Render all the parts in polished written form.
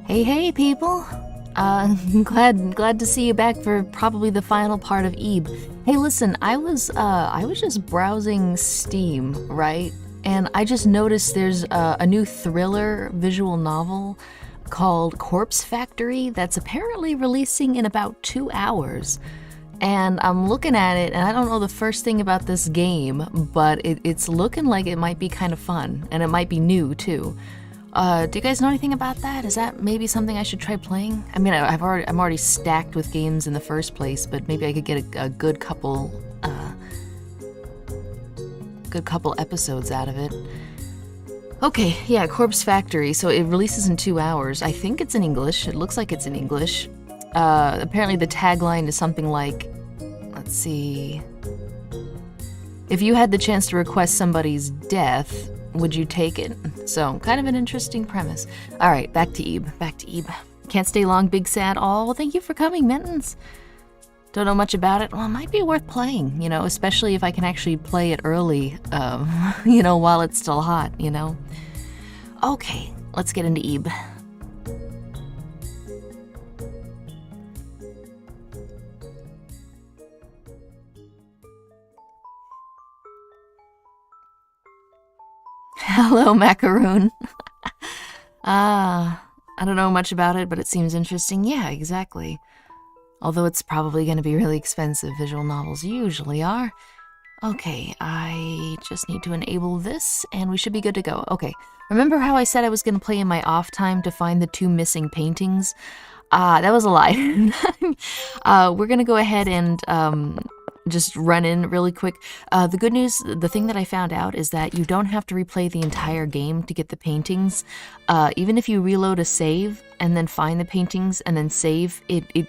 Hey people! Glad to see you back for probably the final part of Ebe. Hey listen, I was just browsing Steam, right? And I just noticed there's a new thriller visual novel called Corpse Factory that's apparently releasing in about 2 hours. And I'm looking at it, and I don't know the first thing about this game, but it's looking like it might be kind of fun, and it might be new too. Do you guys know anything about that? Is that maybe something I should try playing? I mean, I'm already stacked with games in the first place, but maybe I could get a good couple episodes out of it. Okay, yeah, Corpse Factory. So it releases in 2 hours. I think it's in English. It looks like it's in English. Apparently the tagline is something like, let's see. If you had the chance to request somebody's death, would you take it? So, kind of an interesting premise. Alright, back to Ebe. Can't stay long, big sad. Oh, well, thank you for coming, Mittens. Don't know much about it. Well, it might be worth playing, you know, especially if I can actually play it early, you know, while it's still hot, you know. Okay, let's get into Ebe. Hello, Macaroon. I don't know much about it, but it seems interesting. Yeah, exactly. Although it's probably going to be really expensive, visual novels usually are. Okay, I just need to enable this, and we should be good to go. Okay, remember how I said I was going to play in my off time to find the 2 missing paintings? That was a lie. We're going to go ahead and just run in really quick. The good news, the thing that I found out is that you don't have to replay the entire game to get the paintings. Even if you reload a save and then find the paintings and then save, it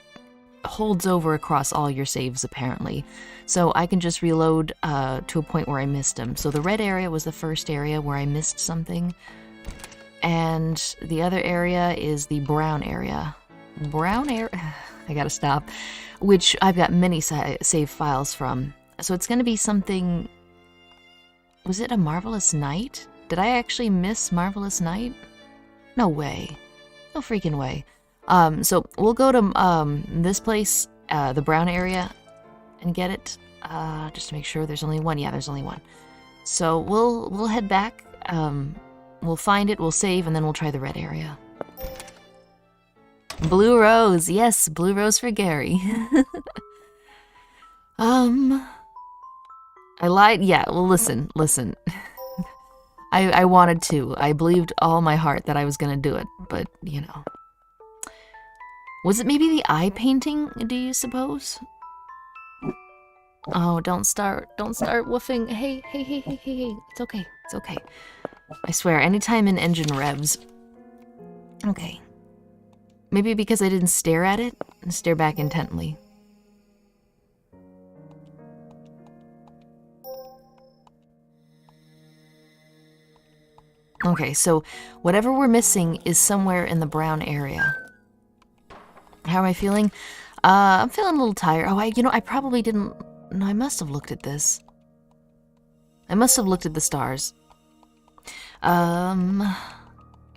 holds over across all your saves apparently. So I can just reload to a point where I missed them. So the red area was the first area where I missed something. And the other area is the brown area. I gotta stop. Which I've got many save files from. So it's gonna be something... Was it a Marvelous Night? Did I actually miss Marvelous Night? No way. No freaking way. So we'll go to this place, the brown area, and get it. Just to make sure there's only one. Yeah, there's only one. So we'll head back. We'll find it, we'll save, and then we'll try the red area. Blue Rose, yes, Blue Rose for Gary. I lied, yeah, well listen. I wanted to. I believed all my heart that I was gonna do it, but, you know. Was it maybe the eye painting, do you suppose? Oh, don't start woofing. Hey, it's okay. I swear, anytime an engine revs. Okay. Maybe because I didn't stare at it and stare back intently. Okay, so whatever we're missing is somewhere in the brown area. How am I feeling? I'm feeling a little tired. Oh, I probably didn't... No, I must have looked at this. I must have looked at the stars.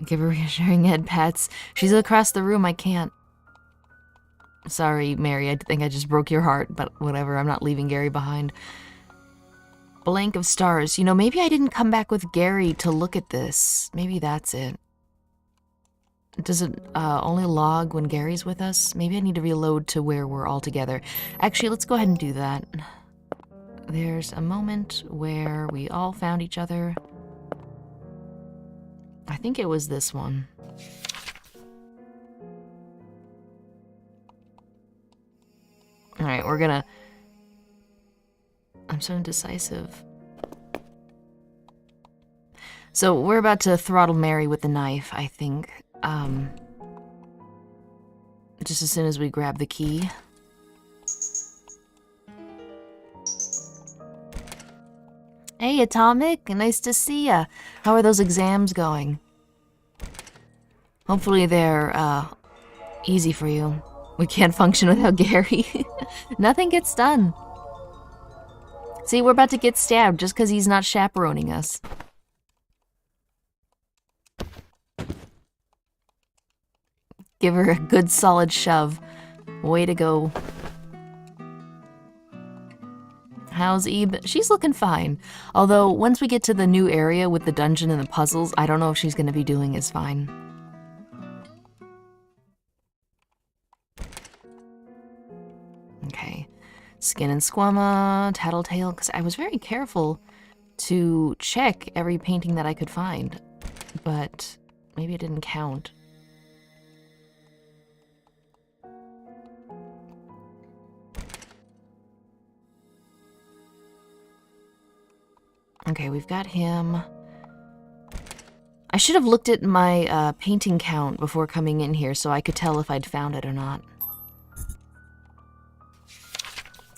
Give her reassuring head pats. She's across the room, I can't. Sorry, Mary, I think I just broke your heart, but whatever, I'm not leaving Gary behind. Blank of stars. You know, maybe I didn't come back with Gary to look at this. Maybe that's it. Does it only log when Gary's with us? Maybe I need to reload to where we're all together. Actually, let's go ahead and do that. There's a moment where we all found each other. I think it was this one. Alright, we're gonna... I'm so indecisive. So we're about to throttle Mary with the knife, I think. Just as soon as we grab the key. Hey, Atomic, nice to see ya. How are those exams going? Hopefully they're, easy for you. We can't function without Gary. Nothing gets done. See, we're about to get stabbed just because he's not chaperoning us. Give her a good solid shove. Way to go. How's Ebe? She's looking fine. Although, once we get to the new area with the dungeon and the puzzles, I don't know if she's going to be doing as fine. Okay. Skin and Squama, Tattletale, because I was very careful to check every painting that I could find. But maybe it didn't count. Okay, we've got him. I should have looked at my painting count before coming in here so I could tell if I'd found it or not.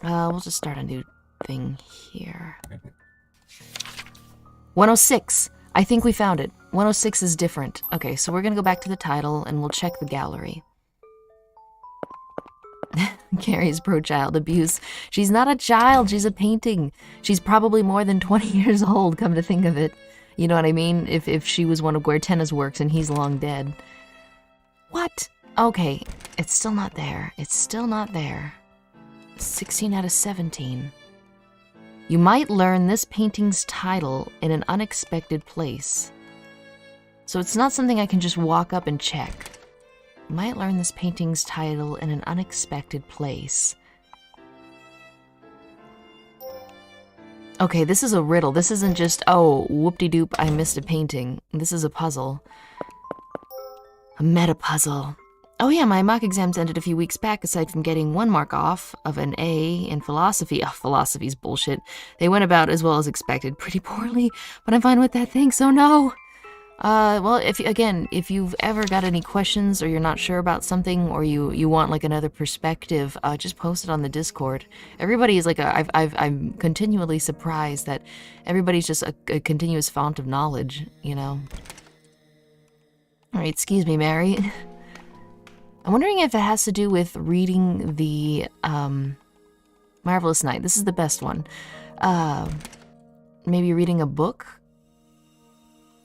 We'll just start a new thing here. 106. I think we found it. 106 is different. Okay, so we're gonna go back to the title and we'll check the gallery. Carrie's pro-child abuse. She's not a child, she's a painting. She's probably more than 20 years old, come to think of it. You know what I mean? If she was one of Guertena's works and he's long dead. What? Okay, it's still not there. It's still not there. 16 out of 17. You might learn this painting's title in an unexpected place. So it's not something I can just walk up and check. Might learn this painting's title in an unexpected place. Okay, this is a riddle. This isn't just, oh, whoop-de-doop, I missed a painting. This is a puzzle. A meta-puzzle. Oh yeah, my mock exams ended a few weeks back. Aside from getting 1 mark off of an A in philosophy. Oh, philosophy's bullshit. They went about as well as expected. Pretty poorly, but I'm fine with that, thanks. Oh no! Well, if you've ever got any questions or you're not sure about something or you want like another perspective, just post it on the Discord. Everybody is like I'm continually surprised that everybody's just a continuous font of knowledge, you know. All right, excuse me, Mary. I'm wondering if it has to do with reading the Marvelous Night. This is the best one. Maybe reading a book?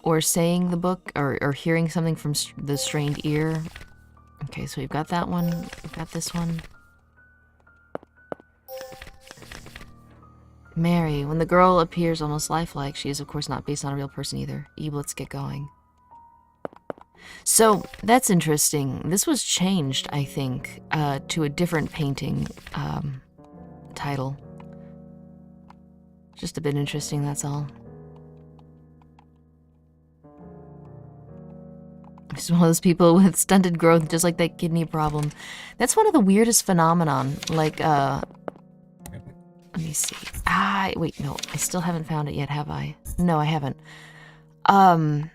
Or saying the book, or hearing something from the strained ear. Okay, so we've got that one. We've got this one. Mary, when the girl appears almost lifelike, she is of course not based on a real person either. Eve, let's get going. So, that's interesting. This was changed, I think, to a different painting title. Just a bit interesting, that's all. Just one of those people with stunted growth, just like that kidney problem. That's one of the weirdest phenomenon. Like, let me see. Wait, no, I still haven't found it yet, have I? No, I haven't. What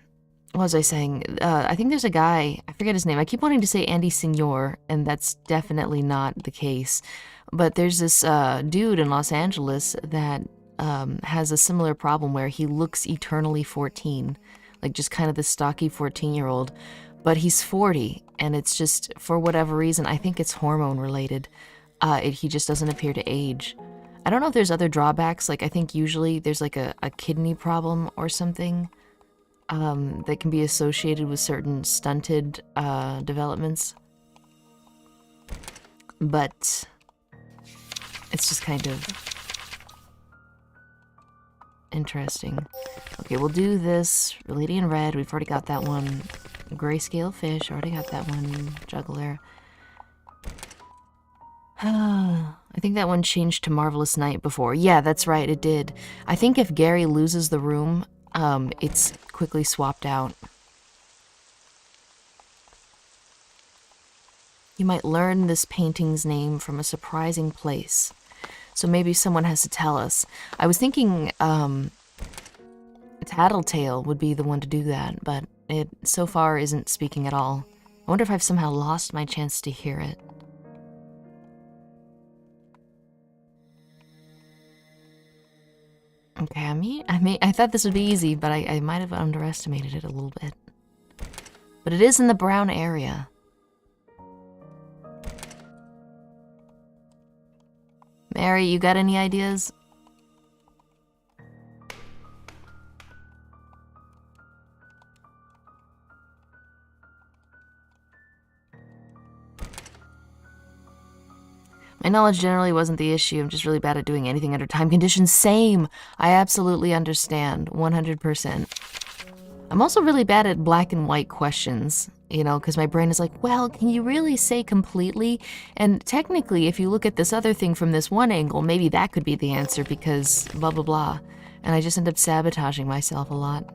was I saying? I think there's a guy, I forget his name. I keep wanting to say Andy Signor, and that's definitely not the case. But there's this dude in Los Angeles that has a similar problem where he looks eternally 14. Like just kind of the stocky 14-year-old, but he's 40, and it's just, for whatever reason, I think it's hormone related. He just doesn't appear to age. I don't know if there's other drawbacks, like I think usually there's like a kidney problem or something that can be associated with certain stunted developments. But it's just kind of interesting. Okay, we'll do this. Lady in Red, we've already got that one. Grayscale Fish, already got that one. Juggler. I think that one changed to Marvelous Night before. Yeah, that's right, it did. I think if Gary loses the room, it's quickly swapped out. You might learn this painting's name from a surprising place. So maybe someone has to tell us. I was thinking, Tattletale would be the one to do that, but it so far isn't speaking at all. I wonder if I've somehow lost my chance to hear it. Okay, I thought this would be easy, but I might have underestimated it a little bit. But it is in the brown area. Mary, you got any ideas? My knowledge generally wasn't the issue. I'm just really bad at doing anything under time conditions. Same. I absolutely understand. 100%. I'm also really bad at black and white questions, you know, because my brain is like, well, can you really say completely? And technically, if you look at this other thing from this one angle, maybe that could be the answer because blah, blah, blah. And I just end up sabotaging myself a lot.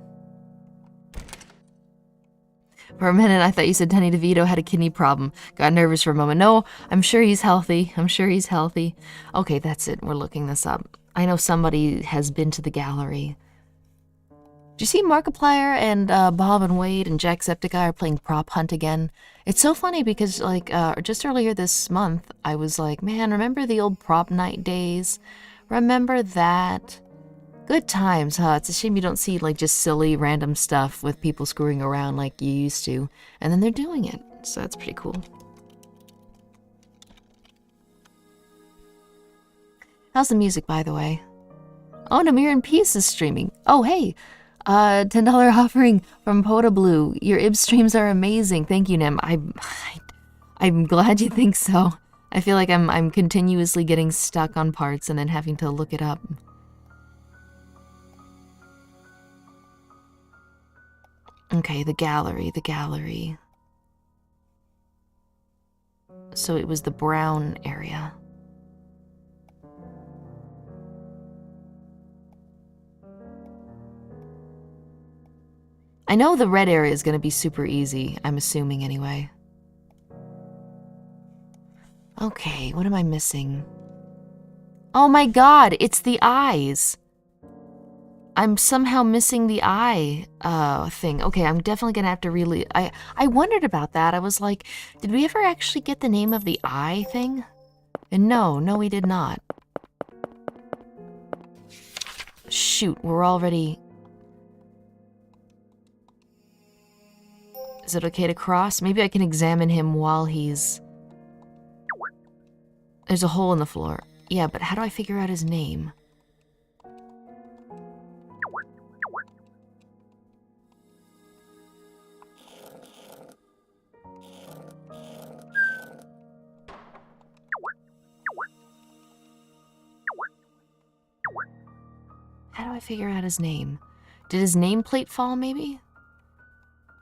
For a minute, I thought you said Danny DeVito had a kidney problem. Got nervous for a moment. No, I'm sure he's healthy. I'm sure he's healthy. Okay, that's it. We're looking this up. I know somebody has been to the gallery. Do you see Markiplier and Bob and Wade and Jacksepticeye are playing Prop Hunt again? It's so funny because, like, just earlier this month, I was like, man, remember the old prop night days? Remember that? Good times, huh? It's a shame you don't see, like, just silly, random stuff with people screwing around like you used to. And then they're doing it, so that's pretty cool. How's the music, by the way? Oh, Namir in Peace is streaming. Oh, hey! $10 offering from Poda Blue. Your Ib streams are amazing. Thank you, Nim. I'm glad you think so. I feel like I'm continuously getting stuck on parts and then having to look it up. Okay, the gallery. So it was the brown area. I know the red area is going to be super easy, I'm assuming anyway. Okay, what am I missing? Oh my god, it's the eyes! I'm somehow missing the eye thing. Okay, I'm definitely gonna have to really... I wondered about that. I was like, did we ever actually get the name of the eye thing? And no, we did not. Shoot, we're already... Is it okay to cross? Maybe I can examine him while he's... There's a hole in the floor. Yeah, but how do I figure out his name? How do I figure out his name? Did his nameplate fall, maybe?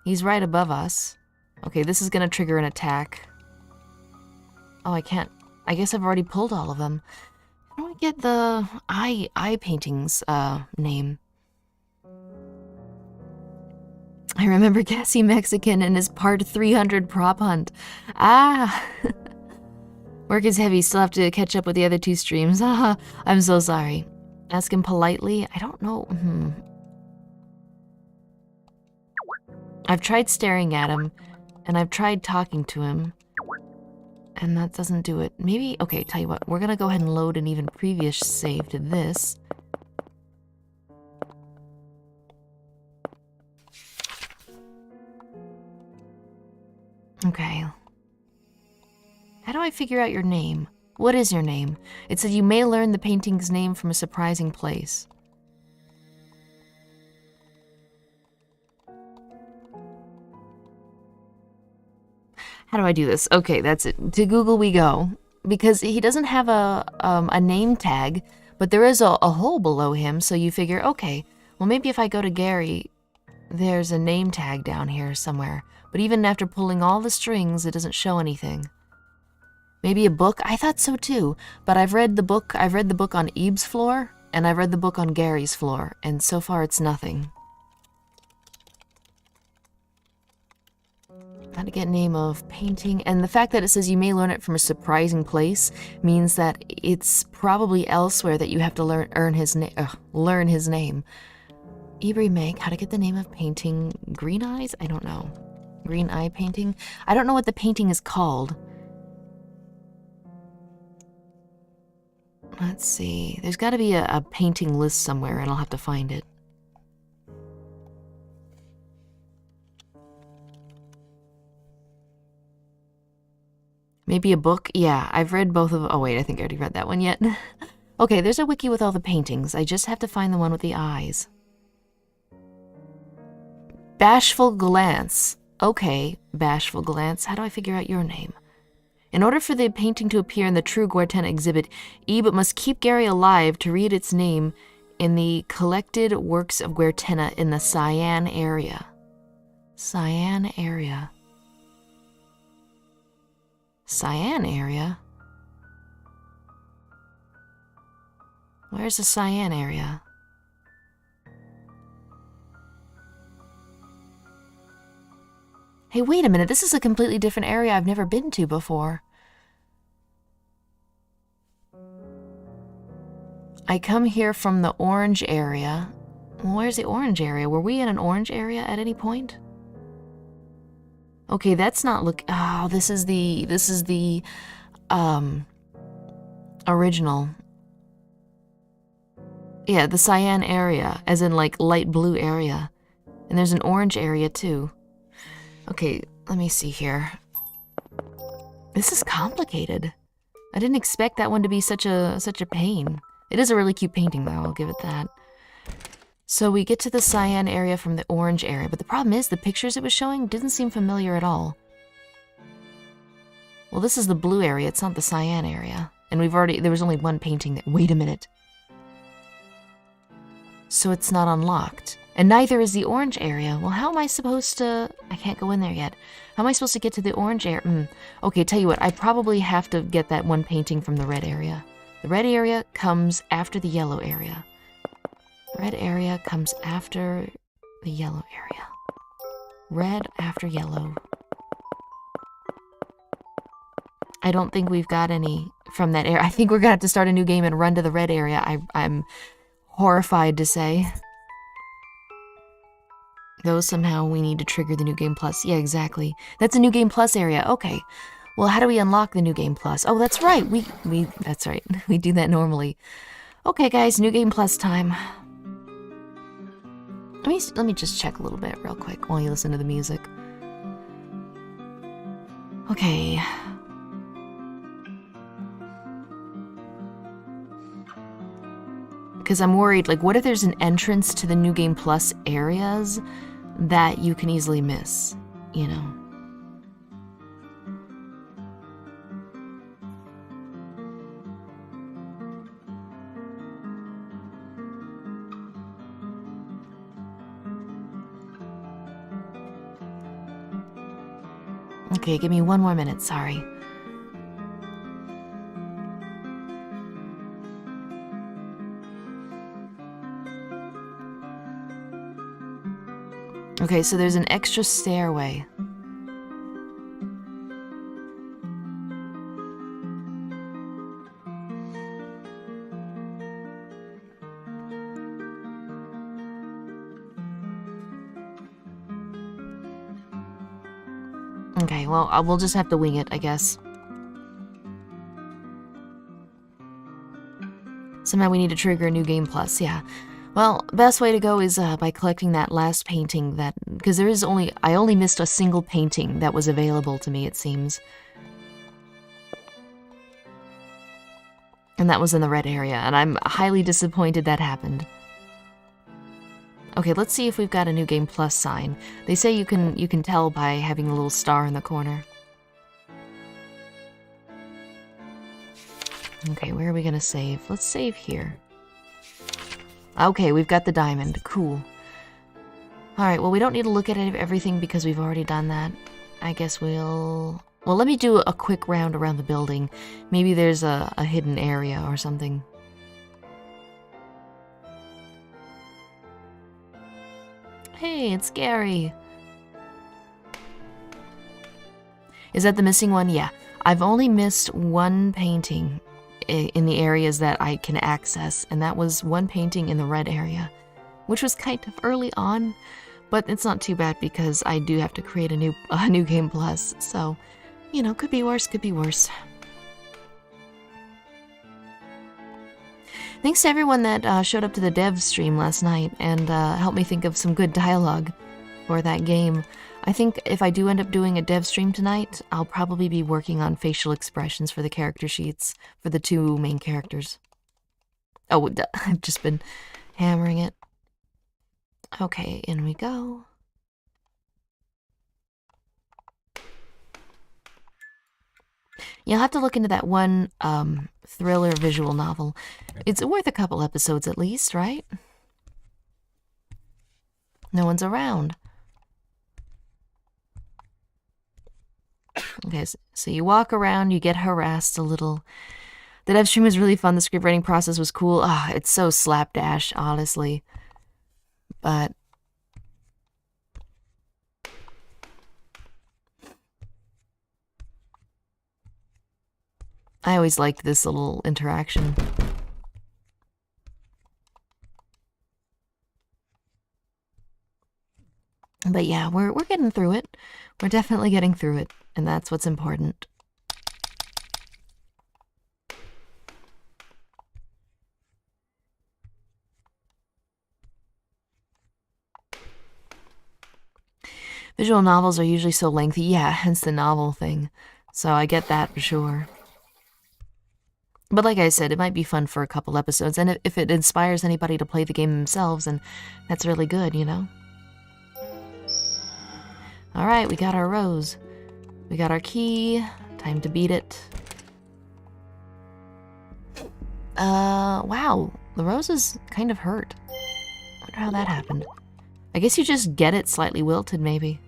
He's right above us. Okay, this is gonna trigger an attack. Oh, I can't... I guess I've already pulled all of them. How do I get the eye painting's name? I remember Gassy Mexican and his part 300 prop hunt. Ah! Work is heavy, still have to catch up with the other 2 streams. Ah, I'm so sorry. Ask him politely. I don't know. I've tried staring at him, and I've tried talking to him, and that doesn't do it. Maybe, okay, tell you what, we're gonna go ahead and load an even previous save to this. Okay. How do I figure out your name? What is your name? It said you may learn the painting's name from a surprising place. How do I do this? Okay, that's it. To Google we go. Because he doesn't have a name tag, but there is a hole below him, so you figure, okay, well maybe if I go to Gary, there's a name tag down here somewhere. But even after pulling all the strings, it doesn't show anything. Maybe a book? I thought so too, but I've read the book on Ebe's floor, and I've read the book on Gary's floor, and so far it's nothing. How to get name of painting, and the fact that it says you may learn it from a surprising place means that it's probably elsewhere that you have to learn his name. Remake, how to get the name of painting Green Eyes? I don't know. Green Eye painting? I don't know what the painting is called. Let's see. There's got to be a painting list somewhere, and I'll have to find it. Maybe a book? Yeah, I've read both of them. Oh, wait, I think I already read that one yet. Okay, there's a wiki with all the paintings. I just have to find the one with the eyes. Bashful Glance. Okay, Bashful Glance. How do I figure out your name? In order for the painting to appear in the true Guertena exhibit, Ebe must keep Gary alive to read its name in the collected works of Guertena in the Cyan area. Cyan area. Cyan area? Where's the Cyan area? Hey, wait a minute. This is a completely different area I've never been to before. I come here from the orange area. Well, where's the orange area? Were we in an orange area at any point? Okay, that's not oh, this is the original. Yeah, the cyan area, as in like light blue area. And there's an orange area too. Okay, let me see here. This is complicated. I didn't expect that one to be such a pain. It is a really cute painting though, I'll give it that. So we get to the cyan area from the orange area, but the problem is the pictures it was showing didn't seem familiar at all. Well, this is the blue area, it's not the cyan area. And there was only one painting that, wait a minute. So it's not unlocked. And neither is the orange area. Well, how am I supposed to... I can't go in there yet. How am I supposed to get to the orange area? Okay, tell you what, I probably have to get that one painting from the red area. The red area comes after the yellow area. Red area comes after the yellow area. Red after yellow. I don't think we've got any from that area. I think we're gonna have to start a new game and run to the red area. I'm horrified to say. Though somehow we need to trigger the NewGamePlus. Yeah, exactly. That's a NewGamePlus area. Okay. Well, how do we unlock the NewGamePlus? Oh, that's right. That's right. We do that normally. Okay, guys, NewGamePlus time. Let me just check a little bit real quick while you listen to the music. Okay. Because I'm worried, like, what if there's an entrance to the NewGamePlus areas that you can easily miss, you know? Okay, give me one more minute, sorry. Okay, so there's an extra stairway. Okay, well, we'll just have to wing it, I guess. Somehow we need to trigger a NewGamePlus, yeah. Well, best way to go is by collecting that last painting because I only missed a single painting that was available to me, it seems. And that was in the red area, and I'm highly disappointed that happened. Okay, let's see if we've got a NewGamePlus sign. They say you can tell by having the little star in the corner. Okay, where are we gonna save? Let's save here. Okay, we've got the diamond. Cool. Alright, well, we don't need to look at everything because we've already done that. I guess we'll... Well, let me do a quick round around the building. Maybe there's a hidden area or something. Hey, it's Gary. Is that the missing one? Yeah. I've only missed one painting in the areas that I can access, and that was one painting in the red area, which was kind of early on, but it's not too bad because I do have to create a new NewGamePlus, so, you know, could be worse, could be worse. Thanks to everyone that showed up to the dev stream last night and helped me think of some good dialogue for that game. I think if I do end up doing a dev stream tonight, I'll probably be working on facial expressions for the character sheets for the 2 main characters. Oh, I've just been hammering it. Okay, in we go. You'll have to look into that one thriller visual novel. It's worth a couple episodes at least, right? No one's around. Okay, so you walk around, you get harassed a little. The dev stream was really fun. The script writing process was cool. Ah, it's so slapdash, honestly. But I always liked this little interaction. But yeah, we're getting through it. We're definitely getting through it, and that's what's important. Visual novels are usually so lengthy. Yeah, hence the novel thing. So I get that for sure. But like I said, it might be fun for a couple episodes, and if it inspires anybody to play the game themselves, then that's really good, you know? Alright, we got our rose. We got our key. Time to beat it. Wow. The rose is kind of hurt. Wonder how that happened. I guess you just get it slightly wilted, maybe.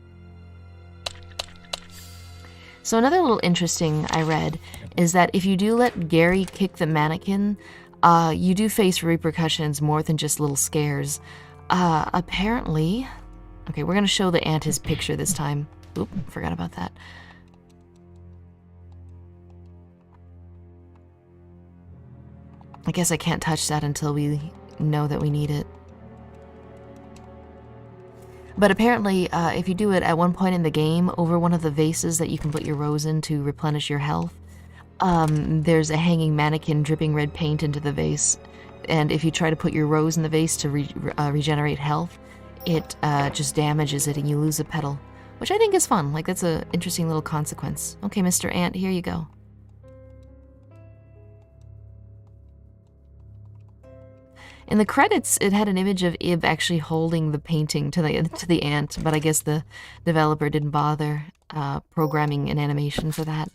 So another little interesting I read is that if you do let Gary kick the mannequin, you do face repercussions more than just little scares. Apparently... Okay, we're gonna show the ant his picture this time. Oop, forgot about that. I guess I can't touch that until we know that we need it. But apparently, if you do it at one point in the game, over one of the vases that you can put your rose in to replenish your health, there's a hanging mannequin dripping red paint into the vase. And if you try to put your rose in the vase to regenerate health, it just damages it and you lose a petal. Which I think is fun. Like, that's an interesting little consequence. Okay, Mr. Ant, here you go. In the credits, it had an image of Ib actually holding the painting to the ant, but I guess the developer didn't bother programming an animation for that.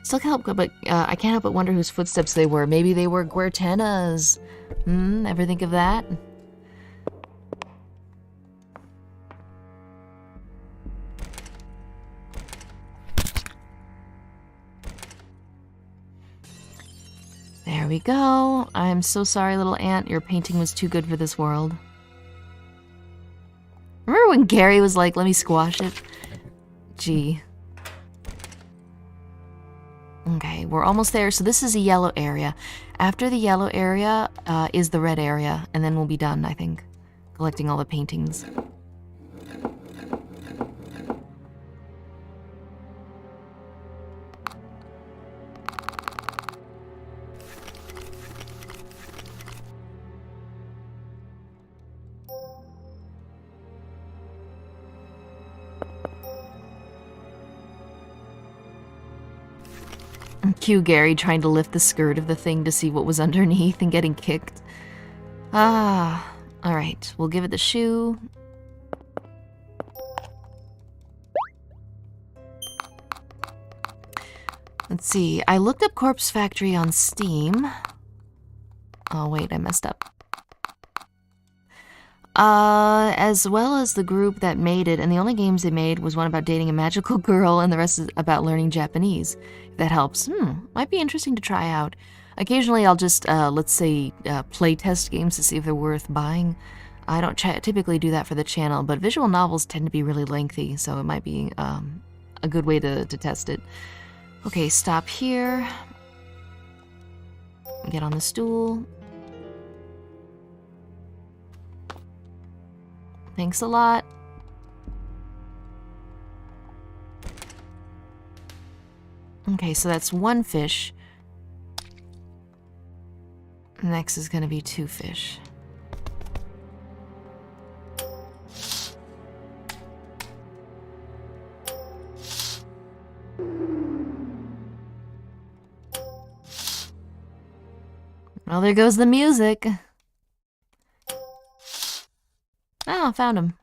Still can't help but I can't help but wonder whose footsteps they were. Maybe they were Guertena's. Ever think of that? There we go. I'm so sorry, little ant. Your painting was too good for this world. Remember when Gary was like, let me squash it? Gee. Okay, we're almost there. So this is a yellow area. After the yellow area is the red area, and then we'll be done, I think, collecting all the paintings. Cue Gary trying to lift the skirt of the thing to see what was underneath and getting kicked. Ah, alright, we'll give it the shoe. Let's see, I looked up Corpse Factory on Steam. Oh wait, I messed up. As well as the group that made it, and the only games they made was one about dating a magical girl, and the rest is about learning Japanese. If that helps. Might be interesting to try out. Occasionally I'll just, let's say, play test games to see if they're worth buying. I don't typically do that for the channel, but visual novels tend to be really lengthy, so it might be a good way to test it. Okay, stop here. Get on the stool. Thanks a lot. Okay, so that's one fish. Next is gonna be 2 fish. Well, there goes the music. Oh, found him.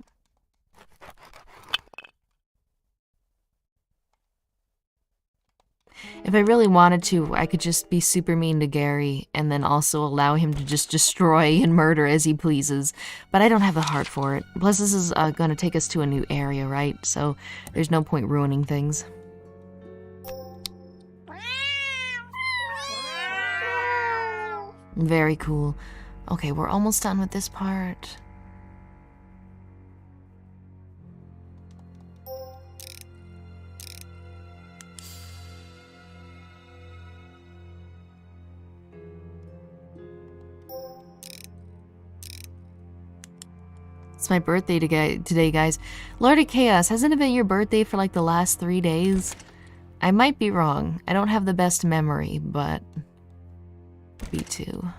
If I really wanted to, I could just be super mean to Gary and then also allow him to just destroy and murder as he pleases. But I don't have the heart for it. Plus, this is going to take us to a new area, right? So there's no point ruining things. Very cool. Okay, we're almost done with this part. It's my birthday today, guys. Lord of Chaos, hasn't it been your birthday for like the last 3 days? I might be wrong. I don't have the best memory, but... B2.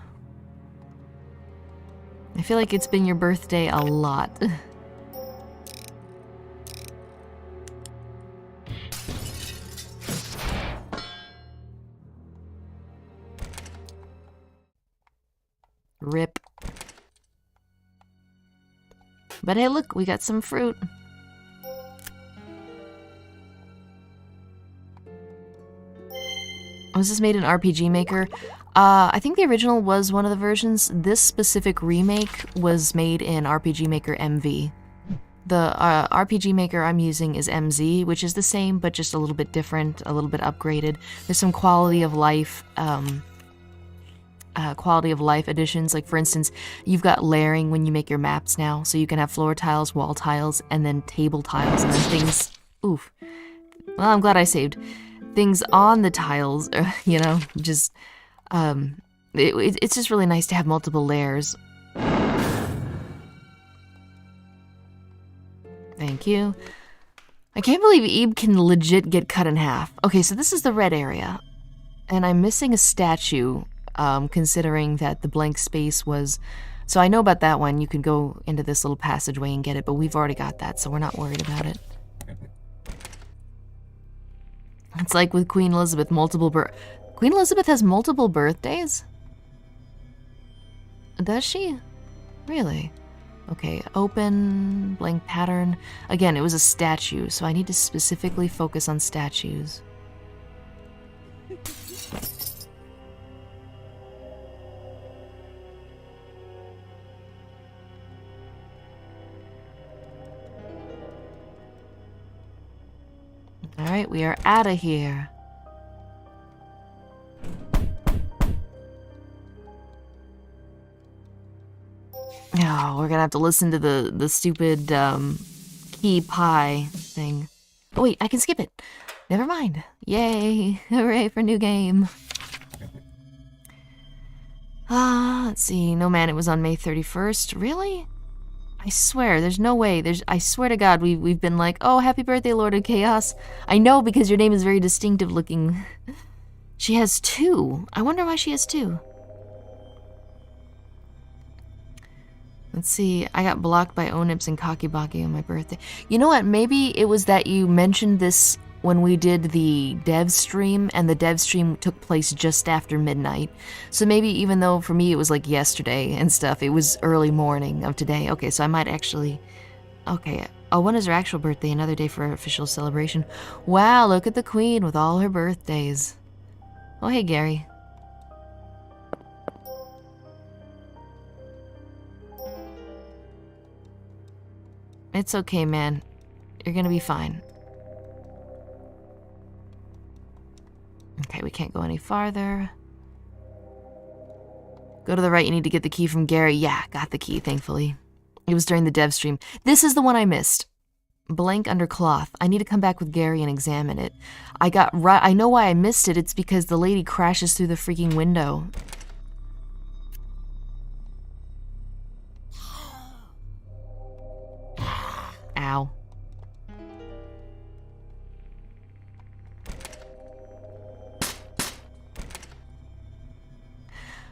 I feel like it's been your birthday a lot. Rip. But hey, look, we got some fruit. Was this made in RPG Maker? I think the original was one of the versions. This specific remake was made in RPG Maker MV. The RPG Maker I'm using is MZ, which is the same, but just a little bit different, a little bit upgraded. There's some quality of life additions. Like, for instance, you've got layering when you make your maps now, so you can have floor tiles, wall tiles, and then table tiles, and then things... Oof. Well, I'm glad I saved. Things on the tiles, you know, just... it's just really nice to have multiple layers. Thank you. I can't believe Ebe can legit get cut in half. Okay, so this is the red area. And I'm missing a statue, considering that the blank space was... So I know about that one. You can go into this little passageway and get it, but we've already got that, so we're not worried about it. It's like with Queen Elizabeth, Queen Elizabeth has multiple birthdays? Does she? Really? Okay, open, blank pattern. Again, it was a statue, so I need to specifically focus on statues. Alright, we are out of here. Oh, we're gonna have to listen to the stupid key pie thing. Oh wait, I can skip it. Never mind. Yay! Hooray for new game. Let's see. No man, it was on May 31st. Really? I swear, there's no way. I swear to God, we've been like, oh, happy birthday, Lord of Chaos. I know, because your name is very distinctive looking. She has 2. I wonder why she has 2. Let's see, I got blocked by Onips and Kakibaki on my birthday. You know what, maybe it was that you mentioned this when we did the dev stream, and the dev stream took place just after midnight. So maybe even though for me it was like yesterday and stuff, it was early morning of today. Okay, so I might actually... Okay, oh, when is her actual birthday? Another day for official celebration. Wow, look at the queen with all her birthdays. Oh, hey, Gary. It's okay, man. You're gonna be fine. Okay, we can't go any farther. Go to the right, you need to get the key from Gary. Yeah, got the key, thankfully. It was during the dev stream. This is the one I missed. Blank under cloth. I need to come back with Gary and examine it. I know why I missed it. It's because the lady crashes through the freaking window. Ow.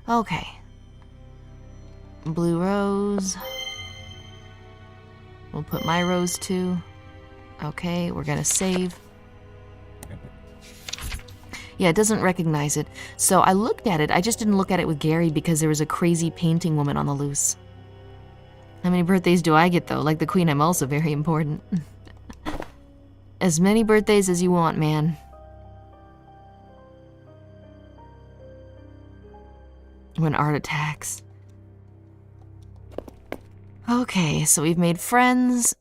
Okay, Blue rose. We'll put my rose too. Okay, we're gonna save. Yeah, it doesn't recognize it. So I looked at it. I just didn't look at it with Gary because there was a crazy painting woman on the loose. How many birthdays do I get, though? Like the queen, I'm also very important. As many birthdays as you want, man. When art attacks. Okay, so we've made friends.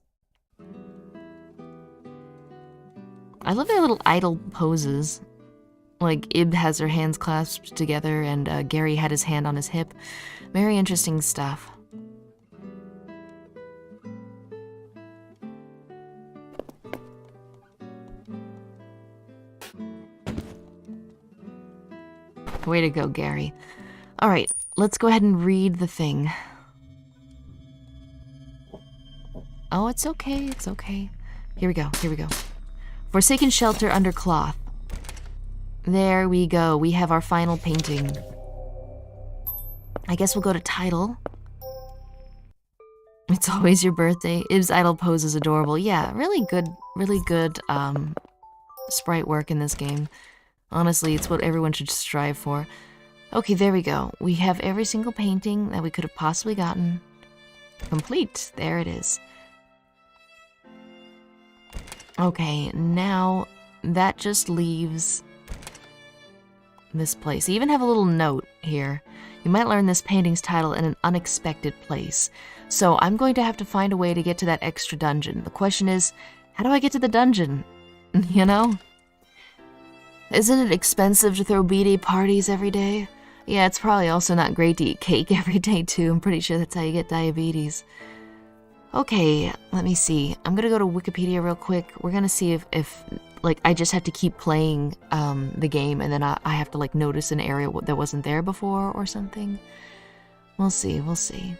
I love their little idle poses. Like, Ib has her hands clasped together and Gary had his hand on his hip. Very interesting stuff. Way to go, Gary. All right, let's go ahead and read the thing. Oh, it's okay, it's okay. Here we go, here we go. Forsaken shelter under cloth. There we go, we have our final painting. I guess we'll go to title. It's always your birthday. Ib's idle pose is adorable. Yeah, really good sprite work in this game. Honestly, it's what everyone should strive for. Okay, there we go. We have every single painting that we could have possibly gotten. Complete. There it is. Okay, now that just leaves this place. I even have a little note here. You might learn this painting's title in an unexpected place. So I'm going to have to find a way to get to that extra dungeon. The question is, how do I get to the dungeon? You know? Isn't it expensive to throw B-Day parties every day? Yeah, it's probably also not great to eat cake every day too. I'm pretty sure that's how you get diabetes. Okay, let me see. I'm gonna go to Wikipedia real quick. We're gonna see if like, I just have to keep playing the game and then I have to, like, notice an area that wasn't there before or something. We'll see, we'll see.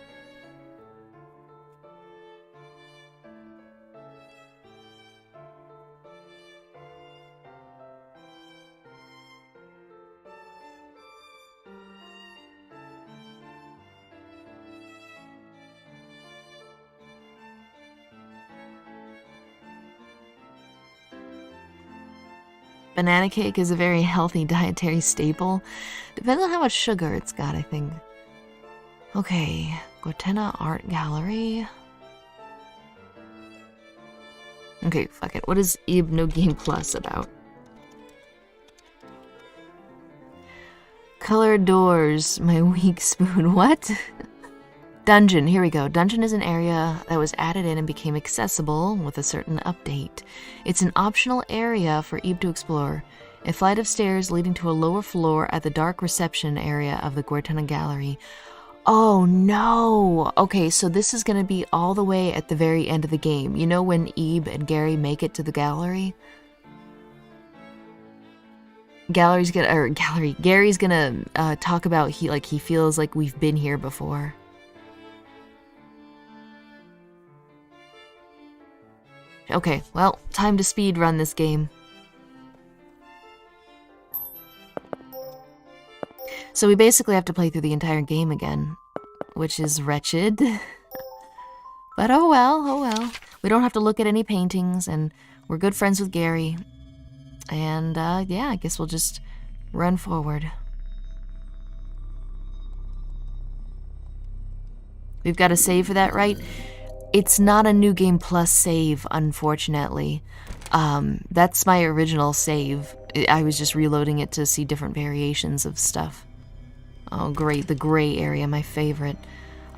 Banana cake is a very healthy dietary staple. Depends on how much sugar it's got, I think. Okay, Gortena Art Gallery. Okay, fuck it. What is Ib NewGamePlus about? Colored doors, my weak spoon. What? Dungeon, here we go. Dungeon is an area that was added in and became accessible with a certain update. It's an optional area for Ib to explore. A flight of stairs leading to a lower floor at the dark reception area of the Gortena Gallery. Oh no! Okay, so this is gonna be all the way at the very end of the game. You know when Ib and Gary make it to the gallery? Gary's gonna talk about he feels like we've been here before. Okay, well, time to speed run this game. So we basically have to play through the entire game again, which is wretched. But oh well, oh well. We don't have to look at any paintings, and we're good friends with Gary. And yeah, I guess we'll just run forward. We've got to save for that, right? It's not a NewGamePlus save, unfortunately. That's my original save. I was just reloading it to see different variations of stuff. Oh, great, the gray area, my favorite.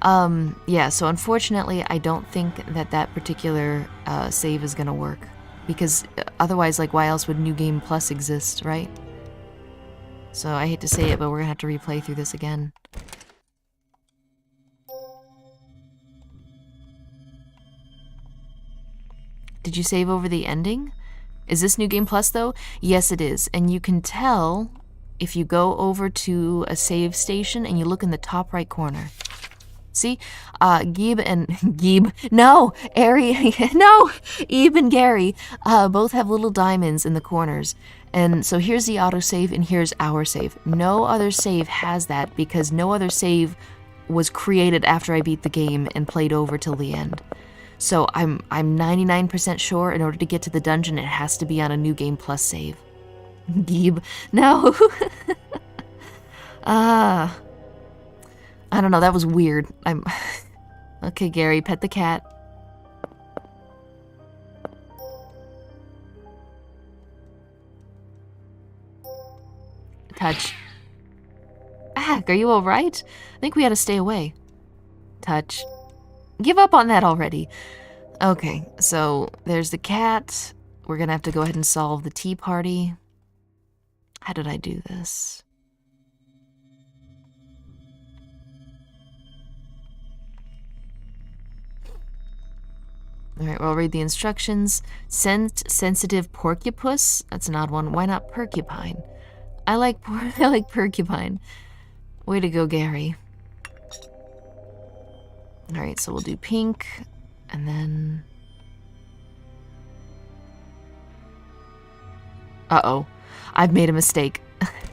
Yeah, so unfortunately, I don't think that particular save is gonna work. Because otherwise, like, why else would NewGamePlus exist, right? So I hate to say it, but we're gonna have to replay through this again. Did you save over the ending? Is this NewGamePlus though? Yes, it is. And you can tell if you go over to a save station and you look in the top right corner. See? Ib and Gary both have little diamonds in the corners. And so here's the autosave and here's our save. No other save has that because no other save was created after I beat the game and played over till the end. So I'm 99% sure in order to get to the dungeon, it has to be on a NewGamePlus save. Geeb. No. I don't know, that was weird. Okay, Gary, pet the cat. Touch. Are you alright? I think we had to stay away. Touch. Give up on that already. Okay, so there's the cat. We're gonna have to go ahead and solve the tea party. How did I do this? Alright, well, I'll read the instructions. Scent-sensitive porcupus? That's an odd one. Why not porcupine? I like porcupine. Way to go, Gary. Alright, so we'll do pink, and then... Uh-oh. I've made a mistake.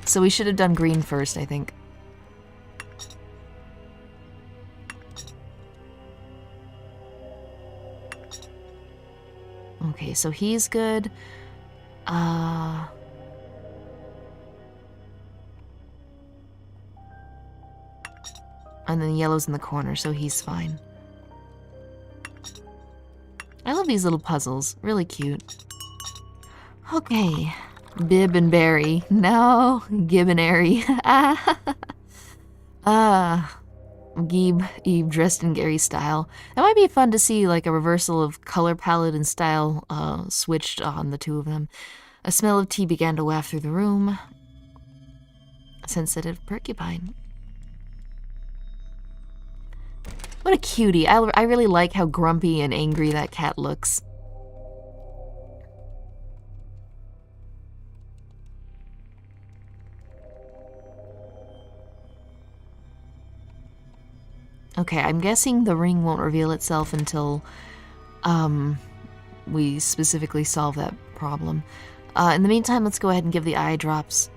So we should have done green first, I think. Okay, so he's good. And then yellow's in the corner, so he's fine. I love these little puzzles. Really cute. Okay. Bib and Barry. No. Gib and Airy. Eve dressed in Gary style. That might be fun to see, like a reversal of color palette and style switched on the two of them. A smell of tea began to waft through the room. Sensitive porcupine. What a cutie. I really like how grumpy and angry that cat looks. Okay, I'm guessing the ring won't reveal itself until we specifically solve that problem. In the meantime, let's go ahead and give the eye drops.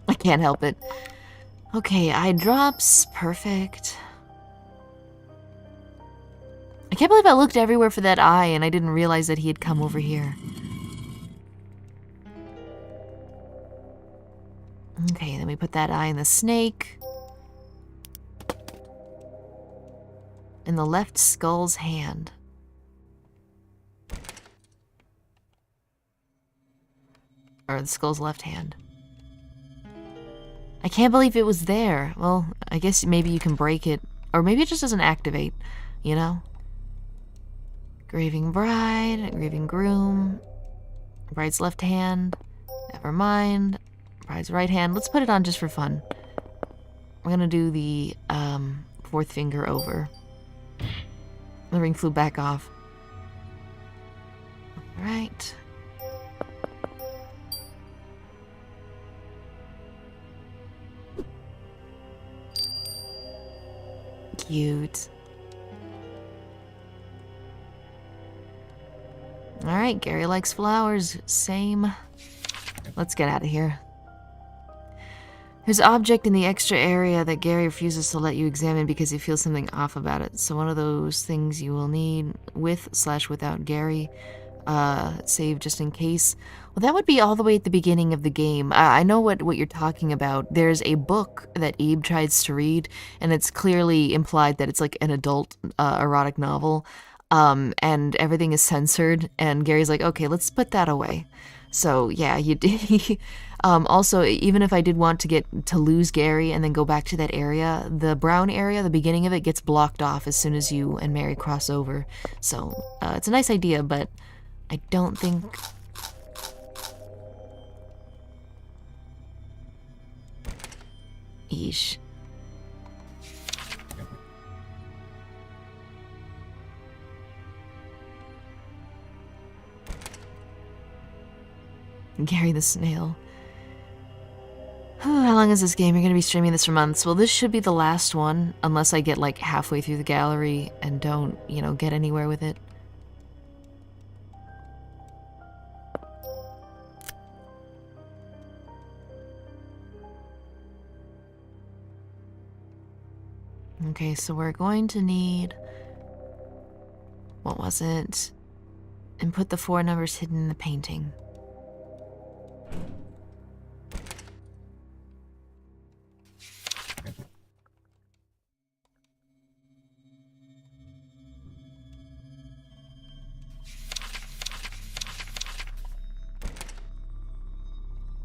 I can't help it. Okay, eye drops. Perfect. I can't believe I looked everywhere for that eye and I didn't realize that he had come over here. Okay, then we put that eye in the snake. In the left skull's hand. Or the skull's left hand. I can't believe it was there. Well, I guess maybe you can break it. Or maybe it just doesn't activate, you know? Grieving bride, grieving groom, bride's left hand, never mind, bride's right hand. Let's put it on just for fun. We're gonna do the fourth finger over. The ring flew back off. All right. Cute. Alright, Gary likes flowers. Same. Let's get out of here. There's an object in the extra area that Gary refuses to let you examine because he feels something off about it. So one of those things you will need with/without Gary. Save just in case. Well, that would be all the way at the beginning of the game. I know what you're talking about. There's a book that Abe tries to read, and it's clearly implied that it's like an adult erotic novel. And everything is censored, and Gary's like, okay, let's put that away. So yeah, you did. Also, even if I did want to lose Gary and then go back to that area, the brown area, the beginning of it gets blocked off as soon as you and Mary cross over. So it's a nice idea, but I don't think... Eesh. Gary the snail. How long is this game? You're gonna be streaming this for months. Well, this should be the last one, unless I get like halfway through the gallery and don't, you know, get anywhere with it. Okay, so we're going to need... What was it? And put the 4 numbers hidden in the painting.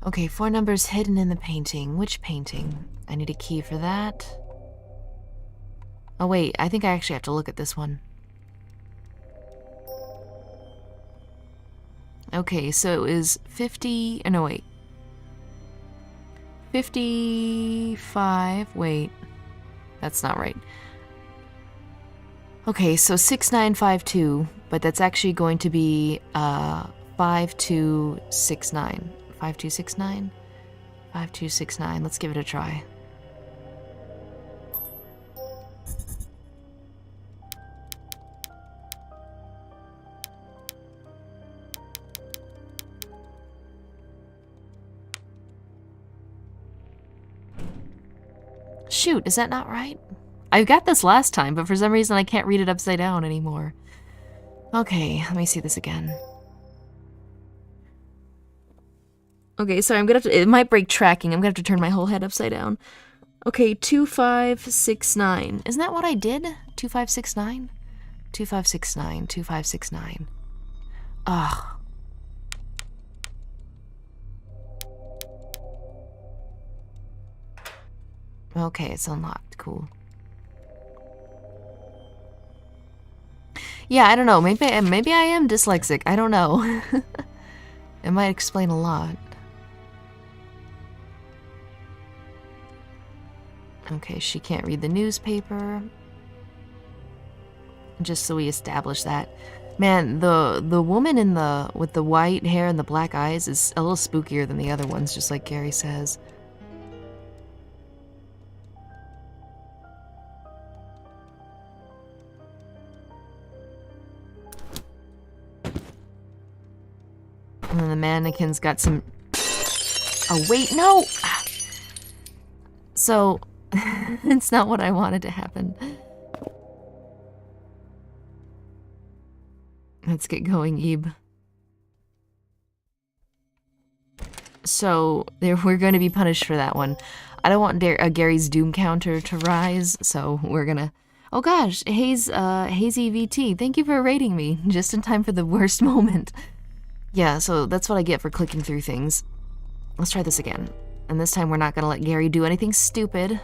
Okay, 4 numbers hidden in the painting. Which painting? I need a key for that. Oh wait, I think I actually have to look at this one. Okay, so it was 50... no, wait. 55... Wait. That's not right. Okay, so 6952, but that's actually going to be 5269. 5269? 5269. Let's give it a try. Shoot, is that not right? I got this last time, but for some reason I can't read it upside down anymore. Okay, let me see this again. Okay, sorry, I'm gonna have to... It might break tracking. I'm gonna have to turn my whole head upside down. Okay, 2569. Isn't that what I did? 2569? 2569, 2569. Ugh. Okay, it's unlocked. Cool. Yeah, I don't know. Maybe I am dyslexic. I don't know. It might explain a lot. Okay, she can't read the newspaper. Just so we establish that. Man, the woman in the with the white hair and the black eyes is a little spookier than the other ones, just like Gary says. And then the mannequin's got some... Oh, wait, no! So, it's not what I wanted to happen. Let's get going, Ebe. So, we're going to be punished for that one. I don't want Gary's doom counter to rise, so we're gonna... Oh gosh, Hazy VT, thank you for rating me, just in time for the worst moment. Yeah, so that's what I get for clicking through things. Let's try this again. And this time we're not gonna let Gary do anything stupid.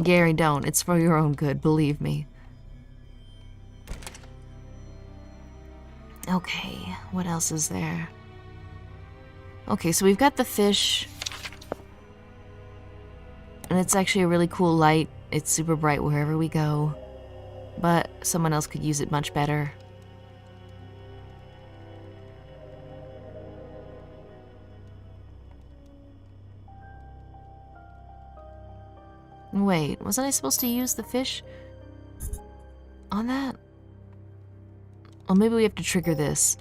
Gary, don't. It's for your own good, believe me. Okay, what else is there? Okay, so we've got the fish. And it's actually a really cool light. It's super bright wherever we go. But someone else could use it much better. Wait, wasn't I supposed to use the fish on that? Well, maybe we have to trigger this.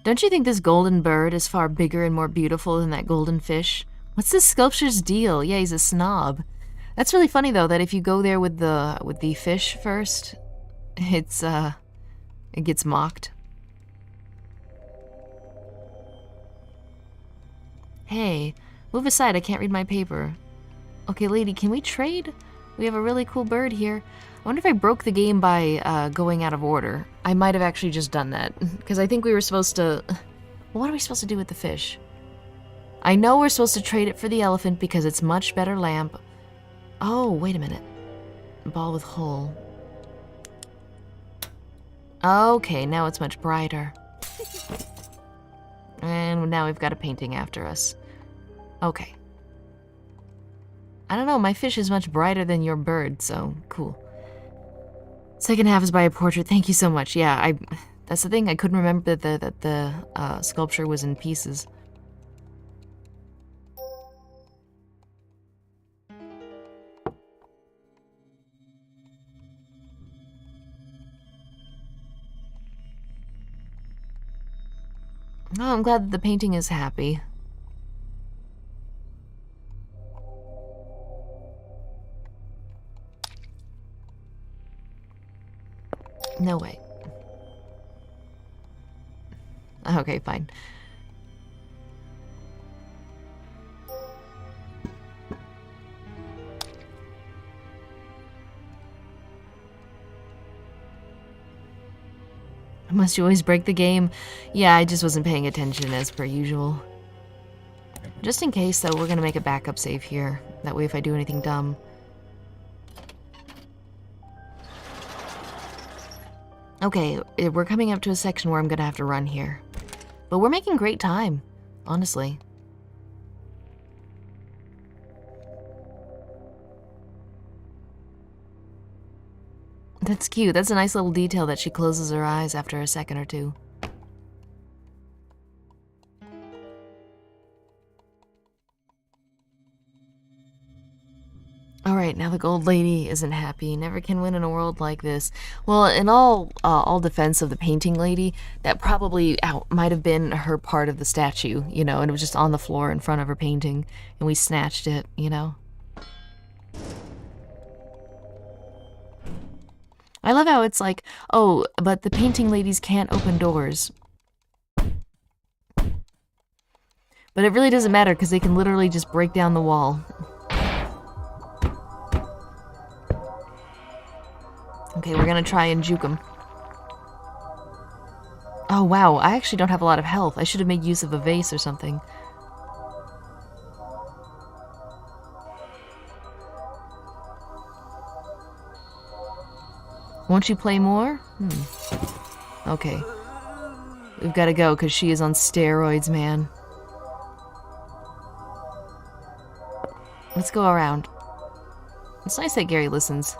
Don't you think this golden bird is far bigger and more beautiful than that golden fish? What's this sculpture's deal? Yeah, he's a snob. That's really funny though, that if you go there with the fish first, it gets mocked. Hey, move aside, I can't read my paper. Okay, lady, can we trade? We have a really cool bird here. I wonder if I broke the game by going out of order. I might have actually just done that, because I think we were supposed to... Well, what are we supposed to do with the fish? I know we're supposed to trade it for the elephant because it's much better lamp. Oh, wait a minute. Ball with hole. Okay, now it's much brighter. And now we've got a painting after us. Okay. I don't know, my fish is much brighter than your bird, so cool. Second half is by a portrait. Thank you so much. Yeah, that's the thing. I couldn't remember that the sculpture was in pieces. Oh, I'm glad that the painting is happy. No way. Okay, fine. Must you always break the game? Yeah, I just wasn't paying attention as per usual. Just in case, though, we're gonna make a backup save here. That way if I do anything dumb. Okay, we're coming up to a section where I'm gonna have to run here. But we're making great time, honestly. That's cute. That's a nice little detail that she closes her eyes after a second or two. Alright, now the gold lady isn't happy. Never can win in a world like this. Well, in all defense of the painting lady, that probably might have been her part of the statue, you know, and it was just on the floor in front of her painting, and we snatched it, you know? I love how it's like, oh, but the painting ladies can't open doors. But it really doesn't matter, because they can literally just break down the wall. Okay, we're gonna try and juke him. Oh wow, I actually don't have a lot of health. I should have made use of a vase or something. Won't you play more? Okay. We've got to go because she is on steroids, man. Let's go around. It's nice that Gary listens.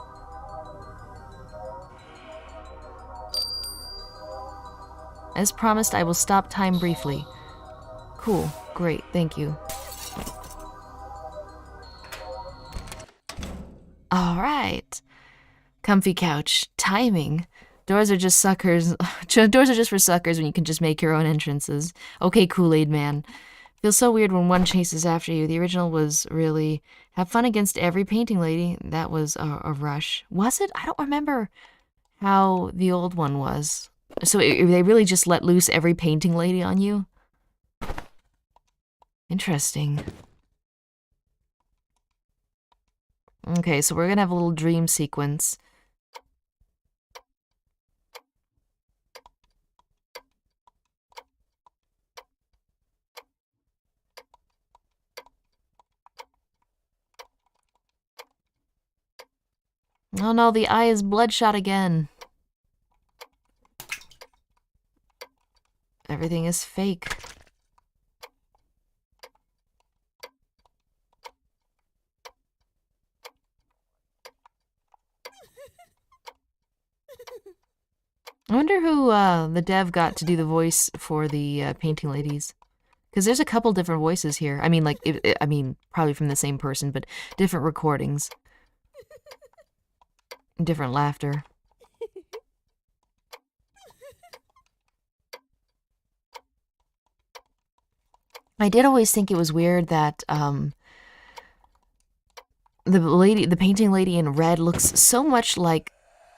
As promised, I will stop time briefly. Cool. Great. Thank you. All right. Comfy couch. Timing. Doors are just suckers. Doors are just for suckers when you can just make your own entrances. Okay, Kool-Aid man. Feels so weird when one chases after you. The original was really have fun against every painting lady. That was a rush. Was it? I don't remember how the old one was. So they really just let loose every painting lady on you? Interesting. Okay, so we're gonna have a little dream sequence. Oh no, the eye is bloodshot again. Everything is fake. I wonder who the dev got to do the voice for the painting ladies. Because there's a couple different voices here. I mean, like, I mean, probably from the same person, but different recordings. Different laughter. I did always think it was weird that the painting lady in red looks so much like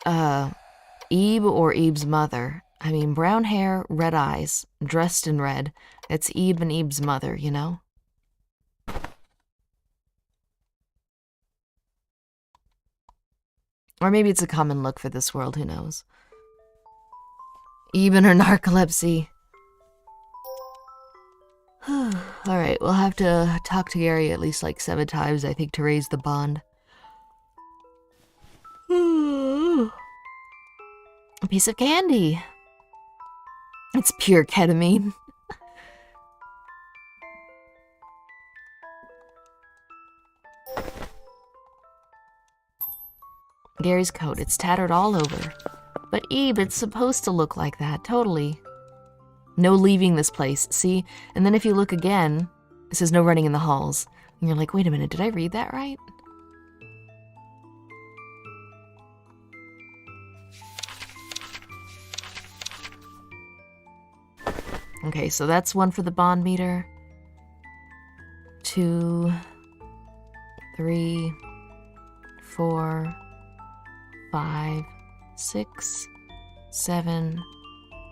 Ebe or Ebe's mother. I mean, brown hair, red eyes, dressed in red. It's Ebe and Ebe's mother, you know? Or maybe it's a common look for this world, who knows? Ebe and her narcolepsy. Alright, we'll have to talk to Gary at least like 7 times, I think, to raise the bond. A piece of candy. It's pure ketamine. Gary's coat. It's tattered all over. But Eve, it's supposed to look like that. Totally. No leaving this place. See? And then if you look again, it says no running in the halls. And you're like, wait a minute, did I read that right? Okay, so that's one for the bond meter. 2, 3, 4, 5, 6, 7,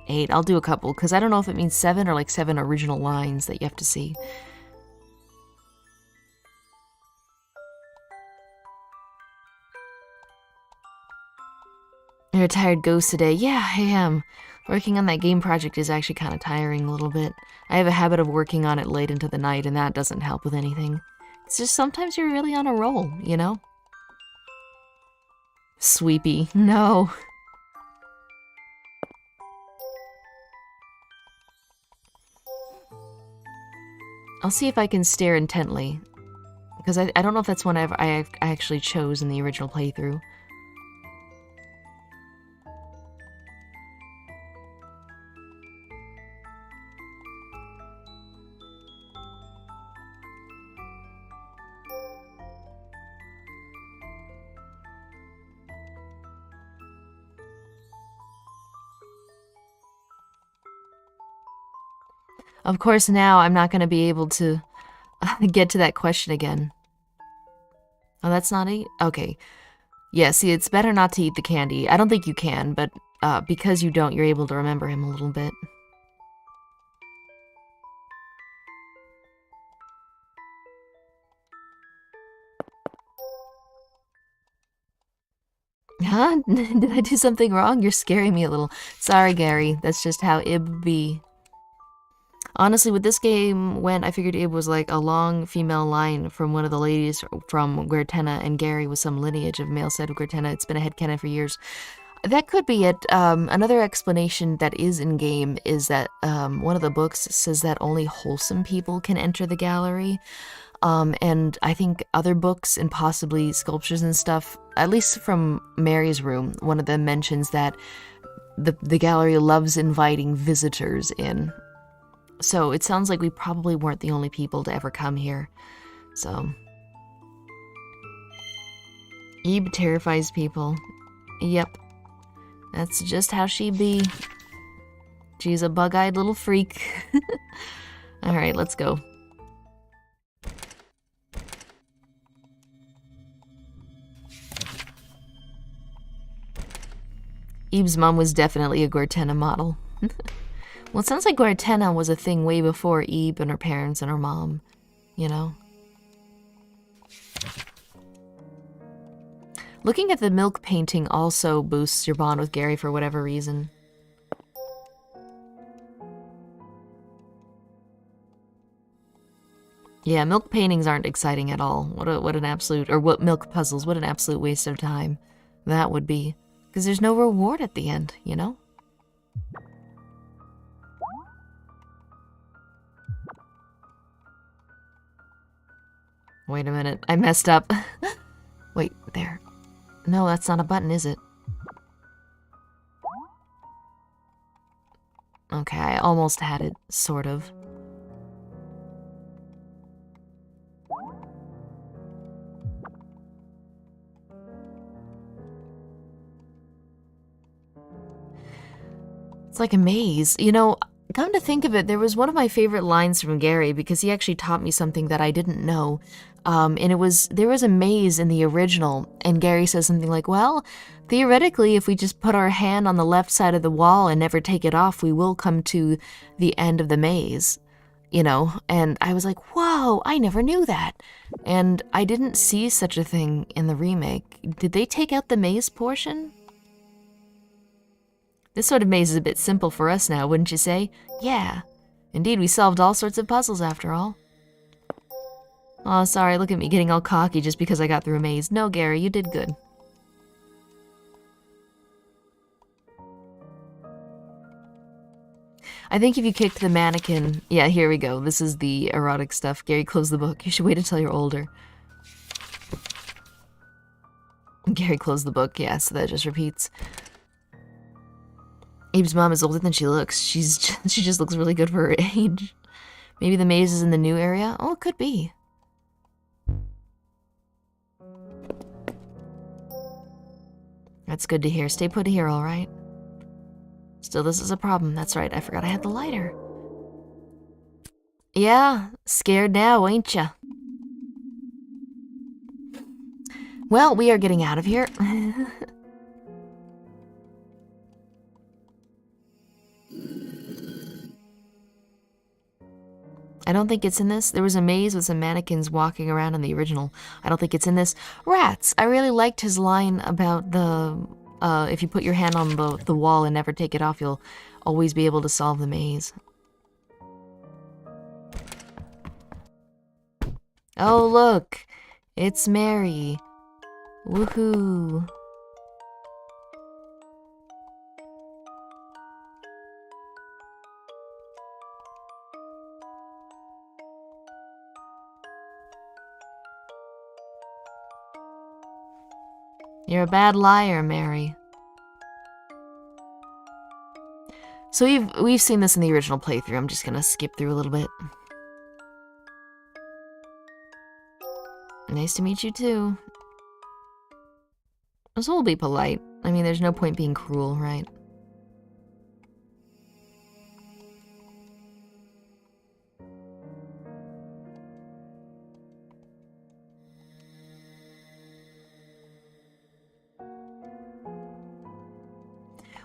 8. I'll do a couple, because I don't know if it means 7 or like 7 original lines that you have to see. You're a tired ghost today. Yeah, I am. Working on that game project is actually kind of tiring a little bit. I have a habit of working on it late into the night, and that doesn't help with anything. It's just sometimes you're really on a roll, you know? Sweepy. No. I'll see if I can stare intently. Because I don't know if that's one I actually chose in the original playthrough. Of course, now I'm not going to be able to get to that question again. Oh, that's not it? Okay. Yeah, see, it's better not to eat the candy. I don't think you can, but because you don't, you're able to remember him a little bit. Huh? Did I do something wrong? You're scaring me a little. Sorry, Gary. That's just how Ib be. Honestly, with this game went, I figured Ib was like a long female line from one of the ladies from Guertena, and Gary was some lineage of male side of Guertena. It's been a headcanon for years. That could be it. Another explanation that is in-game is that one of the books says that only wholesome people can enter the gallery. And I think other books and possibly sculptures and stuff, at least from Mary's room, one of them mentions that the gallery loves inviting visitors in. So it sounds like we probably weren't the only people to ever come here. So. Ebe terrifies people. Yep. That's just how she be. She's a bug-eyed little freak. Alright, let's go. Ebe's mom was definitely a Guertena model. Well, it sounds like Guertena was a thing way before Ebe and her parents and her mom, you know? Looking at the milk painting also boosts your bond with Gary for whatever reason. Yeah, milk paintings aren't exciting at all. What an absolute, or what milk puzzles, what an absolute waste of time that would be. Because there's no reward at the end, you know? Wait a minute, I messed up. Wait, there. No, that's not a button, is it? Okay, I almost had it, sort of. It's like a maze. You know, come to think of it, there was one of my favorite lines from Gary because he actually taught me something that I didn't know. And there was a maze in the original, and Gary says something like, well, theoretically, if we just put our hand on the left side of the wall and never take it off, we will come to the end of the maze, you know? And I was like, whoa, I never knew that. And I didn't see such a thing in the remake. Did they take out the maze portion? This sort of maze is a bit simple for us now, wouldn't you say? Yeah. Indeed, we solved all sorts of puzzles after all. Oh, sorry, look at me getting all cocky just because I got through a maze. No, Gary, you did good. I think if you kicked the mannequin... Yeah, here we go. This is the erotic stuff. Gary, close the book. You should wait until you're older. Gary, close the book. Yeah, so that just repeats. Abe's mom is older than she looks. She just looks really good for her age. Maybe the maze is in the new area? Oh, it could be. That's good to hear. Stay put here, all right? Still, this is a problem. That's right. I forgot I had the lighter. Yeah, scared now, ain't ya? Well, we are getting out of here. I don't think it's in this. There was a maze with some mannequins walking around in the original. I don't think it's in this. Rats! I really liked his line about the, if you put your hand on the wall and never take it off, you'll always be able to solve the maze. Oh, look! It's Mary. Woohoo! You're a bad liar, Mary. So we've seen this in the original playthrough. I'm just gonna skip through a little bit. Nice to meet you too. So we'll be polite. I mean, there's no point being cruel, right?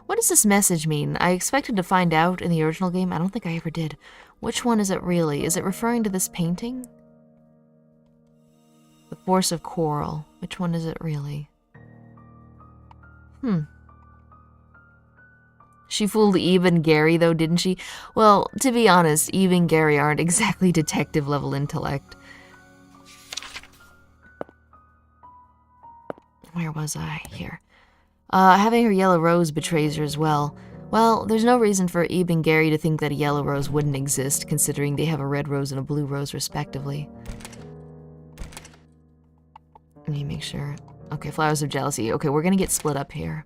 What does this message mean? I expected to find out in the original game. I don't think I ever did. Which one is it really? Is it referring to this painting? The force of coral. Which one is it really? She fooled Eve and Gary, though, didn't she? Well, to be honest, Eve and Gary aren't exactly detective-level intellect. Where was I? Here. Having her yellow rose betrays her as well. Well, there's no reason for Eve and Gary to think that a yellow rose wouldn't exist, considering they have a red rose and a blue rose, respectively. Let me make sure. Okay, flowers of jealousy. Okay, we're gonna get split up here.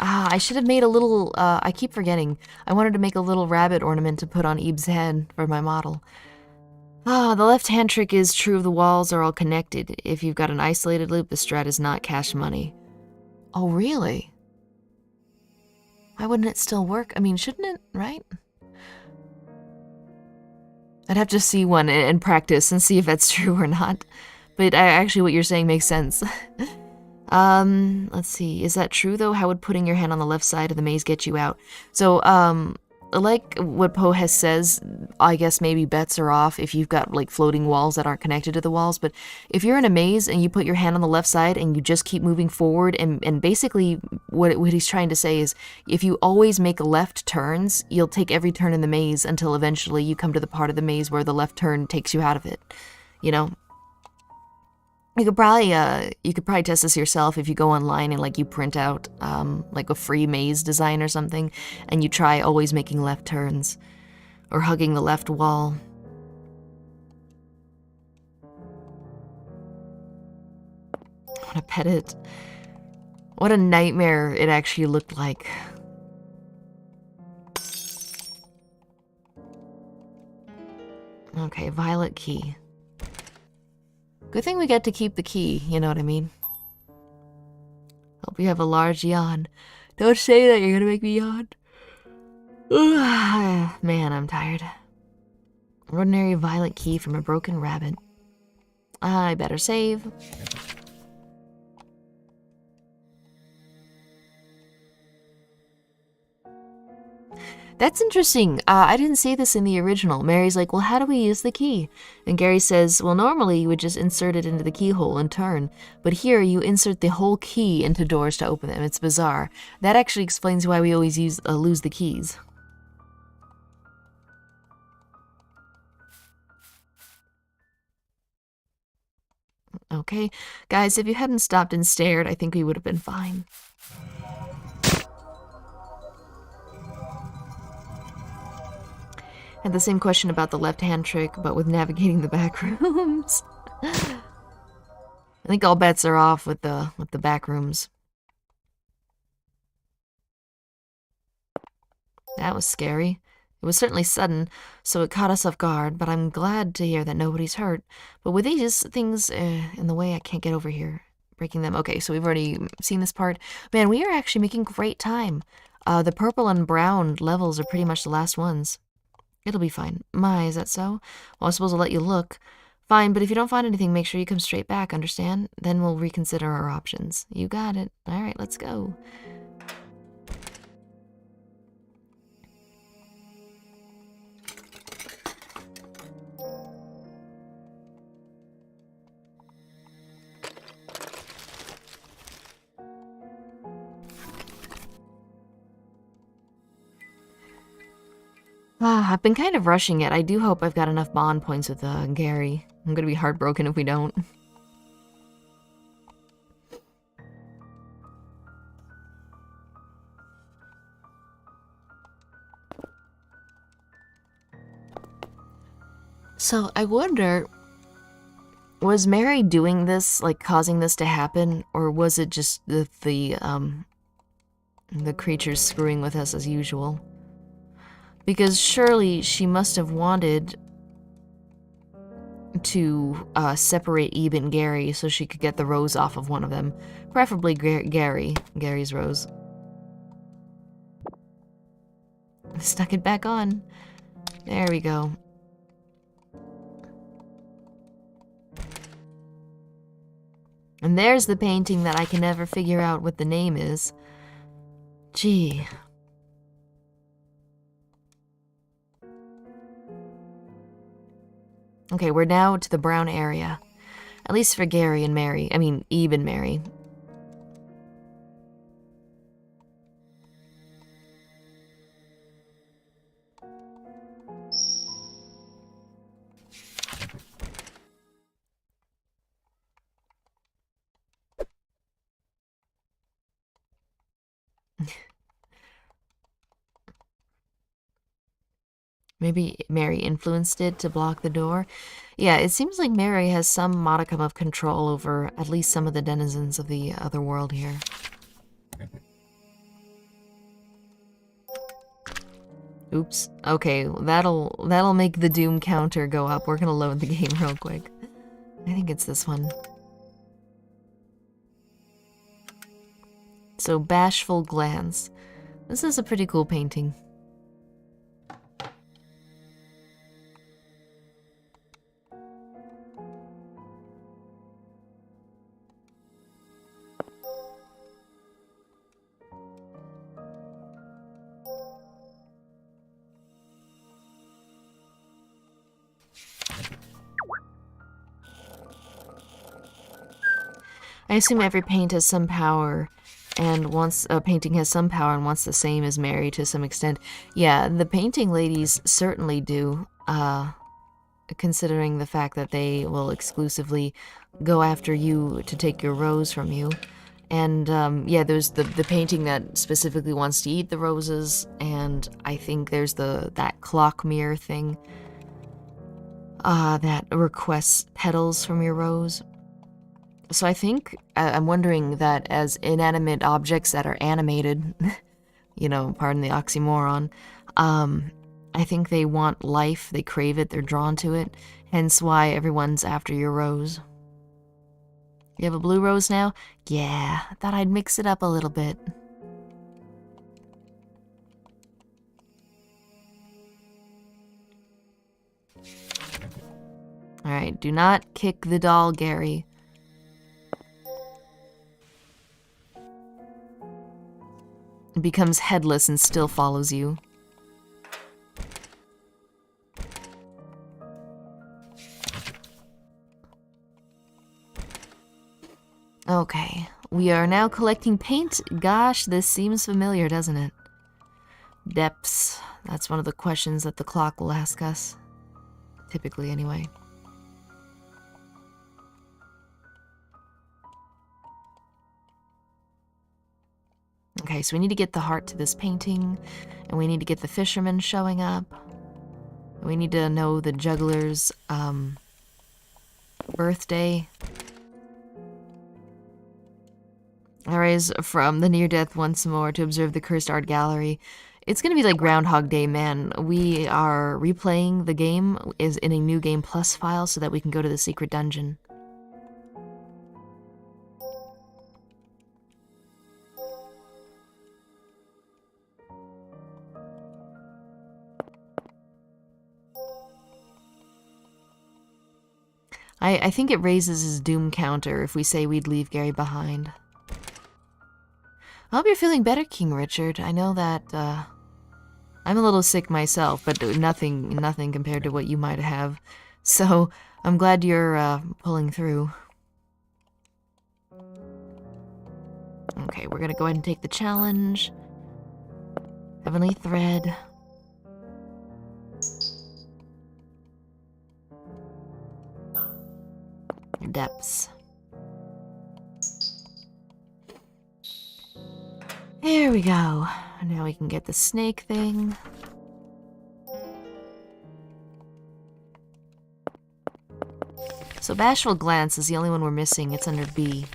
Ah, I should have made a little, I keep forgetting. I wanted to make a little rabbit ornament to put on Eve's head for my model. Ah, the left-hand trick is true. The walls are all connected. If you've got an isolated loop, the strat is not cash money. Oh, really? Why wouldn't it still work? I mean, shouldn't it, right? I'd have to see one and practice and see if that's true or not. But actually, what you're saying makes sense. Let's see. Is that true, though? How would putting your hand on the left side of the maze get you out? So, like what Pohes says, I guess maybe bets are off if you've got, like, floating walls that aren't connected to the walls. But if you're in a maze and you put your hand on the left side and you just keep moving forward, and basically what he's trying to say is if you always make left turns, you'll take every turn in the maze until eventually you come to the part of the maze where the left turn takes you out of it, you know? You could probably test this yourself if you go online and like you print out like a free maze design or something, and you try always making left turns or hugging the left wall. I want to pet it. What a nightmare it actually looked like. Okay, violet key. Good thing we get to keep the key, you know what I mean? Hope you have a large yawn. Don't say that, you're gonna make me yawn. Ugh, man, I'm tired. Ordinary violet key from a broken rabbit. I better save. That's interesting. I didn't see this in the original. Mary's like, well, how do we use the key? And Gary says, well, normally you would just insert it into the keyhole and turn. But here you insert the whole key into doors to open them. It's bizarre. That actually explains why we always lose the keys. Okay, guys, if you hadn't stopped and stared, I think we would have been fine. Had the same question about the left-hand trick, but with navigating the back rooms. I think all bets are off with the back rooms. That was scary. It was certainly sudden, so it caught us off guard, but I'm glad to hear that nobody's hurt. But with these things in the way, I can't get over here. Breaking them. Okay, so we've already seen this part. Man, we are actually making great time. The purple and brown levels are pretty much the last ones. It'll be fine. My, is that so? Well, I suppose I'll let you look. Fine, but if you don't find anything, make sure you come straight back, understand? Then we'll reconsider our options. You got it. All right, let's go. I've been kind of rushing it. I do hope I've got enough bond points with Gary. I'm gonna be heartbroken if we don't. So I wonder, was Mary doing this, like causing this to happen, or was it just the creatures screwing with us as usual? Because surely she must have wanted to separate Ebe and Gary so she could get the rose off of one of them. Preferably Gary's rose. Stuck it back on. There we go. And there's the painting that I can never figure out what the name is. Gee. Okay, we're now to the brown area. At least for Gary and Mary. I mean, Ebe and Mary. Maybe Mary influenced it to block the door. Yeah, it seems like Mary has some modicum of control over at least some of the denizens of the other world here. Oops. Okay, that'll make the doom counter go up. We're gonna load the game real quick. I think it's this one. So, Bashful Glance. This is a pretty cool painting. I assume every paint has some power, and wants a painting has some power and wants the same as Mary to some extent. Yeah, the painting ladies certainly do, considering the fact that they will exclusively go after you to take your rose from you. And yeah, there's the painting that specifically wants to eat the roses, and I think there's that clock mirror thing that requests petals from your rose. So I think, I'm wondering that as inanimate objects that are animated, you know, pardon the oxymoron, I think they want life, they crave it, they're drawn to it, hence why everyone's after your rose. You have a blue rose now? Yeah, thought I'd mix it up a little bit. Alright, do not kick the doll, Gary. It becomes headless and still follows you. Okay, we are now collecting paint. Gosh, this seems familiar, doesn't it? Depths. That's one of the questions that the clock will ask us. Typically, anyway. Okay, so we need to get the heart to this painting, and we need to get the fisherman showing up. We need to know the juggler's birthday. I rise from the near death once more to observe the cursed art gallery. It's gonna be like Groundhog Day, man. We are replaying the game is in a NewGamePlus file so that we can go to the secret dungeon. I think it raises his doom counter if we say we'd leave Gary behind. I hope you're feeling better, King Richard. I know that, I'm a little sick myself, but nothing compared to what you might have. So, I'm glad you're, pulling through. Okay, we're gonna go ahead and take the challenge. Heavenly Thread. Depths. Here we go. Now we can get the snake thing. So Bashful Glance is the only one we're missing. It's under B.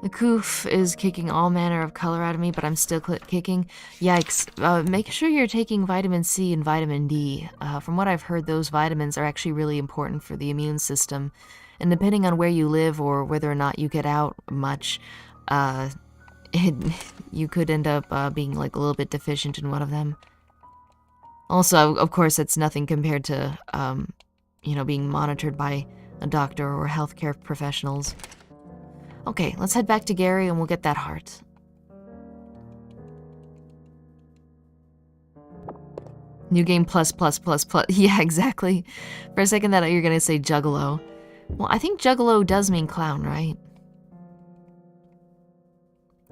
The coof is kicking all manner of color out of me, but I'm still kicking. Yikes. Make sure you're taking vitamin C and vitamin D. From what I've heard, those vitamins are actually really important for the immune system. And depending on where you live or whether or not you get out much, you could end up being like a little bit deficient in one of them. Also, of course, it's nothing compared to, you know, being monitored by a doctor or healthcare professionals. Okay, let's head back to Gary and we'll get that heart. NewGamePlus. Yeah, exactly. For a second that you're gonna say Juggalo. Well, I think Juggalo does mean clown, right?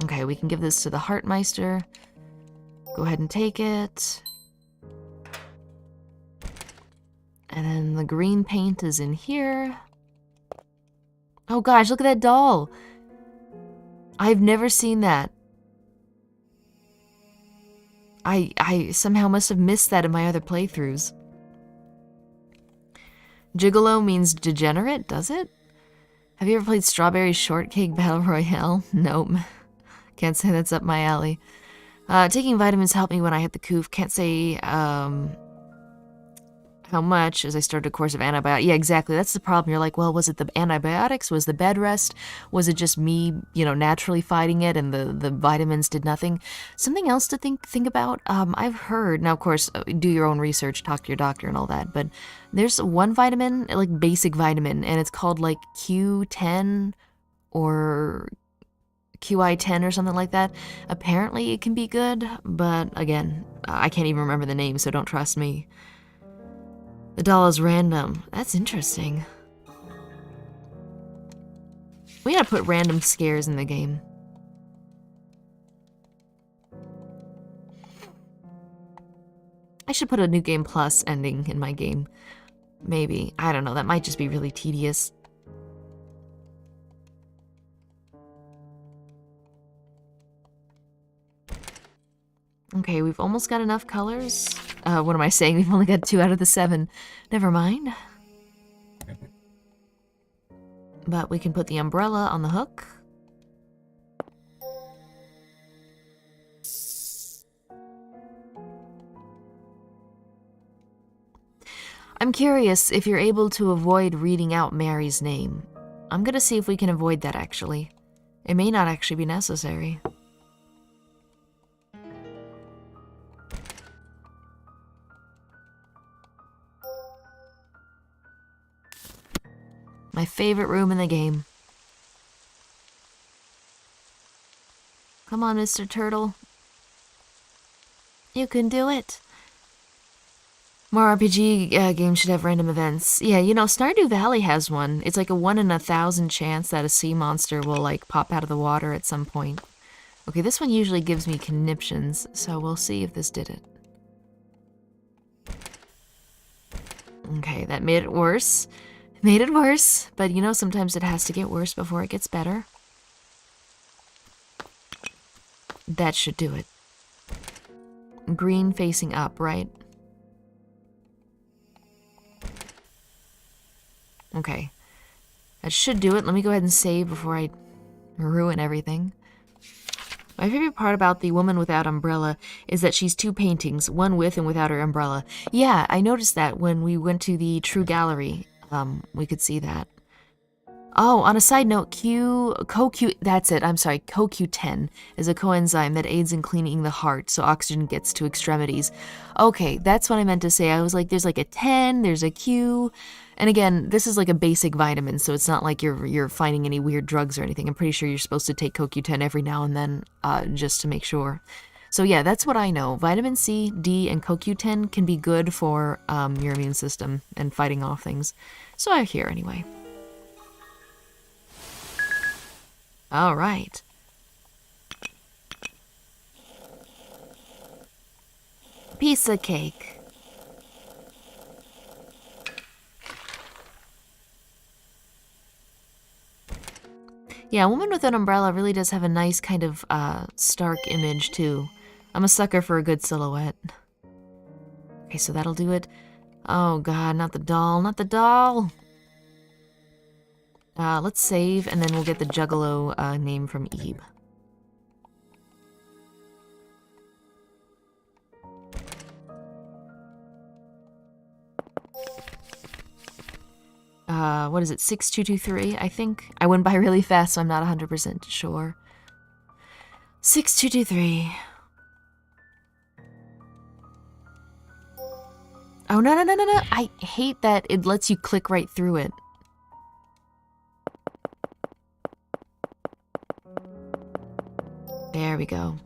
Okay, we can give this to the Heartmeister. Go ahead and take it. And then the green paint is in here. Oh gosh, look at that doll. I've never seen that. I somehow must have missed that in my other playthroughs. Gigolo means degenerate, does it? Have you ever played Strawberry Shortcake Battle Royale? Nope. Can't say that's up my alley. Taking vitamins helped me when I hit the coof. Can't say, how much as I started a course of antibiotics. Yeah, exactly. That's the problem. You're like, well, was it the antibiotics? Was the bed rest? Was it just me, you know, naturally fighting it and the vitamins did nothing? Something else to think about. I've heard, now of course, do your own research, talk to your doctor and all that, but there's one vitamin, like basic vitamin, and it's called like Q10 or QI10 or something like that. Apparently it can be good, but again, I can't even remember the name, so don't trust me. The doll is random. That's interesting. We gotta put random scares in the game. I should put a NewGamePlus ending in my game. Maybe. I don't know. That might just be really tedious. Okay, we've almost got enough colors. What am I saying? We've only got 2 out of the 7. Never mind. But we can put the umbrella on the hook. I'm curious if you're able to avoid reading out Mary's name. I'm gonna see if we can avoid that, actually. It may not actually be necessary. My favorite room in the game. Come on, Mr. Turtle. You can do it. More RPG games should have random events. Yeah, you know, Stardew Valley has one. It's like a 1 in 1,000 chance that a sea monster will, like, pop out of the water at some point. Okay, this one usually gives me conniptions, so we'll see if this did it. Okay, that made it worse. Made it worse, but you know, sometimes it has to get worse before it gets better. That should do it. Green facing up, right? Okay. That should do it. Let me go ahead and save before I ruin everything. My favorite part about the woman without umbrella is that she's two paintings, one with and without her umbrella. Yeah, I noticed that when we went to the True Gallery. We could see that. Oh, on a side note, that's it, I'm sorry, CoQ10 is a coenzyme that aids in cleaning the heart so oxygen gets to extremities. Okay, that's what I meant to say. I was like, there's like a 10, there's a Q, and again, this is like a basic vitamin, so it's not like you're finding any weird drugs or anything. I'm pretty sure you're supposed to take CoQ10 every now and then, just to make sure. So yeah, that's what I know. Vitamin C, D, and CoQ10 can be good for your immune system and fighting off things. So I hear anyway. All right. Piece of cake. Yeah, a woman with an umbrella really does have a nice kind of stark image too. I'm a sucker for a good silhouette. Okay, so that'll do it. Oh god, not the doll, not the doll! Let's save, and then we'll get the Juggalo name from Ebe. What is it, 6223, I think? I went by really fast, so I'm not 100% sure. 6223. Oh, no, no, no, no, no! I hate that it lets you click right through it. There we go.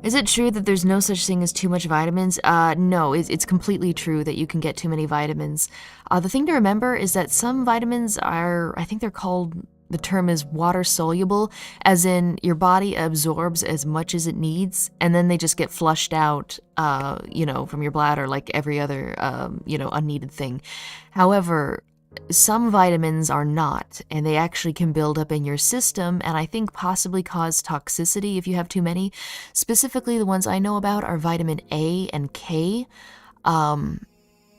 Is it true that there's no such thing as too much vitamins? No, it's completely true that you can get too many vitamins. The thing to remember is that some vitamins are, I think they're called, the term is water soluble, as in your body absorbs as much as it needs, and then they just get flushed out, you know, from your bladder like every other, you know, unneeded thing. However, some vitamins are not, and they actually can build up in your system, and I think possibly cause toxicity if you have too many. Specifically, the ones I know about are vitamin A and K, and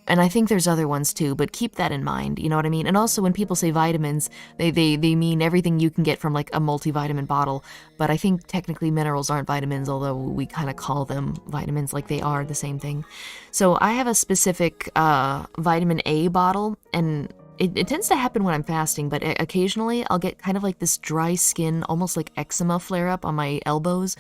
I think there's other ones too, but keep that in mind, you know what I mean? And also, when people say vitamins, they mean everything you can get from like a multivitamin bottle, but I think technically minerals aren't vitamins, although we kind of call them vitamins like they are the same thing. So I have a specific vitamin A bottle, and it tends to happen when I'm fasting, but occasionally I'll get kind of like this dry skin, almost like eczema flare-up on my elbows.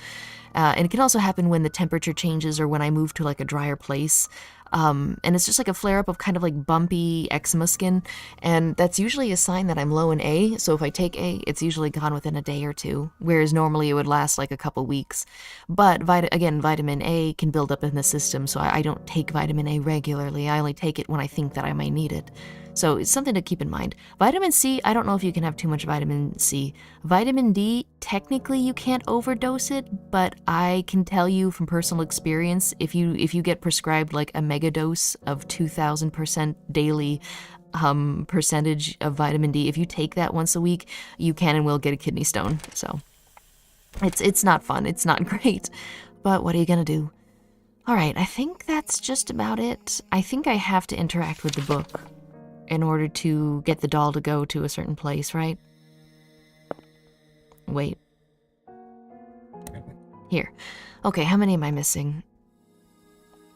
And it can also happen when the temperature changes or when I move to like a drier place. And it's just like a flare-up of kind of like bumpy eczema skin. And that's usually a sign that I'm low in A. So if I take A, it's usually gone within a day or two, whereas normally it would last like a couple weeks. But again, vitamin A can build up in the system, so I don't take vitamin A regularly. I only take it when I think that I might need it. So it's something to keep in mind. Vitamin C, I don't know if you can have too much vitamin C. Vitamin D, technically you can't overdose it, but I can tell you from personal experience, if you get prescribed like a mega dose of 2,000% daily percentage of vitamin D, if you take that once a week, you can and will get a kidney stone. So it's not fun, it's not great, but what are you gonna do? All right, I think that's just about it. I think I have to interact with the book in order to get the doll to go to a certain place, right? Wait. Here. Okay, how many am I missing?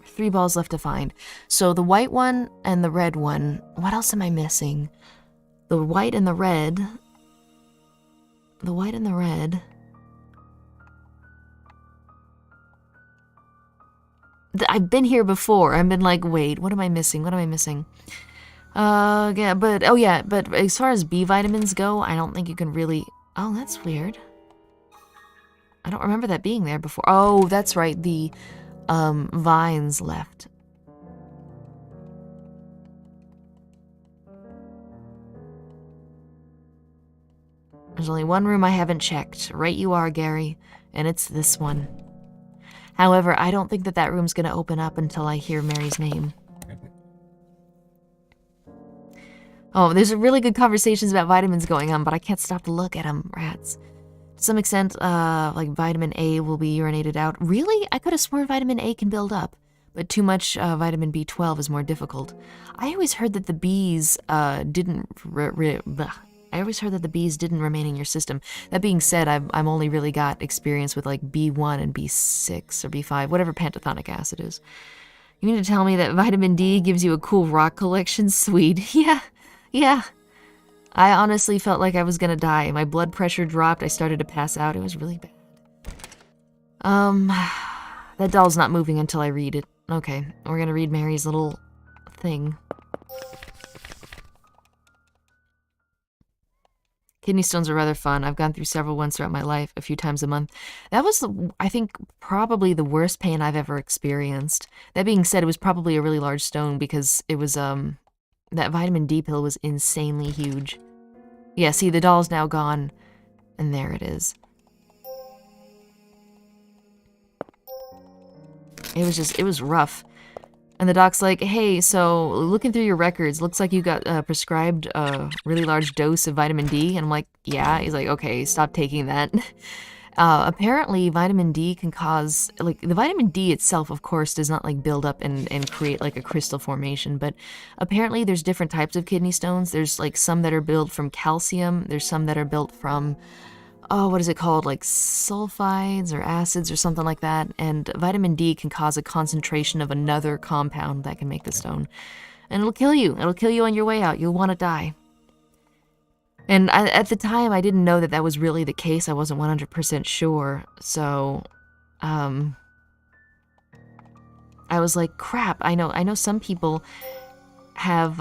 3 balls left to find. So the white one and the red one. What else am I missing? The white and the red. The white and the red. I've been here before. I've been like, wait, what am I missing? What am I missing? Yeah, but as far as B vitamins go, I don't think you can really... Oh, that's weird. I don't remember that being there before. Oh, that's right, the, vines left. There's only one room I haven't checked. Right you are, Gary. And it's this one. However, I don't think that that room's gonna open up until I hear Mary's name. Oh, there's really good conversations about vitamins going on, but I can't stop to look at them, rats. To some extent, like vitamin A will be urinated out. Really? I could have sworn vitamin A can build up, but too much vitamin B12 is more difficult. I always heard that the Bs I always heard that the Bs didn't remain in your system. That being said, I'm only really got experience with like B1 and B6 or B5, whatever pantothenic acid is. You mean to tell me that vitamin D gives you a cool rock collection? Sweet. Yeah. I honestly felt like I was gonna die. My blood pressure dropped. I started to pass out. It was really bad. That doll's not moving until I read it. Okay, we're gonna read Mary's little thing. Kidney stones are rather fun. I've gone through several ones throughout my life, a few times a month. That was, I think, probably the worst pain I've ever experienced. That being said, it was probably a really large stone because it was, that vitamin D pill was insanely huge. Yeah, see, the doll's now gone, and there it is. It was rough. And the doc's like, hey, so looking through your records, looks like you got prescribed a really large dose of vitamin D. And I'm like, yeah. He's like, okay, stop taking that. Apparently, vitamin D can cause, like, the vitamin D itself, of course, does not, like, build up and create, like, a crystal formation. But apparently there's different types of kidney stones. There's, like, some that are built from calcium. There's some that are built from, oh, what is it called? Like sulfides or acids or something like that. And vitamin D can cause a concentration of another compound that can make the stone. And it'll kill you. It'll kill you on your way out. You'll want to die. And at the time, I didn't know that that was really the case. I wasn't 100% sure. So, I was like, crap, I know some people have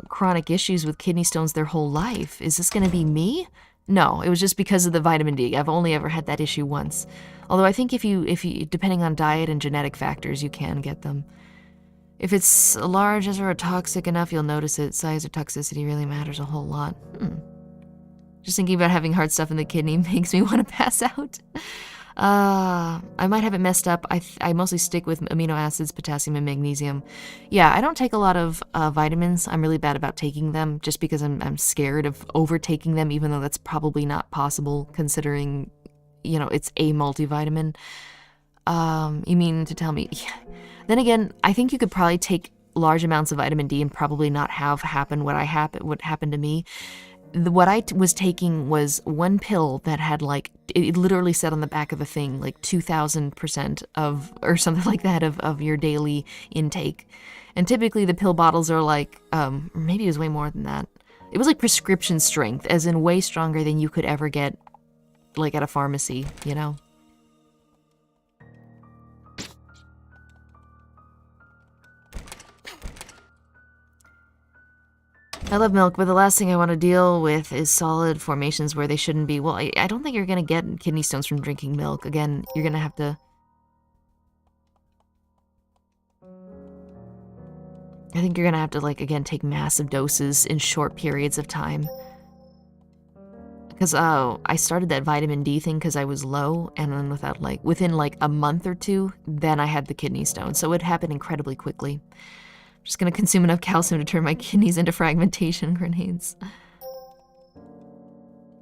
chronic issues with kidney stones their whole life. Is this going to be me? No, it was just because of the vitamin D. I've only ever had that issue once. Although I think if you depending on diet and genetic factors, you can get them. If it's large or toxic enough, you'll notice it. Size or toxicity really matters a whole lot. Just thinking about having hard stuff in the kidney makes me want to pass out. I might have it messed up. I mostly stick with amino acids, potassium, and magnesium. Yeah, I don't take a lot of vitamins. I'm really bad about taking them just because I'm scared of overtaking them, even though that's probably not possible considering, you know, it's a multivitamin. You mean to tell me? Yeah. Then again, I think you could probably take large amounts of vitamin D and probably not have happen what happened to me. What I was taking was one pill that had, like, it literally said on the back of the thing, like 2,000% of, or something like that, of your daily intake. And typically the pill bottles are like, maybe it was way more than that. It was like prescription strength, as in way stronger than you could ever get, like, at a pharmacy, you know? I love milk, but the last thing I want to deal with is solid formations where they shouldn't be. Well, I don't think you're going to get kidney stones from drinking milk. Again, you're going to have to... I think you're going to have to, like, again, take massive doses in short periods of time. Because, I started that vitamin D thing because I was low, and then within, like, a month or two, then I had the kidney stones. So it happened incredibly quickly. Just gonna consume enough calcium to turn my kidneys into fragmentation grenades.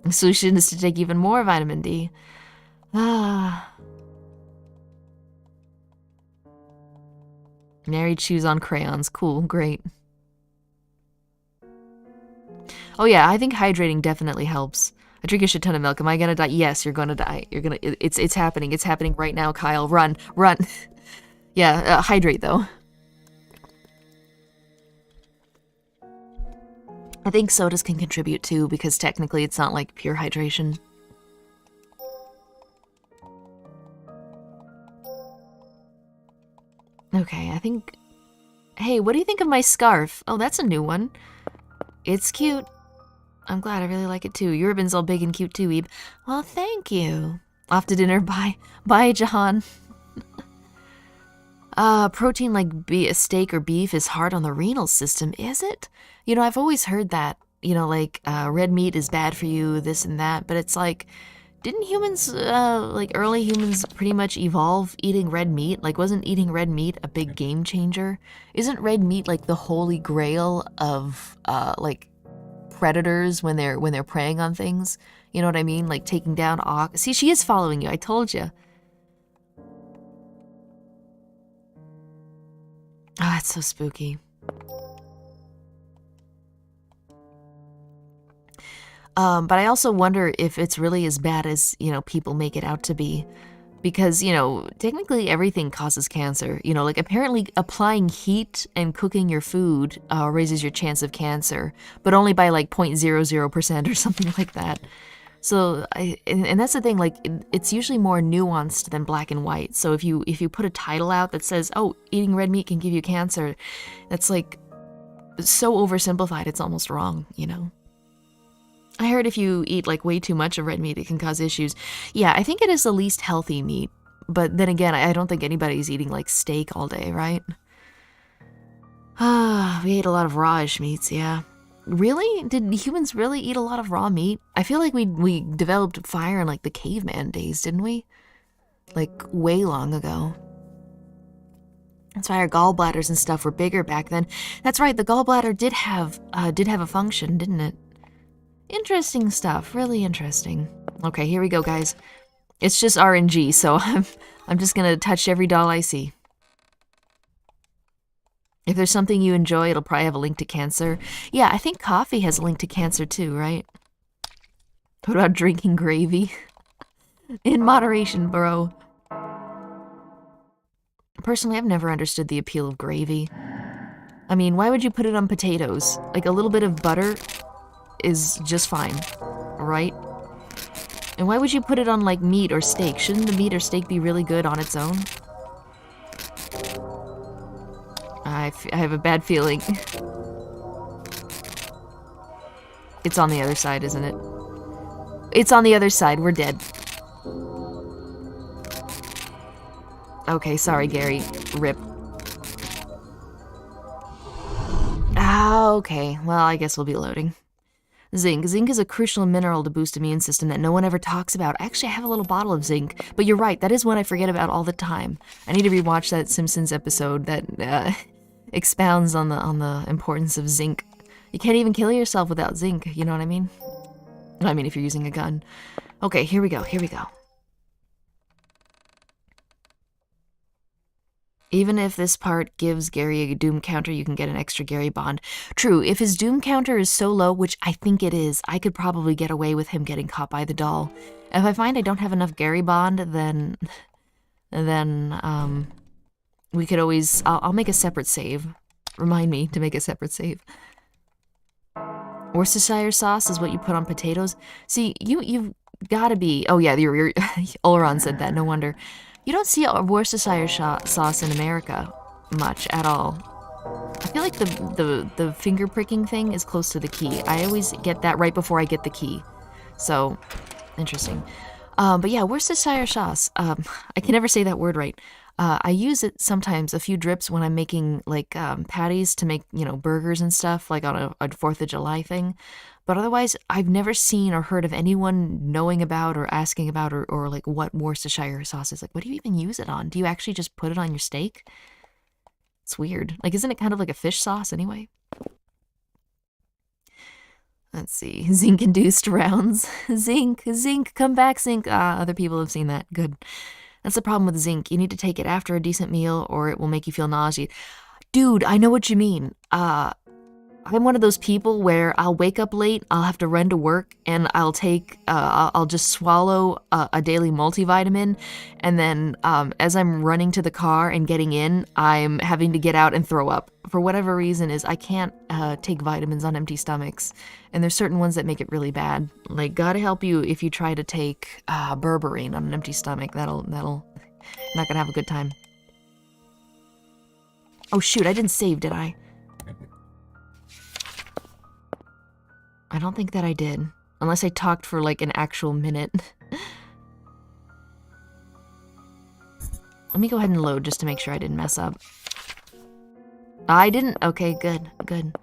The solution is to take even more vitamin D. Mary chews on crayons. Cool, great. Oh yeah, I think hydrating definitely helps. I drink a shit ton of milk. Am I gonna die? Yes, you're gonna die. You're gonna. It's happening. It's happening right now, Kyle. Run. Yeah, hydrate though. I think sodas can contribute too, because technically it's not like pure hydration. Okay, I think... Hey, what do you think of my scarf? Oh, that's a new one. It's cute. I'm glad, I really like it too. Your ribbon's all big and cute too, Ebe. Well, thank you. Off to dinner, bye. Bye, Jahan. Protein like a steak or beef is hard on the renal system, is it? You know, I've always heard that. you know, like, red meat is bad for you, this and that, but it's like, didn't humans, like, early humans pretty much evolve eating red meat? Like, wasn't eating red meat a big game changer? Isn't red meat, like, the holy grail of, like, predators when they're preying on things? You know what I mean? Like, taking down ox. See, she is following you, I told you. Ah, it's so spooky. But I also wonder if it's really as bad as, you know, people make it out to be. Because, you know, technically everything causes cancer. You know, like apparently applying heat and cooking your food raises your chance of cancer, but only by like 0.00% or something like that. So, and that's the thing, like, it's usually more nuanced than black and white. So if you put a title out that says, oh, eating red meat can give you cancer, that's like so oversimplified, it's almost wrong, you know? I heard if you eat like way too much of red meat, it can cause issues. Yeah, I think it is the least healthy meat. But then again, I don't think anybody's eating like steak all day, right? Ah, we ate a lot of rawish meats, yeah. Really? Did humans really eat a lot of raw meat? I feel like we developed fire in like the caveman days, didn't we? Like way long ago. That's why our gallbladders and stuff were bigger back then. That's right, the gallbladder did have a function, didn't it? Interesting stuff, really interesting. Okay, here we go, guys. It's just RNG, so I'm just gonna touch every doll I see. If there's something you enjoy, it'll probably have a link to cancer. Yeah, I think coffee has a link to cancer too, right? What about drinking gravy? In moderation, bro. Personally, I've never understood the appeal of gravy. I mean, why would you put it on potatoes? Like, a little bit of butter is just fine, right? And why would you put it on, like, meat or steak? Shouldn't the meat or steak be really good on its own? I have a bad feeling. It's on the other side, isn't it? It's on the other side. We're dead. Okay, sorry, Gary. Rip. Ah, okay. Well, I guess we'll be loading. Zinc. Zinc is a crucial mineral to boost immune system that no one ever talks about. Actually, I have a little bottle of zinc, but you're right. That is one I forget about all the time. I need to rewatch that Simpsons episode that expounds on the importance of zinc. You can't even kill yourself without zinc. You know what I mean? I mean, if you're using a gun. Okay, here we go. Here we go. Even if this part gives Gary a doom counter, you can get an extra Gary bond. True, if his doom counter is so low, which I think it is, I could probably get away with him getting caught by the doll. If I find I don't have enough Gary bond, then we could always, I'll make a separate save. Remind me to make a separate save. Worcestershire sauce is what you put on potatoes. See, you've gotta be, oh yeah, you're Oleron said that, no wonder. You don't see a Worcestershire sauce in America much at all. I feel like the finger pricking thing is close to the key. I always get that right before I get the key. So, interesting. But yeah, Worcestershire sauce. I can never say that word right. I use it sometimes, a few drips when I'm making like patties to make, you know, burgers and stuff, like on a 4th of July thing. But otherwise, I've never seen or heard of anyone knowing about or asking about or like what Worcestershire sauce is. Like, what do you even use it on? Do you actually just put it on your steak? It's weird. Like, isn't it kind of like a fish sauce anyway? Let's see. Zinc-induced rounds. Zinc, come back, zinc. Other people have seen that. Good. That's the problem with zinc. You need to take it after a decent meal or it will make you feel nauseous. Dude, I know what you mean. I'm one of those people where I'll wake up late, I'll have to run to work, and I'll take, I'll just swallow a daily multivitamin, and then as I'm running to the car and getting in, I'm having to get out and throw up. For whatever reason is I can't take vitamins on empty stomachs, and there's certain ones that make it really bad. Like, gotta help you if you try to take berberine on an empty stomach. That'll not gonna have a good time. Oh shoot, I didn't save, did I? I don't think that I did. Unless I talked for like an actual minute. Let me go ahead and load just to make sure I didn't mess up. I didn't? Okay, good, good.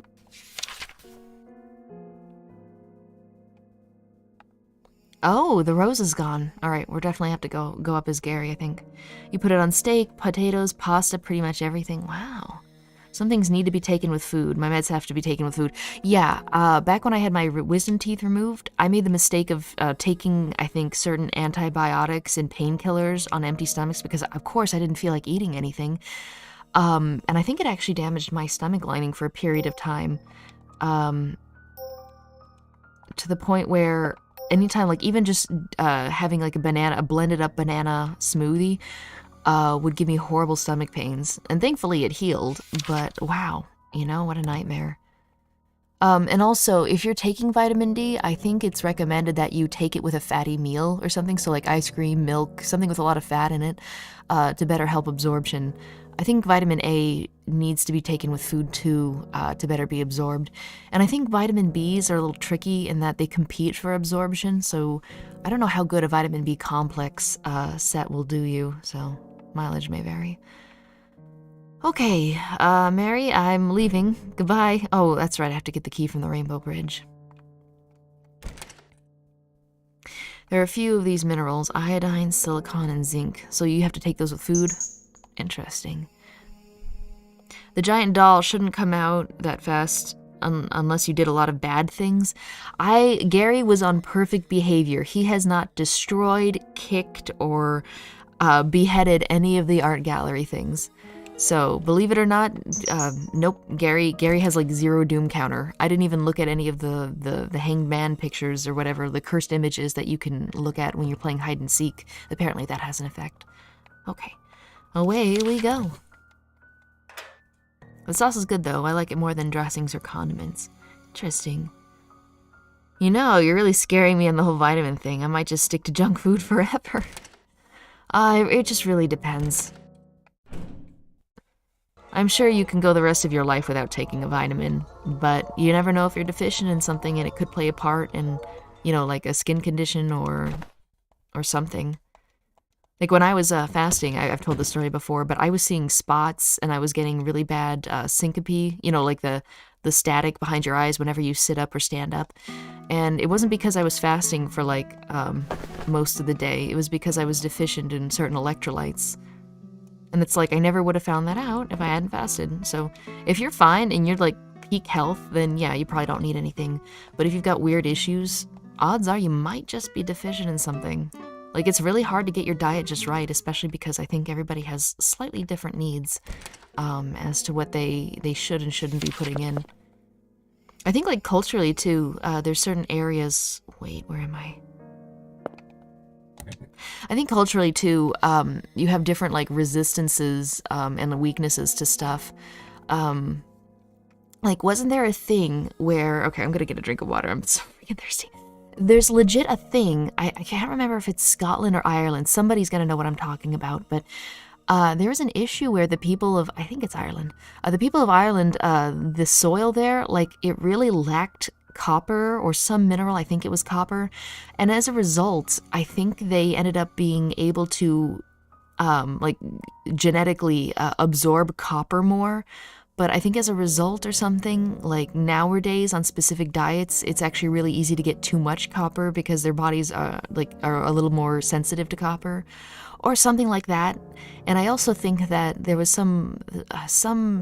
Oh, the rose is gone. All right, we're definitely have to go up as Gary, I think. You put it on steak, potatoes, pasta, pretty much everything. Wow. Some things need to be taken with food. My meds have to be taken with food. Yeah, back when I had my wisdom teeth removed, I made the mistake of taking, I think, certain antibiotics and painkillers on empty stomachs because, of course, I didn't feel like eating anything. And I think it actually damaged my stomach lining for a period of time. To the point where anytime, like even just having like a blended up banana smoothie would give me horrible stomach pains. And thankfully it healed, but wow, you know, what a nightmare. And also, if you're taking vitamin D, I think it's recommended that you take it with a fatty meal or something, so like ice cream, milk, something with a lot of fat in it, to better help absorption. I think vitamin A needs to be taken with food too, to better be absorbed. And I think vitamin Bs are a little tricky in that they compete for absorption, so I don't know how good a vitamin B complex set will do you, so mileage may vary. Okay, Mary, I'm leaving. Goodbye. Oh, that's right, I have to get the key from the Rainbow Bridge. There are a few of these minerals, iodine, silicon, and zinc, so you have to take those with food. Interesting. The giant doll shouldn't come out that fast unless you did a lot of bad things. Gary was on perfect behavior. He has not destroyed, kicked, or beheaded any of the art gallery things. So, believe it or not, nope, Gary has like 0 doom counter. I didn't even look at any of the hanged man pictures or whatever, the cursed images that you can look at when you're playing hide and seek. Apparently that has an effect. Okay, away we go. The sauce is good though, I like it more than dressings or condiments. Interesting. You know, you're really scaring me on the whole vitamin thing. I might just stick to junk food forever. It just really depends. I'm sure you can go the rest of your life without taking a vitamin, but you never know if you're deficient in something and it could play a part in, you know, like a skin condition or something. Like when I was fasting, I've told this story before, but I was seeing spots and I was getting really bad syncope, you know, like the static behind your eyes whenever you sit up or stand up. And it wasn't because I was fasting for like most of the day. It was because I was deficient in certain electrolytes. And it's like, I never would have found that out if I hadn't fasted. So if you're fine and you're like peak health, then yeah, you probably don't need anything. But if you've got weird issues, odds are you might just be deficient in something. Like it's really hard to get your diet just right, especially because I think everybody has slightly different needs as to what they should and shouldn't be putting in. I think like culturally too, there's certain areas, wait, where am I? I think culturally too, you have different like resistances and weaknesses to stuff. Like, wasn't there a thing where, okay, I'm gonna get a drink of water, I'm so freaking thirsty. There's legit a thing, I can't remember if it's Scotland or Ireland, somebody's gonna know what I'm talking about, but there was an issue where the people of, I think it's Ireland, the people of Ireland, the soil there, like, it really lacked copper or some mineral, I think it was copper, and as a result, I think they ended up being able to, like, genetically absorb copper more. But I think as a result or something, like nowadays on specific diets, it's actually really easy to get too much copper because their bodies are a little more sensitive to copper or something like that. And I also think that there was some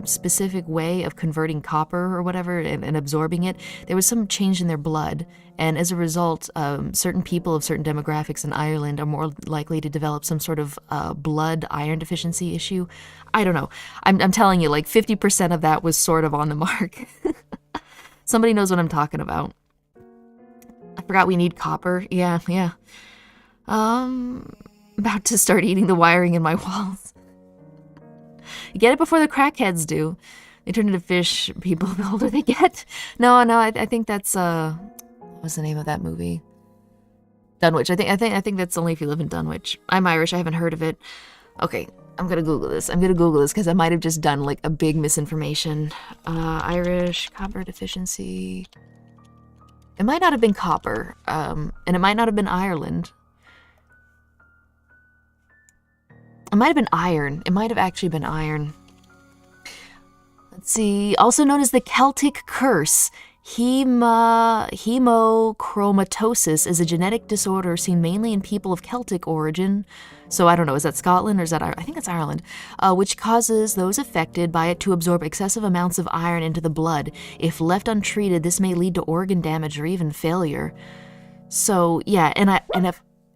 specific way of converting copper or whatever and absorbing it. There was some change in their blood. And as a result, certain people of certain demographics in Ireland are more likely to develop some sort of blood iron deficiency issue. I don't know. I'm telling you, like 50% of that was sort of on the mark. Somebody knows what I'm talking about. I forgot we need copper. Yeah. About to start eating the wiring in my walls. Get it before the crackheads do. They turn into fish people the older they get. No, I think that's what's the name of that movie? Dunwich. I think that's only if you live in Dunwich. I'm Irish, I haven't heard of it. Okay, I'm gonna Google this. Because I might have just done like a big misinformation. Irish copper deficiency. It might not have been copper, and it might not have been Ireland. It might have been iron. It might have actually been iron. Let's see. Also known as the Celtic Curse. Hemochromatosis is a genetic disorder seen mainly in people of Celtic origin. So I don't know, is that Scotland or is that I think it's Ireland, which causes those affected by it to absorb excessive amounts of iron into the blood. If left untreated, this may lead to organ damage or even failure. So yeah,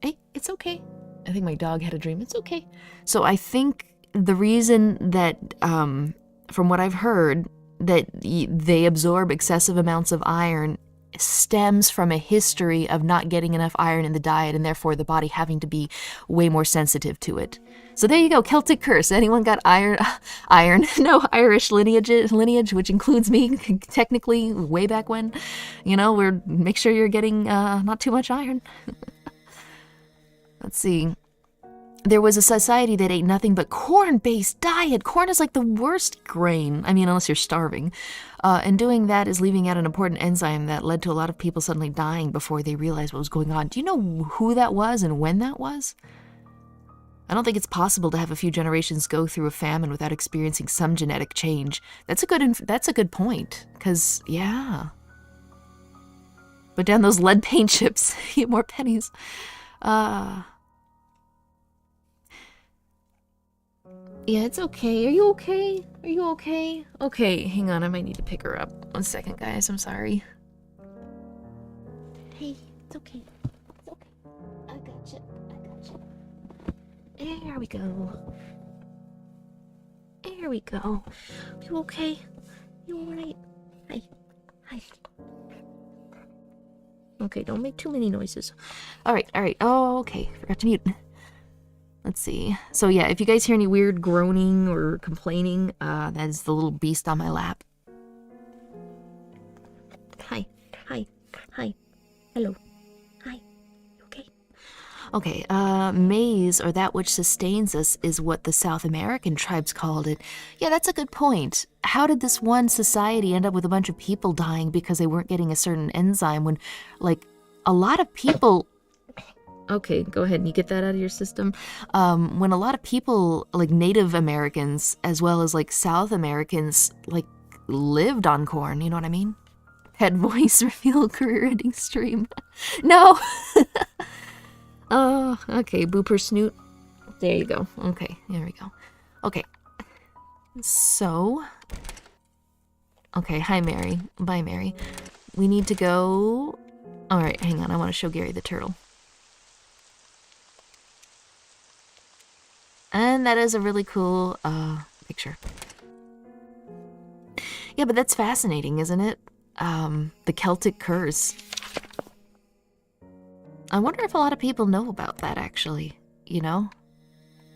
hey, it's okay. I think my dog had a dream. It's okay. So I think the reason that, from what I've heard, that they absorb excessive amounts of iron stems from a history of not getting enough iron in the diet and therefore the body having to be way more sensitive to it. So there you go, Celtic curse. Anyone got iron? No, Irish lineage, which includes me, technically, way back when. You know, make sure you're getting not too much iron. Let's see. There was a society that ate nothing but corn-based diet. Corn is like the worst grain. I mean, unless you're starving. And doing that is leaving out an important enzyme that led to a lot of people suddenly dying before they realized what was going on. Do you know who that was and when that was? I don't think it's possible to have a few generations go through a famine without experiencing some genetic change. That's a good point. Because, yeah. Put down those lead paint chips. Get more pennies. Yeah, it's okay. Are you okay? Are you okay? Okay, hang on. I might need to pick her up. 1 second, guys. I'm sorry. Hey, it's okay. It's okay. I got you. There we go. There we go. You okay? You alright? Hi. Okay, don't make too many noises. Alright. Oh, okay. Forgot to mute. Let's see. So yeah, if you guys hear any weird groaning or complaining, that is the little beast on my lap. Hi. Hello. Hi. Okay. Okay, maize, or that which sustains us, is what the South American tribes called it. Yeah, that's a good point. How did this one society end up with a bunch of people dying because they weren't getting a certain enzyme when, like, a lot of people... Okay, go ahead and you get that out of your system. When a lot of people, like Native Americans, as well as like South Americans, like lived on corn, you know what I mean? Head voice reveal career-ending stream. No! Oh, okay, booper snoot. There you go. Okay, there we go. Okay. So... Okay, hi Mary. Bye Mary. We need to go... Alright, hang on, I want to show Gary the turtle. And that is a really cool picture. Yeah, but that's fascinating, isn't it? The Celtic curse. I wonder if a lot of people know about that, actually. You know?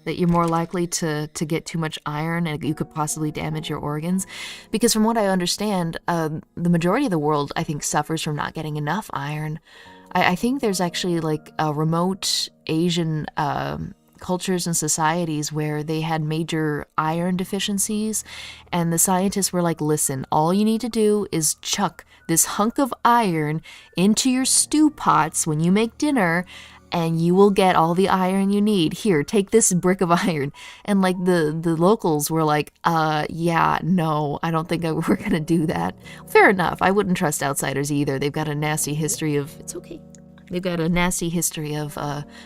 That you're more likely to get too much iron and you could possibly damage your organs. Because from what I understand, the majority of the world, I think, suffers from not getting enough iron. I think there's actually, like, a remote Asian... cultures and societies where they had major iron deficiencies, and the scientists were like, listen, all you need to do is chuck this hunk of iron into your stew pots when you make dinner, and you will get all the iron you need. Here, take this brick of iron. And like the locals were like, yeah, no, I don't think we're gonna do that. Fair enough. I wouldn't trust outsiders either. They've got a nasty history of, it's okay. They've got a nasty history of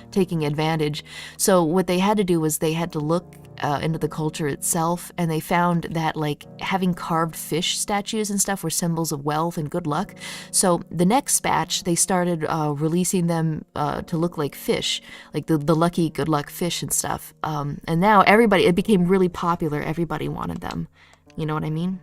taking advantage. So what they had to do was they had to look into the culture itself, and they found that, like, having carved fish statues and stuff were symbols of wealth and good luck. So the next batch, they started releasing them to look like fish, like the lucky good luck fish and stuff. And now it became really popular. Everybody wanted them. You know what I mean?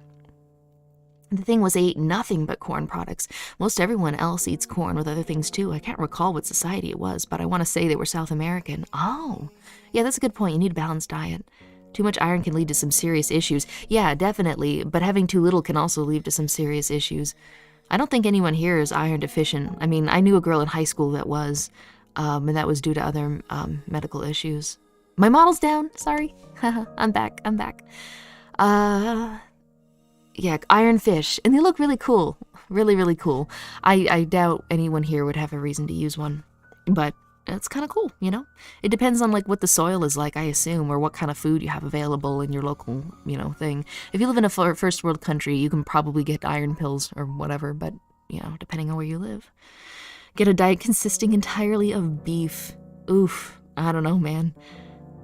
The thing was, they ate nothing but corn products. Most everyone else eats corn with other things too. I can't recall what society it was, but I want to say they were South American. Oh, yeah, that's a good point. You need a balanced diet. Too much iron can lead to some serious issues. Yeah, definitely, but having too little can also lead to some serious issues. I don't think anyone here is iron deficient. I mean, I knew a girl in high school that was, and that was due to other medical issues. My model's down, sorry. I'm back. Yeah, iron fish, and they look really cool. Really, really cool. I doubt anyone here would have a reason to use one, but it's kind of cool, you know? It depends on, like, what the soil is like, I assume, or what kind of food you have available in your local, you know, thing. If you live in a first world country, you can probably get iron pills or whatever, but, you know, depending on where you live. Get a diet consisting entirely of beef. Oof, I don't know, man.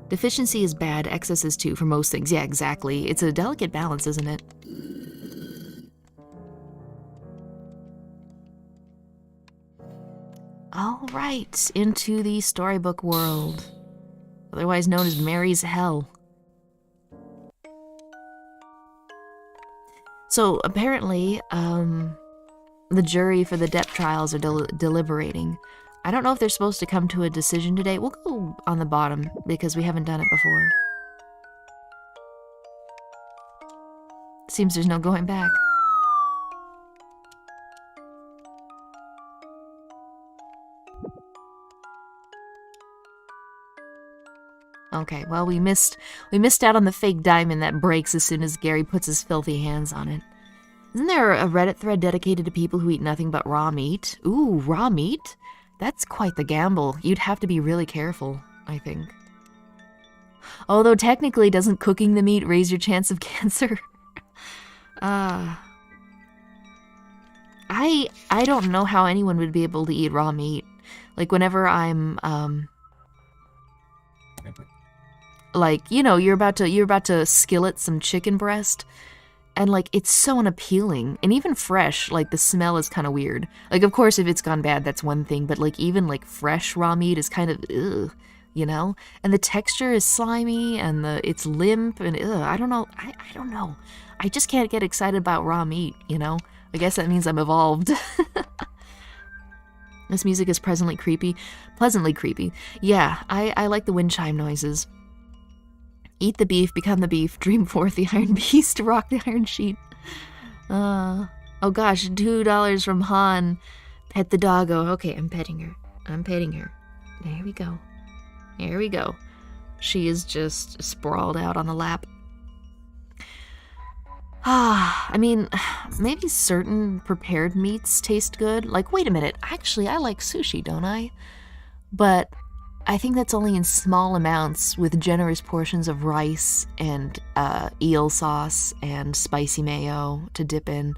Deficiency is bad, excess is too for most things. Yeah, exactly. It's a delicate balance, isn't it? All right, into the storybook world, otherwise known as Mary's Hell. So apparently, the jury for the Depp trials are deliberating. I don't know if they're supposed to come to a decision today. We'll go on the bottom because we haven't done it before. Seems there's no going back. Okay, well, we missed out on the fake diamond that breaks as soon as Gary puts his filthy hands on it. Isn't there a Reddit thread dedicated to people who eat nothing but raw meat? Ooh, raw meat? That's quite the gamble. You'd have to be really careful, I think. Although technically, doesn't cooking the meat raise your chance of cancer? I don't know how anyone would be able to eat raw meat. Like, whenever I'm, like, you know, you're about to skillet some chicken breast, and, like, it's so unappealing. And even fresh, like, the smell is kind of weird. Like, of course, if it's gone bad, that's one thing, but, like, even, like, fresh raw meat is kind of, ugh, you know? And the texture is slimy, and it's limp, and, ugh, I don't know. I don't know. I just can't get excited about raw meat, you know? I guess that means I'm evolved. This music is pleasantly creepy. Yeah, I like the wind chime noises. Eat the beef, become the beef, dream forth the iron beast, rock the iron sheet. Oh gosh, $2 from Han. Pet the doggo. Okay, I'm petting her. There we go. She is just sprawled out on the lap. I mean, maybe certain prepared meats taste good. Like, wait a minute, actually, I like sushi, don't I? But I think that's only in small amounts with generous portions of rice and eel sauce and spicy mayo to dip in.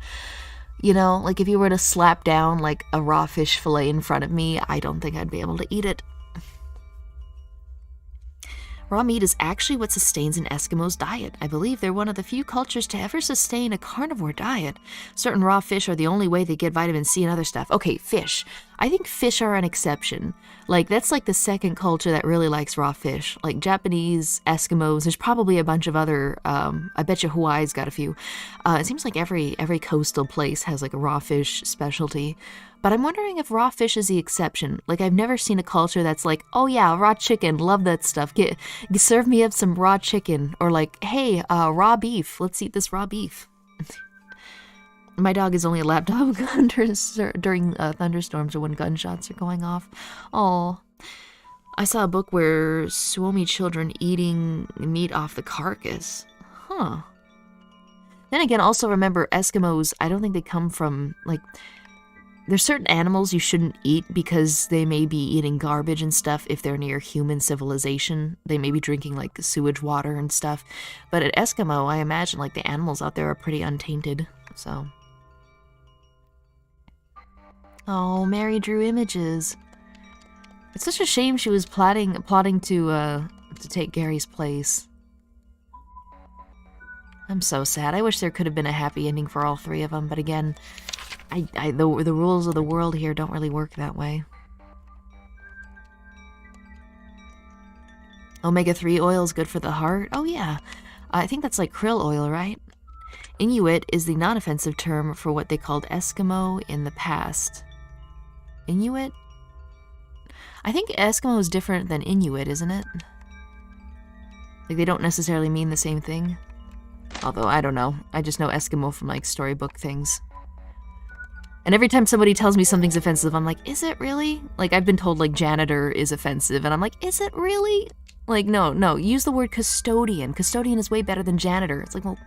You know, like if you were to slap down like a raw fish fillet in front of me, I don't think I'd be able to eat it. Raw meat is actually what sustains an Eskimo's diet. I believe they're one of the few cultures to ever sustain a carnivore diet. Certain raw fish are the only way they get vitamin C and other stuff. Okay, fish. I think fish are an exception. Like, that's like the second culture that really likes raw fish. Like Japanese, Eskimos, there's probably a bunch of other, I bet you Hawaii's got a few. It seems like every coastal place has like a raw fish specialty. But I'm wondering if raw fish is the exception. Like, I've never seen a culture that's like, oh yeah, raw chicken, love that stuff. Serve me up some raw chicken. Or like, hey, raw beef, let's eat this raw beef. My dog is only a lapdog during thunderstorms or when gunshots are going off. Oh, I saw a book where Suomi children eating meat off the carcass. Huh. Then again, also remember, Eskimos, I don't think they come from, like, there's certain animals you shouldn't eat because they may be eating garbage and stuff if they're near human civilization. They may be drinking, like, sewage water and stuff. But at Eskimo, I imagine, like, the animals out there are pretty untainted, so. Oh, Mary drew images. It's such a shame she was plotting to take Gary's place. I'm so sad. I wish there could have been a happy ending for all three of them, but again, the rules of the world here don't really work that way. Omega-3 oil is good for the heart? Oh yeah. I think that's like krill oil, right? Inuit is the non-offensive term for what they called Eskimo in the past. Inuit? I think Eskimo is different than Inuit, isn't it? Like, they don't necessarily mean the same thing. Although, I don't know. I just know Eskimo from, like, storybook things. And every time somebody tells me something's offensive, I'm like, is it really? Like, I've been told, like, janitor is offensive, and I'm like, is it really? Like, no, use the word custodian. Custodian is way better than janitor. It's like, well,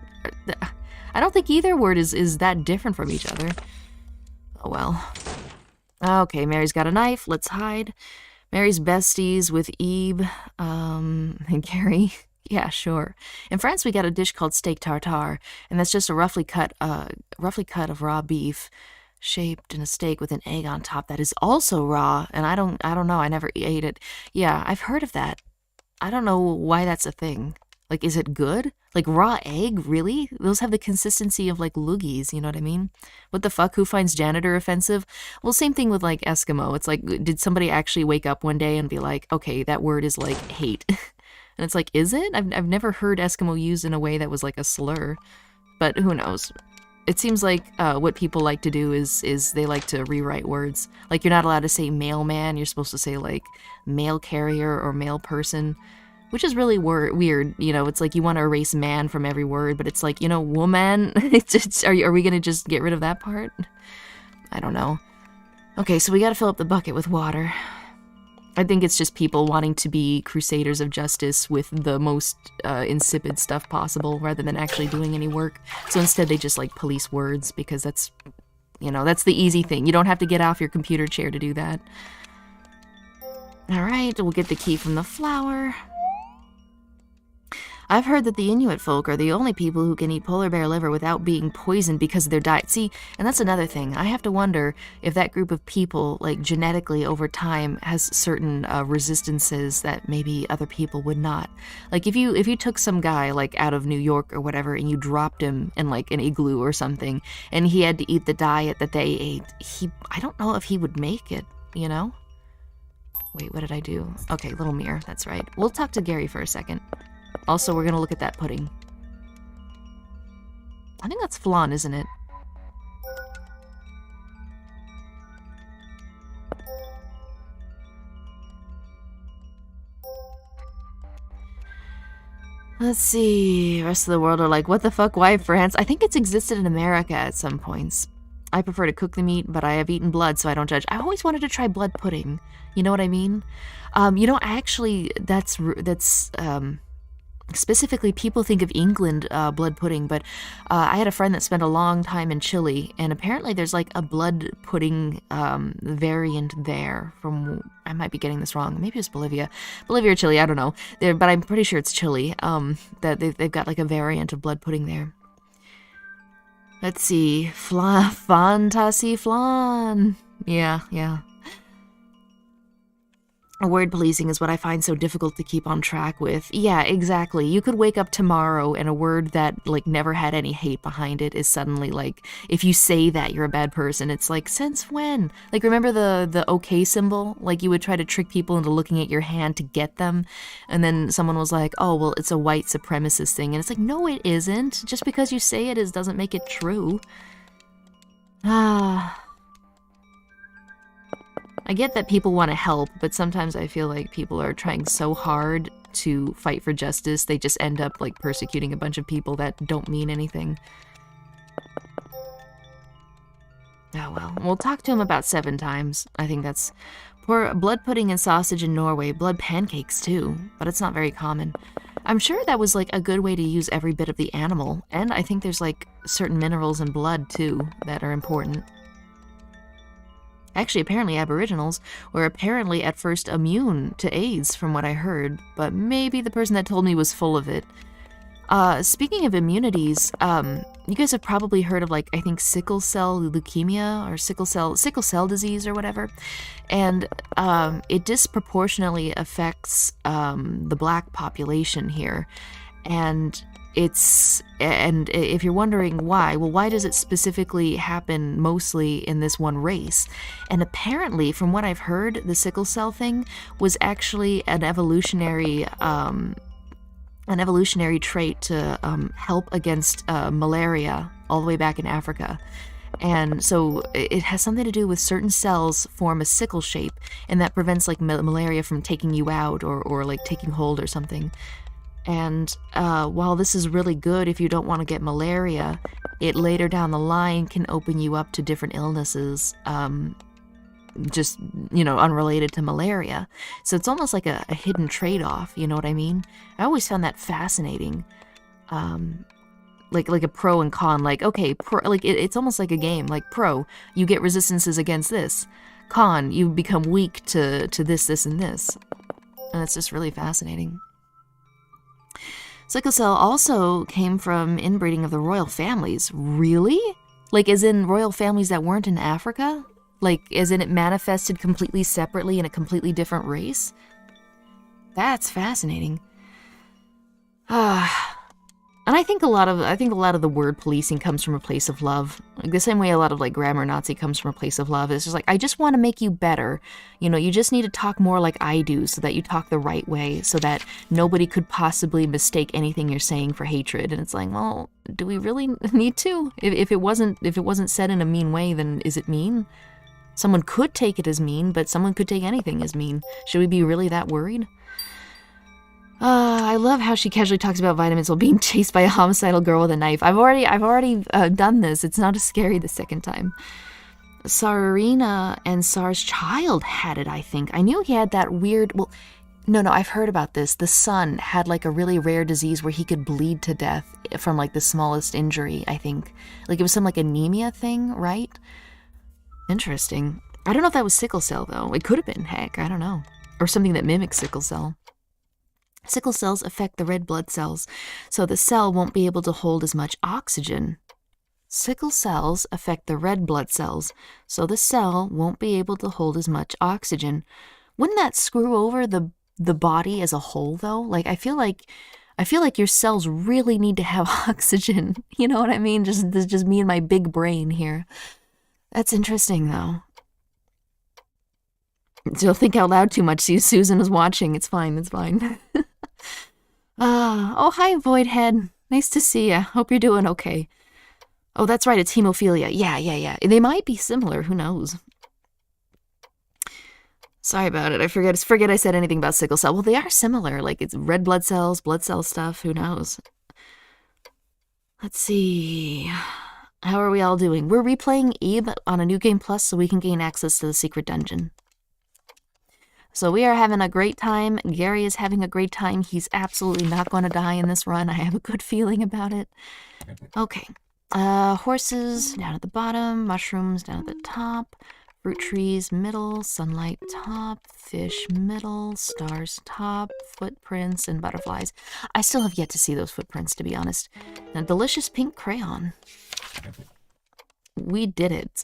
I don't think either word is that different from each other. Oh, well. Okay, Mary's got a knife. Let's hide. Mary's besties with Ebe, and Gary. Yeah, sure. In France, we got a dish called steak tartare, and that's just a roughly cut of raw beef, shaped in a steak with an egg on top that is also raw. And I don't know. I never ate it. Yeah, I've heard of that. I don't know why that's a thing. Like, is it good? Like, raw egg? Really? Those have the consistency of, like, loogies, you know what I mean? What the fuck? Who finds janitor offensive? Well, same thing with, like, Eskimo. It's like, did somebody actually wake up one day and be like, okay, that word is, like, hate? And it's like, is it? I've never heard Eskimo used in a way that was, like, a slur. But who knows? It seems like what people like to do is they like to rewrite words. Like, you're not allowed to say mailman. You're supposed to say, like, mail carrier or mail person. Which is really weird, you know, it's like you want to erase man from every word, but it's like, you know, woman, are we going to just get rid of that part? I don't know. Okay, so we got to fill up the bucket with water. I think it's just people wanting to be crusaders of justice with the most insipid stuff possible rather than actually doing any work. So instead they just like police words because that's, you know, that's the easy thing. You don't have to get off your computer chair to do that. All right, we'll get the key from the flower. I've heard that the Inuit folk are the only people who can eat polar bear liver without being poisoned because of their diet. See, and that's another thing. I have to wonder if that group of people, like, genetically over time has certain resistances that maybe other people would not. Like, if you took some guy, like, out of New York or whatever, and you dropped him in, like, an igloo or something, and he had to eat the diet that they ate, I don't know if he would make it, you know? Wait, what did I do? Okay, little mirror, that's right. We'll talk to Gary for a second. Also, we're gonna look at that pudding. I think that's flan, isn't it? Let's see. The rest of the world are like, what the fuck? Why France? I think it's existed in America at some points. I prefer to cook the meat, but I have eaten blood, so I don't judge. I always wanted to try blood pudding. You know what I mean? You know, actually, that's specifically, people think of England blood pudding, but I had a friend that spent a long time in Chile, and apparently there's like a blood pudding variant there from, I might be getting this wrong, maybe it's Bolivia or Chile, I don't know, but I'm pretty sure it's Chile, that they've got like a variant of blood pudding there. Let's see, Fantasy Flan. Yeah. Word policing is what I find so difficult to keep on track with. Yeah, exactly. You could wake up tomorrow and a word that, like, never had any hate behind it is suddenly, like, if you say that, you're a bad person. It's like, since when? Like, remember the okay symbol? Like, you would try to trick people into looking at your hand to get them, and then someone was like, oh, well, it's a white supremacist thing. And it's like, no, it isn't. Just because you say it doesn't make it true. I get that people want to help, but sometimes I feel like people are trying so hard to fight for justice, they just end up, like, persecuting a bunch of people that don't mean anything. Oh well, we'll talk to him about 7 times. I think that's... Pour blood pudding and sausage in Norway, blood pancakes too, but it's not very common. I'm sure that was, like, a good way to use every bit of the animal, and I think there's, like, certain minerals in blood too that are important. Actually, apparently Aboriginals were apparently at first immune to AIDS, from what I heard, but maybe the person that told me was full of it. Speaking of immunities, you guys have probably heard of, like, I think sickle cell leukemia or sickle cell disease or whatever, and it disproportionately affects the black population here, and if you're wondering why, well, why does it specifically happen mostly in this one race? And apparently, from what I've heard, the sickle cell thing was actually an evolutionary trait to help against malaria all the way back in Africa. And so it has something to do with certain cells form a sickle shape, and that prevents, like, malaria from taking you out or like taking hold or something. And while this is really good if you don't want to get malaria, it later down the line can open you up to different illnesses, just, you know, unrelated to malaria. So it's almost like a hidden trade-off, you know what I mean? I always found that fascinating. Like a pro and con, like, okay, it's almost like a game, like pro, you get resistances against this. Con, you become weak to this, this, and this. And it's just really fascinating. Sickle cell also came from inbreeding of the royal families. Really? Like, as in royal families that weren't in Africa? Like, as in it manifested completely separately in a completely different race? That's fascinating. And I think a lot of the word policing comes from a place of love. Like the same way a lot of like grammar Nazi comes from a place of love. It's just like, I just want to make you better. You know, you just need to talk more like I do so that you talk the right way, so that nobody could possibly mistake anything you're saying for hatred. And it's like, well, do we really need to? If it wasn't said in a mean way, then is it mean? Someone could take it as mean, but someone could take anything as mean. Should we be really that worried? I love how she casually talks about vitamins while being chased by a homicidal girl with a knife. I've already done this. It's not as scary the second time. Sarina and Sar's child had it, I think. I knew he had that weird... Well, no, I've heard about this. The son had like a really rare disease where he could bleed to death from like the smallest injury, I think. Like it was some like anemia thing, right? Interesting. I don't know if that was sickle cell, though. It could have been, heck, I don't know. Or something that mimics sickle cell. Sickle cells affect the red blood cells, so the cell won't be able to hold as much oxygen. Sickle cells affect the red blood cells, so the cell won't be able to hold as much oxygen. Wouldn't that screw over the body as a whole, though? Like, I feel like your cells really need to have oxygen. You know what I mean? This is just me and my big brain here. That's interesting, though. Don't think out loud too much. See, Susan is watching. It's fine. It's fine. Oh, hi, Voidhead. Nice to see ya. Hope you're doing okay. Oh, that's right. It's hemophilia. Yeah. They might be similar. Who knows? Sorry about it. I forget I said anything about sickle cell. Well, they are similar. Like, it's red blood cell stuff. Who knows? Let's see. How are we all doing? We're replaying Eve on a NewGamePlus so we can gain access to the secret dungeon. So we are having a great time. Gary is having a great time. He's absolutely not going to die in this run. I have a good feeling about it. Okay. Horses down at the bottom. Mushrooms down at the top. Fruit trees middle. Sunlight top. Fish middle. Stars top. Footprints and butterflies. I still have yet to see those footprints, to be honest. And a delicious pink crayon. We did it.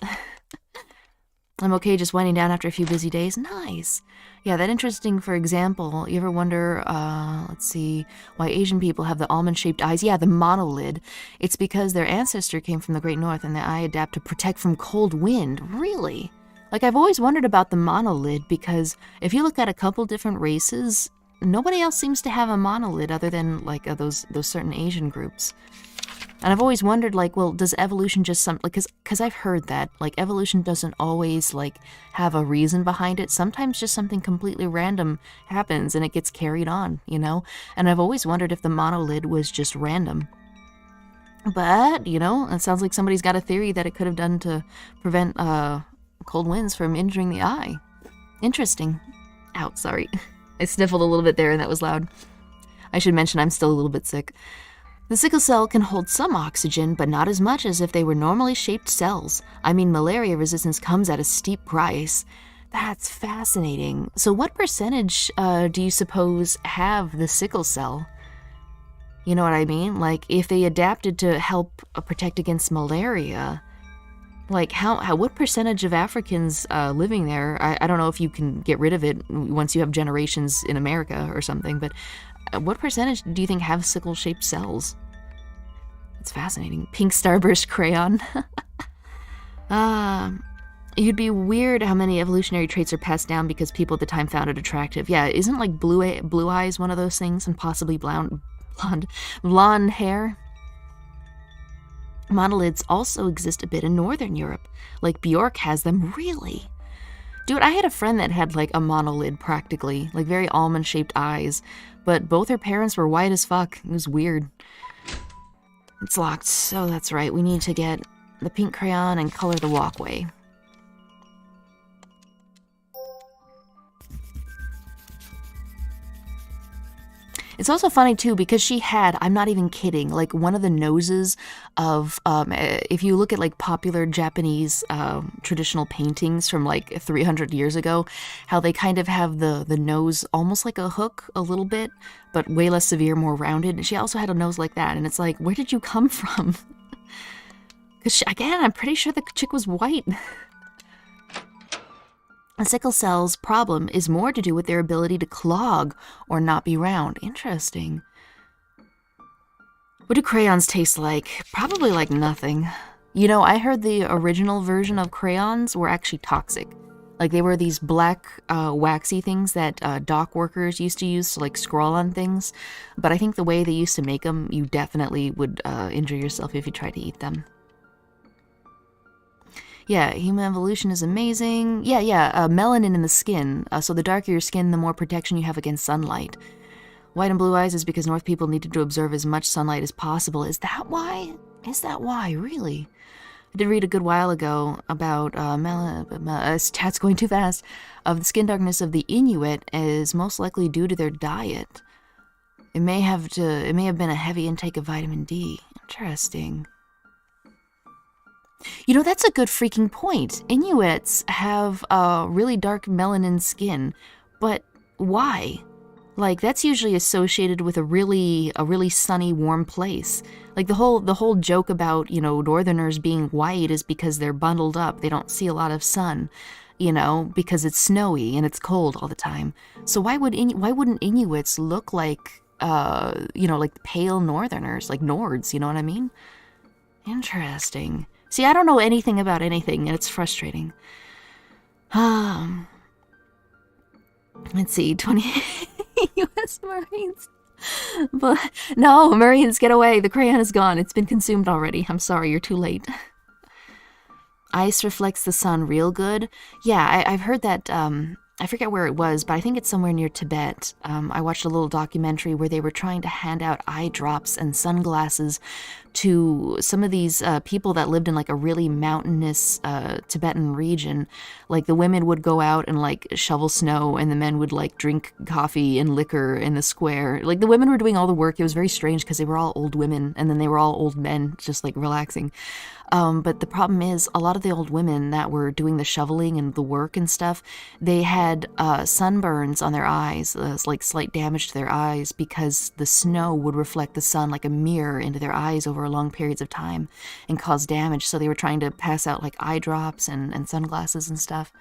I'm okay just winding down after a few busy days. Nice. Yeah, that interesting, for example, you ever wonder, let's see, why Asian people have the almond-shaped eyes? Yeah, the monolid. It's because their ancestor came from the Great North and the eye adapt to protect from cold wind. Really? Like, I've always wondered about the monolid because if you look at a couple different races, nobody else seems to have a monolid other than, like, those certain Asian groups. And I've always wondered, like, well, does evolution just because I've heard that, like, evolution doesn't always, like, have a reason behind it. Sometimes just something completely random happens and it gets carried on, you know? And I've always wondered if the monolid was just random. But, you know, it sounds like somebody's got a theory that it could have done to prevent cold winds from injuring the eye. Interesting. Ow, sorry. I sniffled a little bit there and that was loud. I should mention I'm still a little bit sick. The sickle cell can hold some oxygen, but not as much as if they were normally shaped cells. I mean, malaria resistance comes at a steep price. That's fascinating. So what percentage do you suppose have the sickle cell? You know what I mean? Like, if they adapted to help protect against malaria, like, what percentage of Africans living there, I don't know if you can get rid of it once you have generations in America or something, but what percentage do you think have sickle-shaped cells? It's fascinating. Pink starburst crayon. It'd be weird how many evolutionary traits are passed down because people at the time found it attractive. Yeah, isn't like blue eyes one of those things, and possibly blonde hair? Monolids also exist a bit in Northern Europe. Like Bjork has them, really? Dude, I had a friend that had like a monolid practically, like very almond-shaped eyes, but both her parents were white as fuck. It was weird. It's locked, so that's right. We need to get the pink crayon and color the walkway. It's also funny too because she had, I'm not even kidding, like one of the noses of, if you look at like popular Japanese traditional paintings from like 300 years ago, how they kind of have the nose almost like a hook a little bit, but way less severe, more rounded. And she also had a nose like that. And it's like, where did you come from? Because again, I'm pretty sure the chick was white. A sickle cell's problem is more to do with their ability to clog or not be round. Interesting. What do crayons taste like? Probably like nothing. You know, I heard the original version of crayons were actually toxic. Like they were these black, waxy things that dock workers used to use to like scrawl on things. But I think the way they used to make them, you definitely would injure yourself if you tried to eat them. Yeah, human evolution is amazing. Yeah, melanin in the skin. So the darker your skin, the more protection you have against sunlight. White and blue eyes is because North people needed to observe as much sunlight as possible. Is that why? Is that why? Really? I did read a good while ago about stats going too fast. Of the skin darkness of the Inuit is most likely due to their diet. It may have been a heavy intake of vitamin D. Interesting. You know, that's a good freaking point. Inuits have really dark melanin skin, but why? Like, that's usually associated with a really sunny, warm place. Like, the whole joke about, you know, Northerners being white is because they're bundled up. They don't see a lot of sun, you know, because it's snowy and it's cold all the time. So why wouldn't Inuits look like, you know, like pale Northerners, like Nords, you know what I mean? Interesting. See, I don't know anything about anything, and it's frustrating. Let's see, 20 U.S. Marines. But no, Marines, get away. The crayon is gone. It's been consumed already. I'm sorry, you're too late. Ice reflects the sun real good. Yeah, I've heard that. I forget where it was, but I think it's somewhere near Tibet. I watched a little documentary where they were trying to hand out eye drops and sunglasses to some of these people that lived in like a really mountainous Tibetan region. Like the women would go out and like shovel snow and the men would like drink coffee and liquor in the square. Like the women were doing all the work. It was very strange because they were all old women and then they were all old men just like relaxing. But the problem is a lot of the old women that were doing the shoveling and the work and stuff, they had sunburns on their eyes, like slight damage to their eyes because the snow would reflect the sun like a mirror into their eyes over long periods of time and cause damage. So they were trying to pass out like eye drops and sunglasses and stuff.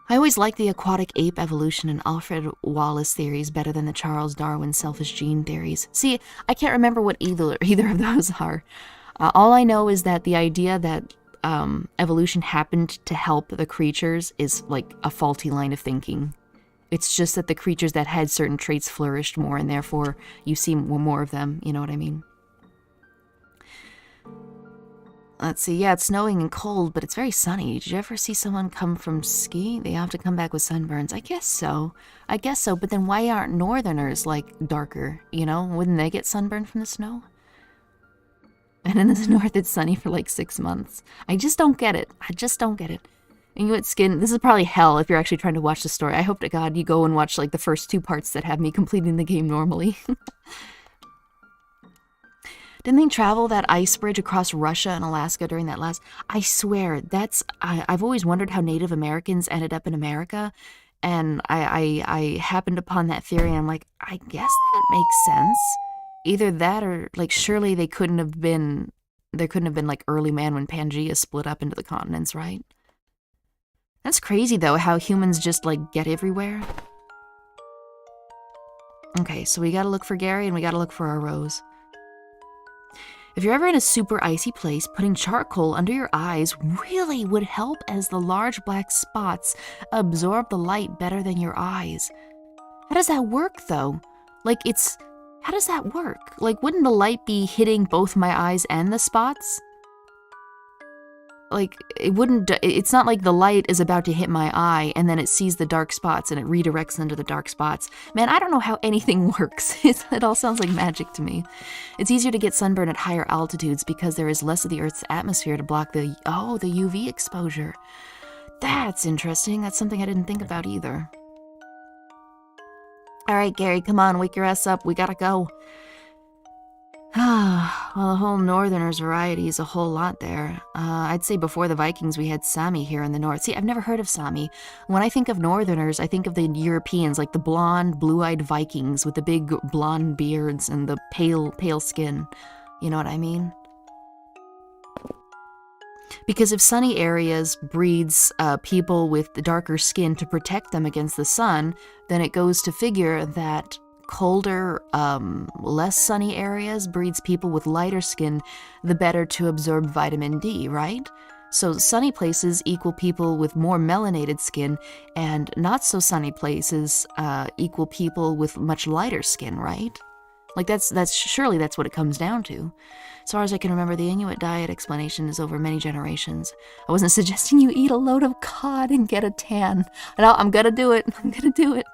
I always liked the aquatic ape evolution and Alfred Wallace theories better than the Charles Darwin selfish gene theories. See, I can't remember what either of those are. All I know is that the idea that evolution happened to help the creatures is like a faulty line of thinking. It's just that the creatures that had certain traits flourished more and therefore you see more of them, you know what I mean? Let's see, yeah, it's snowing and cold, but it's very sunny. Did you ever see someone come from ski? They have to come back with sunburns. I guess so, but then why aren't Northerners, like, darker, you know? Wouldn't they get sunburned from the snow? And in the north, it's sunny for like 6 months. I just don't get it. Inuit skin, this is probably hell if you're actually trying to watch the story. I hope to God you go and watch like the first 2 parts that have me completing the game normally. Didn't they travel that ice bridge across Russia and Alaska during that last... I swear, I've always wondered how Native Americans ended up in America. And I happened upon that theory and I'm like, I guess that makes sense. Either that or, like, surely there couldn't have been, like, early man when Pangea split up into the continents, right? That's crazy, though, how humans just, like, get everywhere. Okay, so we gotta look for Gary and we gotta look for our Rose. If you're ever in a super icy place, putting charcoal under your eyes really would help as the large black spots absorb the light better than your eyes. How does that work, though? How does that work? Like, wouldn't the light be hitting both my eyes and the spots? Like, it's not like the light is about to hit my eye and then it sees the dark spots and it redirects into the dark spots. Man, I don't know how anything works. It all sounds like magic to me. It's easier to get sunburn at higher altitudes because there is less of the Earth's atmosphere to block the UV exposure. That's interesting. That's something I didn't think about either. All right, Gary, come on, wake your ass up. We gotta go. Well, the whole Northerners variety is a whole lot there. I'd say before the Vikings, we had Sami here in the north. See, I've never heard of Sami. When I think of Northerners, I think of the Europeans, like the blonde, blue-eyed Vikings with the big blonde beards and the pale skin. You know what I mean? Because if sunny areas breeds people with darker skin to protect them against the sun, then it goes to figure that colder, less sunny areas breeds people with lighter skin, the better to absorb vitamin D, right? So sunny places equal people with more melanated skin, and not so sunny places equal people with much lighter skin, right? Like surely that's what it comes down to. As far as I can remember, the Inuit diet explanation is over many generations. I wasn't suggesting you eat a load of cod and get a tan. No, I'm gonna do it. I'm gonna do it.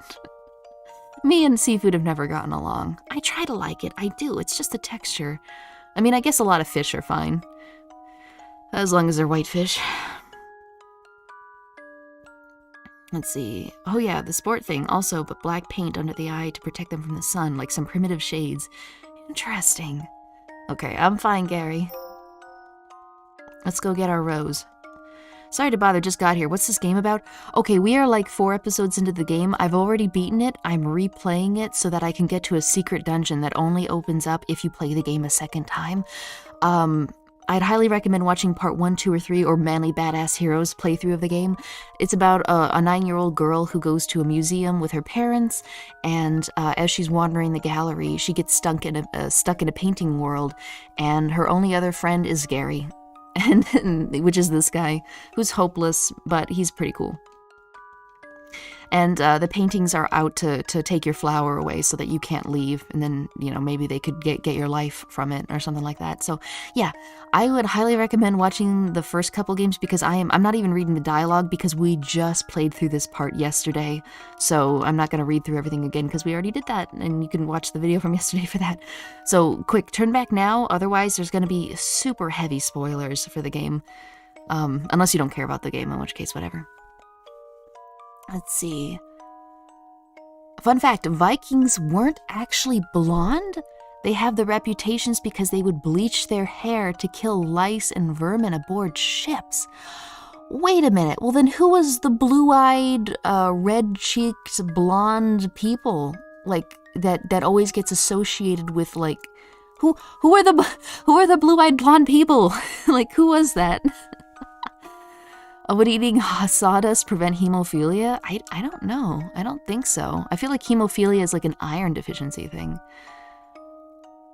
Me and seafood have never gotten along. I try to like it. I do. It's just the texture. I mean, I guess a lot of fish are fine. As long as they're white fish. Let's see. Oh yeah, the sport thing also, but black paint under the eye to protect them from the sun, like some primitive shades. Interesting. Okay, I'm fine, Gary. Let's go get our rose. Sorry to bother, just got here. What's this game about? Okay, we are like 4 episodes into the game. I've already beaten it. I'm replaying it so that I can get to a secret dungeon that only opens up if you play the game a second time. I'd highly recommend watching part 1, 2, or 3, or Manly Badass Heroes playthrough of the game. It's about a 9-year-old girl who goes to a museum with her parents, and as she's wandering the gallery, she gets stuck in a painting world, and her only other friend is Gary, which is this guy, who's hopeless, but he's pretty cool. And the paintings are out to take your flower away so that you can't leave, and then, you know, maybe they could get your life from it or something like that. So yeah, I would highly recommend watching the first couple games, because I'm not even reading the dialogue, because we just played through this part yesterday. So I'm not going to read through everything again, because we already did that, and you can watch the video from yesterday for that. So quick, turn back now, otherwise there's going to be super heavy spoilers for the game. Unless you don't care about the game, in which case, whatever. Let's see. Fun fact, Vikings weren't actually blonde. They have the reputations because they would bleach their hair to kill lice and vermin aboard ships. Wait a minute. Well, then who was the blue-eyed, red-cheeked, blonde people? Like, that always gets associated with, like, who are the blue-eyed blonde people? Like, who was that? Would eating sawdust prevent hemophilia? I don't know. I don't think so. I feel like hemophilia is like an iron deficiency thing.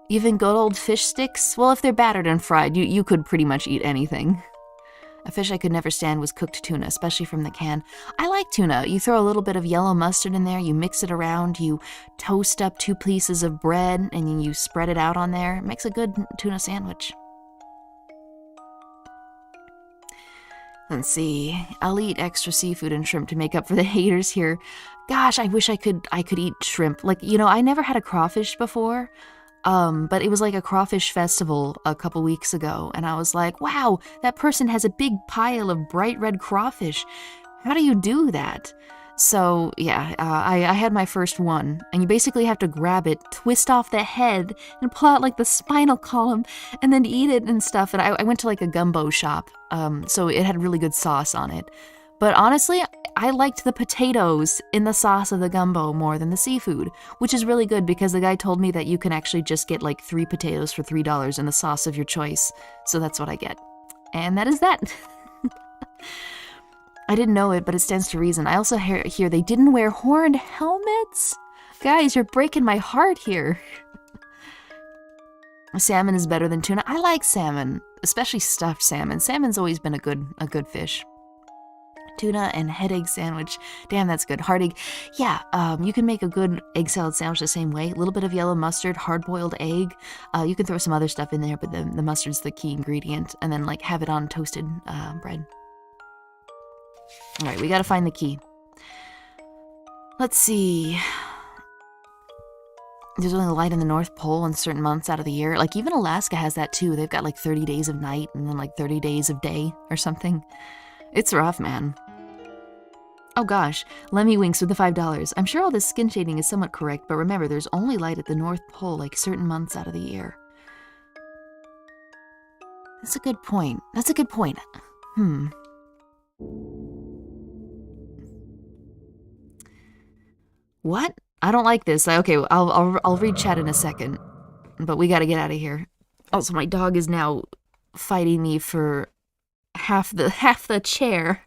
Even good old fish sticks? Well, if they're battered and fried, you could pretty much eat anything. A fish I could never stand was cooked tuna, especially from the can. I like tuna. You throw a little bit of yellow mustard in there, you mix it around, you toast up 2 pieces of bread, and then you spread it out on there. It makes a good tuna sandwich. Let's see. I'll eat extra seafood and shrimp to make up for the haters here. Gosh, I wish I could eat shrimp. Like, you know, I never had a crawfish before. But it was like a crawfish festival a couple weeks ago, and I was like, wow, that person has a big pile of bright red crawfish. How do you do that? So, yeah, I had my first one, and you basically have to grab it, twist off the head, and pull out, like, the spinal column, and then eat it and stuff. And I went to, like, a gumbo shop, so it had really good sauce on it. But honestly, I liked the potatoes in the sauce of the gumbo more than the seafood, which is really good because the guy told me that you can actually just get, like, 3 potatoes for $3 in the sauce of your choice. So that's what I get. And that is that. I didn't know it, but it stands to reason. I also hear they didn't wear horned helmets? Guys, you're breaking my heart here. Salmon is better than tuna. I like salmon, especially stuffed salmon. Salmon's always been a good fish. Tuna and head egg sandwich. Damn, that's good. Hard egg. Yeah, you can make a good egg salad sandwich the same way. A little bit of yellow mustard, hard-boiled egg. You can throw some other stuff in there, but the mustard's the key ingredient. And then, like, have it on toasted bread. All right, we gotta find the key. Let's see. There's only light in the North Pole in certain months out of the year. Like, even Alaska has that too. They've got like 30 days of night and then like 30 days of day or something. It's rough, man. Oh gosh, Lemmy winks with the $5. I'm sure all this skin shading is somewhat correct, but remember, there's only light at the North Pole like certain months out of the year. That's a good point. That's a good point. What? I don't like this. Okay, I'll read chat in a second, but we gotta get out of here. Also, my dog is now fighting me for half the chair.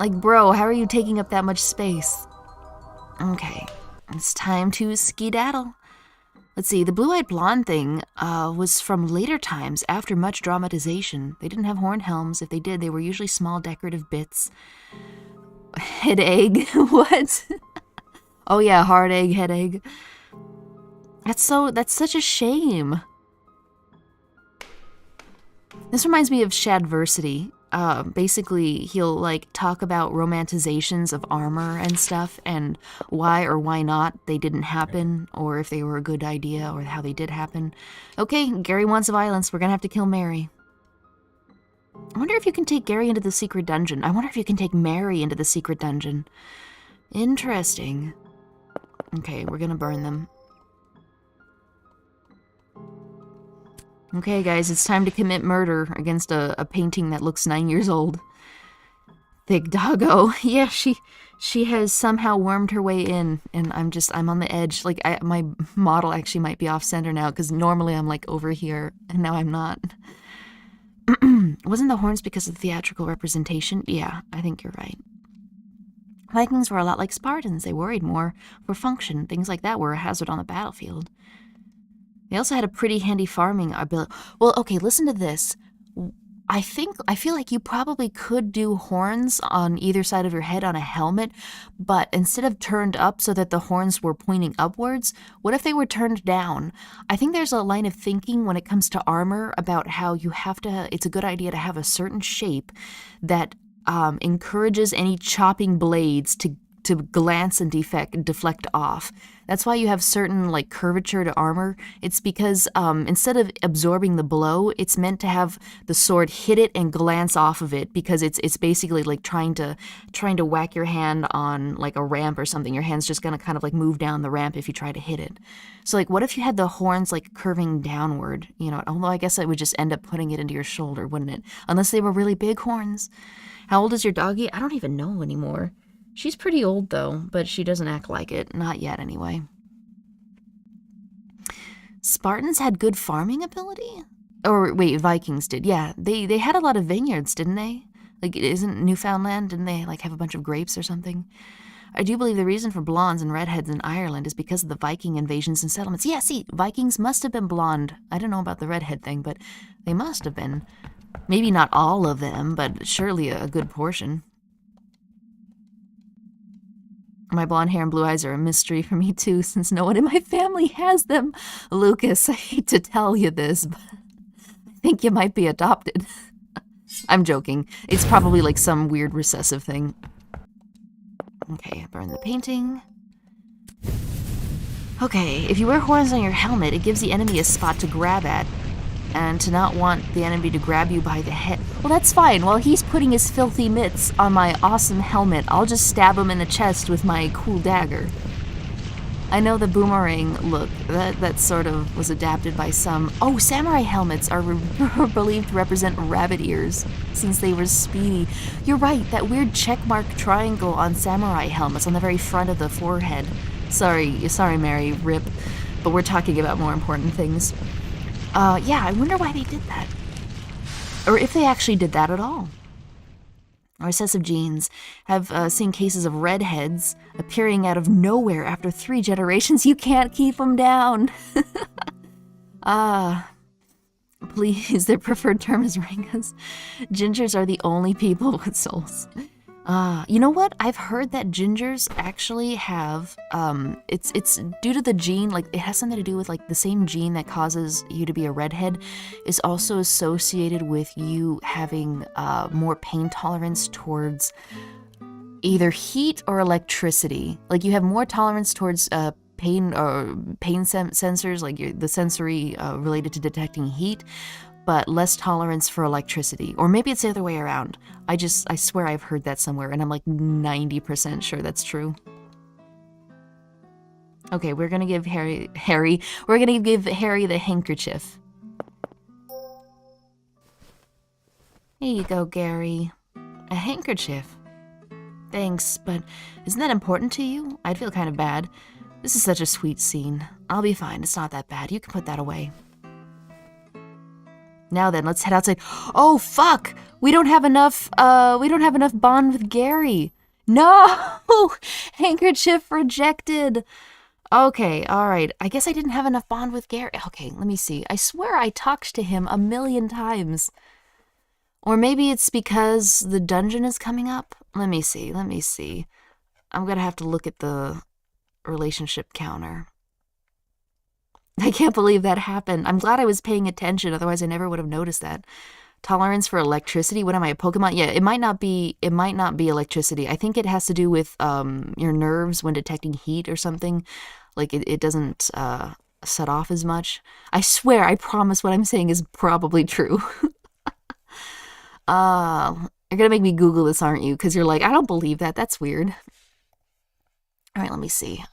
Like, bro, how are you taking up that much space? Okay, it's time to skedaddle. Let's see, the blue-eyed blonde thing was from later times after much dramatization. They didn't have horned helms. If they did, they were usually small decorative bits. Head egg? What? Oh yeah, hard egg, head egg. That's such a shame. This reminds me of Shadversity. Basically, he'll like talk about romanticizations of armor and stuff and why or why not they didn't happen, or if they were a good idea or how they did happen. Okay, Gary wants violence. We're gonna have to kill Mary. I wonder if you can take Gary into the secret dungeon. I wonder if you can take Mary into the secret dungeon. Interesting. Okay, we're gonna burn them. Okay, guys, it's time to commit murder against a painting that looks 9 years old. Thick doggo. Yeah, she has somehow wormed her way in, and I'm on the edge. Like, my model actually might be off-center now, because normally I'm, like, over here, and now I'm not. Wasn't the horns because of the theatrical representation? Yeah, I think you're right. Vikings were a lot like Spartans. They worried more for function. Things like that were a hazard on the battlefield. They also had a pretty handy farming ability. Well, okay, listen to this. I feel like you probably could do horns on either side of your head on a helmet, but instead of turned up so that the horns were pointing upwards, what if they were turned down? I think there's a line of thinking when it comes to armor about how it's a good idea to have a certain shape that encourages any chopping blades to glance and deflect off. That's why you have certain like curvature to armor. It's because instead of absorbing the blow, it's meant to have the sword hit it and glance off of it, because it's basically like trying to whack your hand on like a ramp or something. Your hand's just gonna kind of like move down the ramp if you try to hit it. So like, what if you had the horns like curving downward? You know, although I guess I would just end up putting it into your shoulder, wouldn't it? Unless they were really big horns. How old is your doggy? I don't even know anymore. She's pretty old, though, but she doesn't act like it. Not yet, anyway. Spartans had good farming ability? Or, wait, Vikings did. Yeah, they had a lot of vineyards, didn't they? Like, isn't Newfoundland, didn't they, like, have a bunch of grapes or something? I do believe the reason for blondes and redheads in Ireland is because of the Viking invasions and settlements. Yeah, see, Vikings must have been blonde. I don't know about the redhead thing, but they must have been. Maybe not all of them, but surely a good portion. My blonde hair and blue eyes are a mystery for me, too, since no one in my family has them. Lucas, I hate to tell you this, but I think you might be adopted. I'm joking. It's probably like some weird recessive thing. Okay, burn the painting. Okay, if you wear horns on your helmet, it gives the enemy a spot to grab at, and to not want the enemy to grab you by the head. Well, that's fine. While he's putting his filthy mitts on my awesome helmet, I'll just stab him in the chest with my cool dagger. I know the boomerang look, that sort of was adapted by some. Oh, samurai helmets are believed to represent rabbit ears, since they were speedy. You're right, that weird checkmark triangle on samurai helmets on the very front of the forehead. Sorry, Mary, rip, but we're talking about more important things. Yeah, I wonder why they did that. Or if they actually did that at all. Recessive genes have seen cases of redheads appearing out of nowhere after 3 generations. You can't keep them down. Please, their preferred term is ringas. Gingers are the only people with souls. You know what? I've heard that gingers actually have, it's due to the gene, like, it has something to do with, like, the same gene that causes you to be a redhead is also associated with you having, more pain tolerance towards either heat or electricity. Like, you have more tolerance towards, pain sensors, like the sensory, related to detecting heat, but less tolerance for electricity. Or maybe it's the other way around. I swear I've heard that somewhere, and I'm like 90% sure that's true. Okay, we're gonna give we're gonna give Harry the handkerchief. Here you go, Gary. A handkerchief. Thanks, but isn't that important to you? I'd feel kind of bad. This is such a sweet scene. I'll be fine, it's not that bad. You can put that away. Now then, let's head outside. Oh, fuck! We don't have enough bond with Gary. No! Handkerchief rejected. Okay, alright. I guess I didn't have enough bond with Gary. Okay, let me see. I swear I talked to him 1,000,000 times. Or maybe it's because the dungeon is coming up? Let me see. I'm gonna have to look at the relationship counter. I can't believe that happened. I'm glad I was paying attention, otherwise I never would have noticed that. Tolerance for electricity? What am I, a Pokemon? Yeah, it might not be electricity. I think it has to do with your nerves when detecting heat or something. Like it doesn't set off as much. I swear, I promise what I'm saying is probably true. You're gonna make me Google this, aren't you? Because you're like, I don't believe that. That's weird. All right, let me see.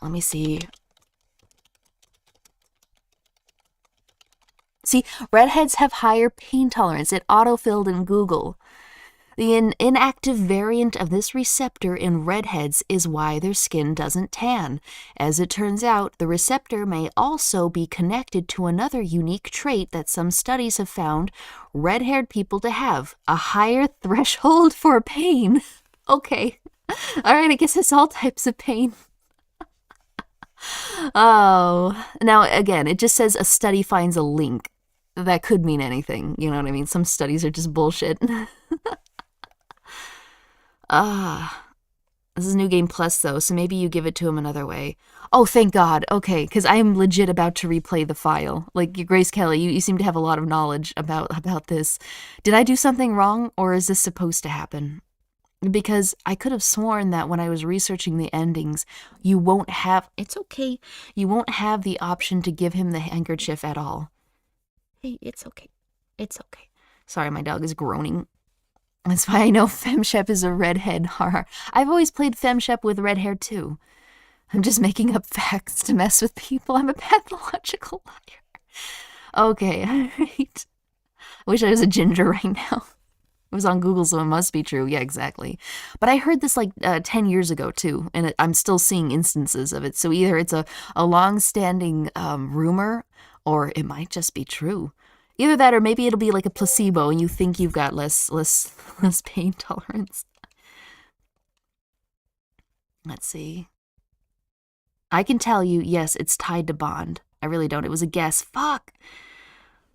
See, redheads have higher pain tolerance. It autofilled in Google. The inactive variant of this receptor in redheads is why their skin doesn't tan. As it turns out, the receptor may also be connected to another unique trait that some studies have found red-haired people to have, a higher threshold for pain. Okay. All right, I guess it's all types of pain. Oh, now again, it just says a study finds a link. That could mean anything, you know what I mean? Some studies are just bullshit. This is NewGamePlus though, so maybe you give it to him another way. Oh, thank God. Okay, because I am legit about to replay the file. Like, Grace Kelly, you seem to have a lot of knowledge about this. Did I do something wrong, or is this supposed to happen? Because I could have sworn that when I was researching the endings, you won't have... It's okay. You won't have the option to give him the handkerchief at all. Hey, it's okay. It's okay. Sorry, my dog is groaning. That's why I know FemShep is a redhead. I've always played FemShep with red hair too. I'm just making up facts to mess with people. I'm a pathological liar. Okay, alright. I wish I was a ginger right now. It was on Google, so it must be true. Yeah, exactly. But I heard this like 10 years ago too, and I'm still seeing instances of it. So either it's a long-standing rumor, or it might just be true. Either that, or maybe it'll be like a placebo, and you think you've got less pain tolerance. Let's see. I can tell you, yes, it's tied to bond. I really don't. It was a guess. Fuck.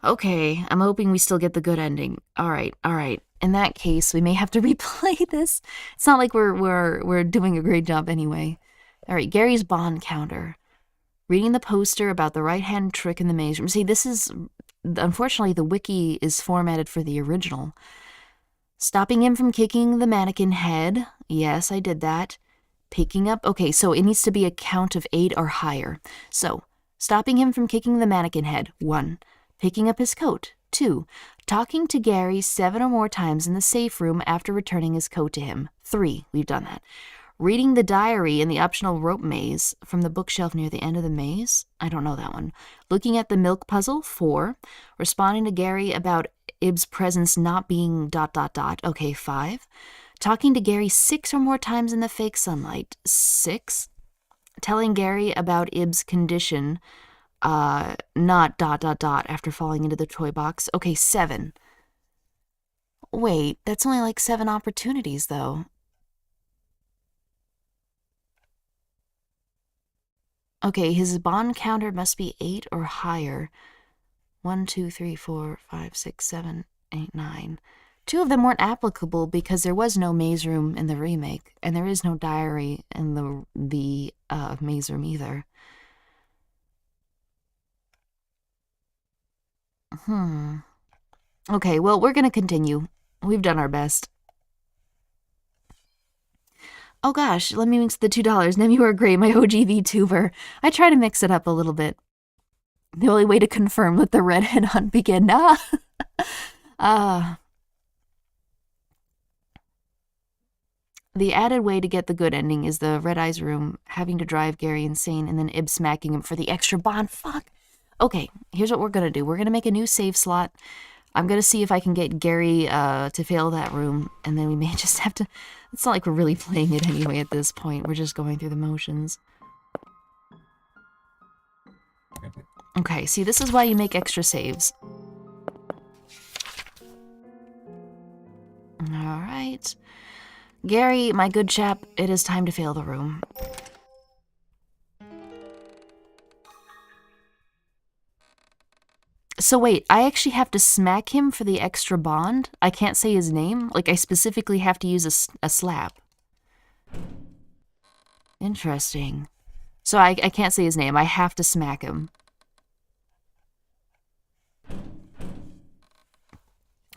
Okay, I'm hoping we still get the good ending. All right. In that case, we may have to replay this. It's not like we're doing a great job anyway. All right, Gary's bond counter. Reading the poster about the right-hand trick in the maze room. See, this is... Unfortunately, the wiki is formatted for the original. Stopping him from kicking the mannequin head. Yes, I did that. Picking up... Okay, so it needs to be a count of 8 or higher. So, stopping him from kicking the mannequin head. 1. Picking up his coat. 2. Talking to Gary 7 or more times in the safe room after returning his coat to him. 3. We've done that. Reading the diary in the optional rope maze from the bookshelf near the end of the maze. I don't know that one. Looking at the milk puzzle. 4. Responding to Gary about Ib's presence not being ... Okay, 5. Talking to Gary 6 or more times in the fake sunlight. 6. Telling Gary about Ib's condition, not ... after falling into the toy box. Okay, 7. Wait, that's only like 7 opportunities, though. Okay, his bond counter must be 8 or higher. 1, 2, 3, 4, 5, 6, 7, 8, 9. 2 of them weren't applicable because there was no maze room in the remake, and there is no diary in the maze room either. Okay, well, we're gonna continue. We've done our best. Oh gosh, let me mix the $2. Nem, you are great, my OG VTuber. I try to mix it up a little bit. The only way to confirm let the redhead hunt begin. The added way to get the good ending is the Red Eyes room having to drive Gary insane and then Ib smacking him for the extra bond. Fuck. Okay, here's what we're gonna do. We're gonna make a new save slot. I'm gonna see if I can get Gary to fail that room, and then we may just have to... It's not like we're really playing it anyway at this point. We're just going through the motions. Okay, see, this is why you make extra saves. Alright. Gary, my good chap, it is time to fail the room. So wait, I actually have to smack him for the extra bond? I can't say his name? Like, I specifically have to use a slap. Interesting. So I can't say his name, I have to smack him.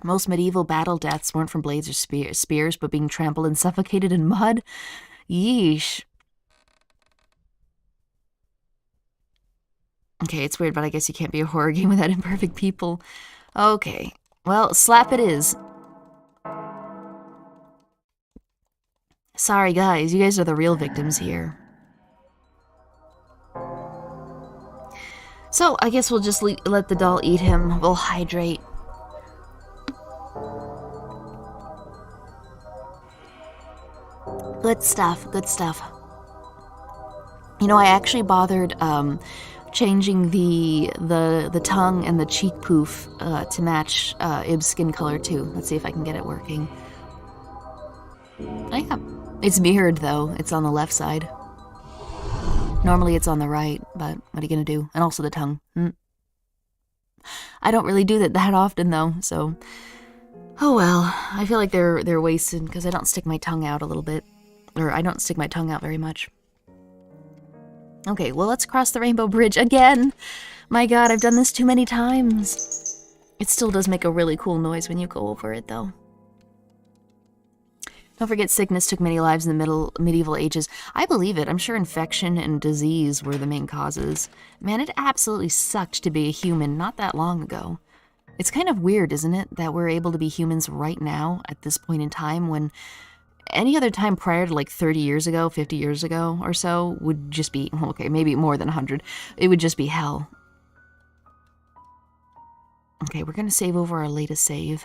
Most medieval battle deaths weren't from blades or spears, but being trampled and suffocated in mud? Yeesh. Okay, it's weird, but I guess you can't be a horror game without imperfect people. Okay, well, slap it is. Sorry, guys, you guys are the real victims here. So, I guess we'll just let the doll eat him. We'll hydrate. Good stuff, good stuff. You know, I actually bothered changing the tongue and the cheek poof to match Ib's skin color too. Let's see if I can get it working. Oh, yeah. It's mirrored though. It's on the left side. Normally it's on the right, but what are you gonna do? And also the tongue. I don't really do that often though, so... Oh well, I feel like they're wasted because I don't stick my tongue out a little bit. Or I don't stick my tongue out very much. Okay, well, let's cross the rainbow bridge again. My god, I've done this too many times. It still does make a really cool noise when you go over it, though. Don't forget, sickness took many lives in the medieval ages. I believe it. I'm sure infection and disease were the main causes. Man, it absolutely sucked to be a human not that long ago. It's kind of weird, isn't it, that we're able to be humans right now at this point in time when... Any other time prior to like 30 years ago, 50 years ago or so would just be, okay, maybe more than 100. It would just be hell. Okay, we're going to save over our latest save.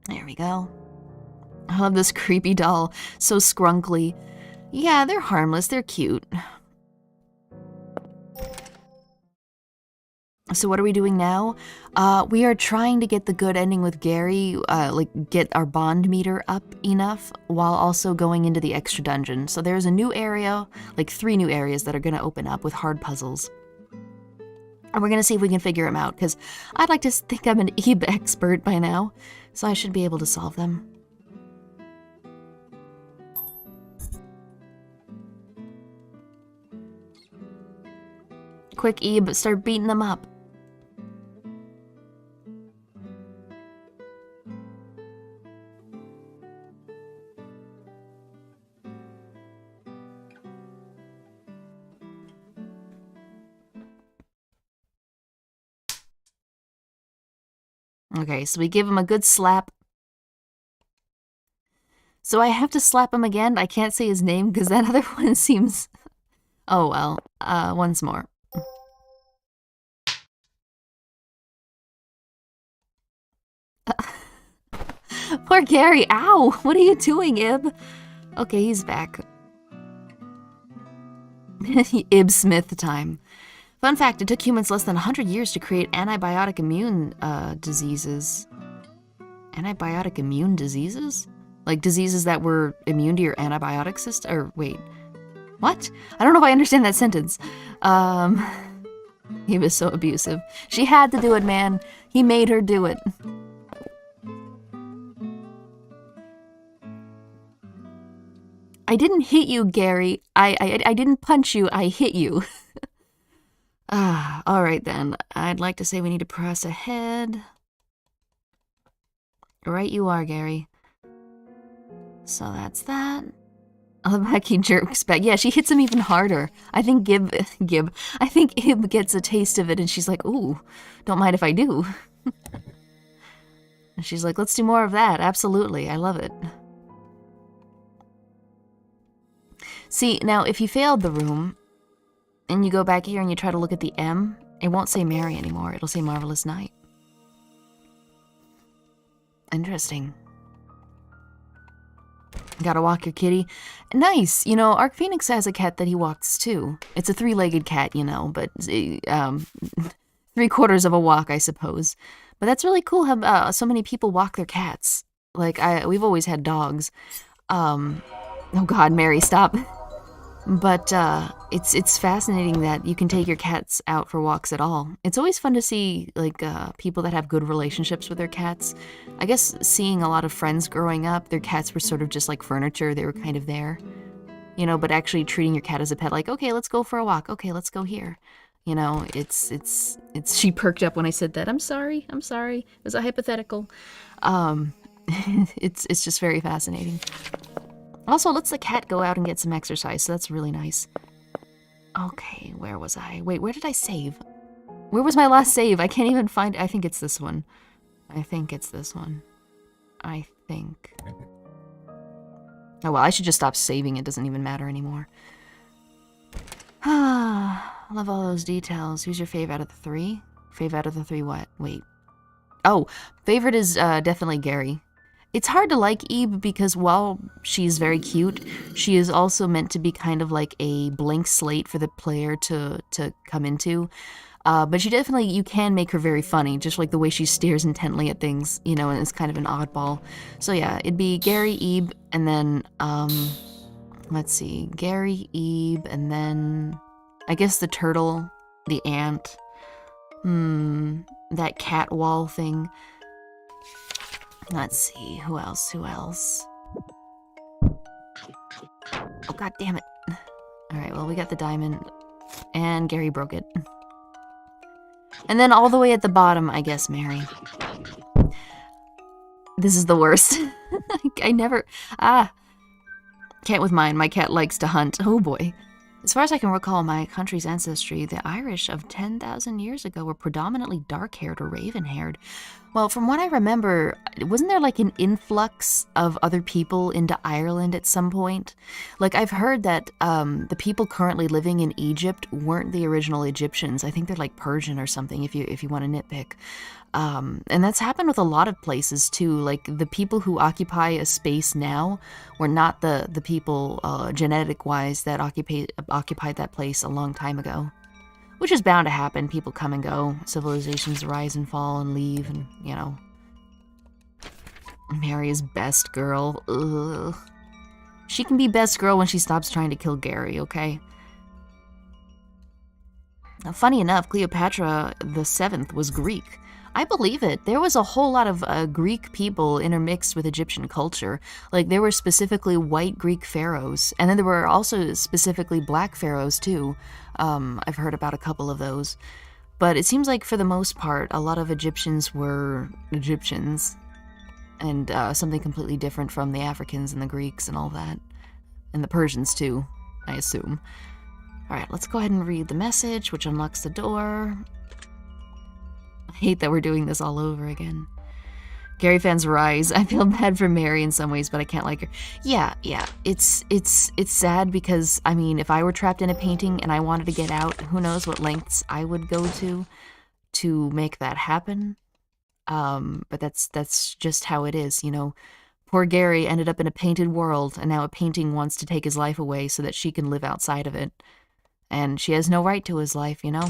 There we go. I love this creepy doll. So scrunkly. Yeah, they're harmless. They're cute. So what are we doing now? We are trying to get the good ending with Gary, like get our bond meter up enough while also going into the extra dungeon. So there's a new area, like 3 new areas that are going to open up with hard puzzles. And we're going to see if we can figure them out, because I'd like to think I'm an Ib expert by now, so I should be able to solve them. Quick, Ib, start beating them up. Okay, so we give him a good slap. So I have to slap him again? I can't say his name because that other one seems... Oh well, once more. Poor Gary, ow! What are you doing, Ib? Okay, he's back. Ib Smith time. Fun fact, it took humans less than 100 years to create antibiotic immune diseases. Antibiotic immune diseases? Like diseases that were immune to your antibiotic system? Or wait, what? I don't know if I understand that sentence. He was so abusive. She had to do it, man. He made her do it. I didn't hit you, Gary. I didn't punch you, I hit you. Alright then. I'd like to say we need to press ahead. Right you are, Gary. So that's that. I love how he jerks back. Yeah, she hits him even harder. I think I think Ib gets a taste of it and she's like, ooh, don't mind if I do. And she's like, let's do more of that. Absolutely, I love it. See, now if you failed the room, and you go back here and you try to look at the M, it won't say Mary anymore. It'll say Marvelous Night. Interesting. Gotta walk your kitty. Nice! You know, Arc Phoenix has a cat that he walks too. It's a three-legged cat, you know, but 3/4 of a walk, I suppose. But that's really cool how so many people walk their cats. Like, we've always had dogs. Oh god, Mary, stop. But it's fascinating that you can take your cats out for walks at all. It's always fun to see like people that have good relationships with their cats. I guess seeing a lot of friends growing up, their cats were sort of just like furniture. They were kind of there, you know. But actually treating your cat as a pet, like, okay, let's go for a walk. Okay, let's go here. You know, it's. She perked up when I said that. I'm sorry. It was a hypothetical. It's just very fascinating. Also, lets the cat go out and get some exercise, so that's really nice. Okay, where was I? Wait, where did I save? Where was my last save? I can't even find it. I think it's this one. I think. Oh, well, I should just stop saving. It doesn't even matter anymore. Ah, I love all those details. Who's your fave out of the three? Fave out of the three what? Wait. Oh, favorite is definitely Gary. It's hard to like Eve because while she's very cute, she is also meant to be kind of like a blank slate for the player to come into. But she definitely, you can make her very funny, just like the way she stares intently at things, you know, and it's kind of an oddball. So yeah, it'd be Gary, Ebe, and then, let's see, Gary, Ebe, and then, I guess the turtle, the ant, that cat wall thing. Let's see, who else? Oh, god damn it. Alright, well, we got the diamond, and Gary broke it. And then all the way at the bottom, I guess, Mary. This is the worst. I never... Can't with mine. My cat likes to hunt. Oh boy. As far as I can recall my country's ancestry, the Irish of 10,000 years ago were predominantly dark-haired or raven-haired. Well, from what I remember, wasn't there like an influx of other people into Ireland at some point? Like, I've heard that the people currently living in Egypt weren't the original Egyptians. I think they're like Persian or something, if you want to nitpick. And that's happened with a lot of places too. Like, the people who occupy a space now were not the people genetic-wise that occupied that place a long time ago. Which is bound to happen. People come and go. Civilizations rise and fall and leave, and, you know. Mary is best girl. Ugh. She can be best girl when she stops trying to kill Gary, okay? Now, funny enough, Cleopatra the 7th was Greek. I believe it. There was a whole lot of Greek people intermixed with Egyptian culture. Like, there were specifically white Greek pharaohs, and then there were also specifically black pharaohs, too. I've heard about a couple of those. But it seems like, for the most part, a lot of Egyptians were Egyptians, and something completely different from the Africans and the Greeks and all that. And the Persians, too, I assume. Alright, let's go ahead and read the message, which unlocks the door. I hate that we're doing this all over again. Gary fans rise. I feel bad for Mary in some ways, but I can't like her. Yeah. It's sad because, I mean, if I were trapped in a painting and I wanted to get out, who knows what lengths I would go to make that happen. But that's just how it is, you know. Poor Gary ended up in a painted world, and now a painting wants to take his life away so that she can live outside of it. And she has no right to his life, you know.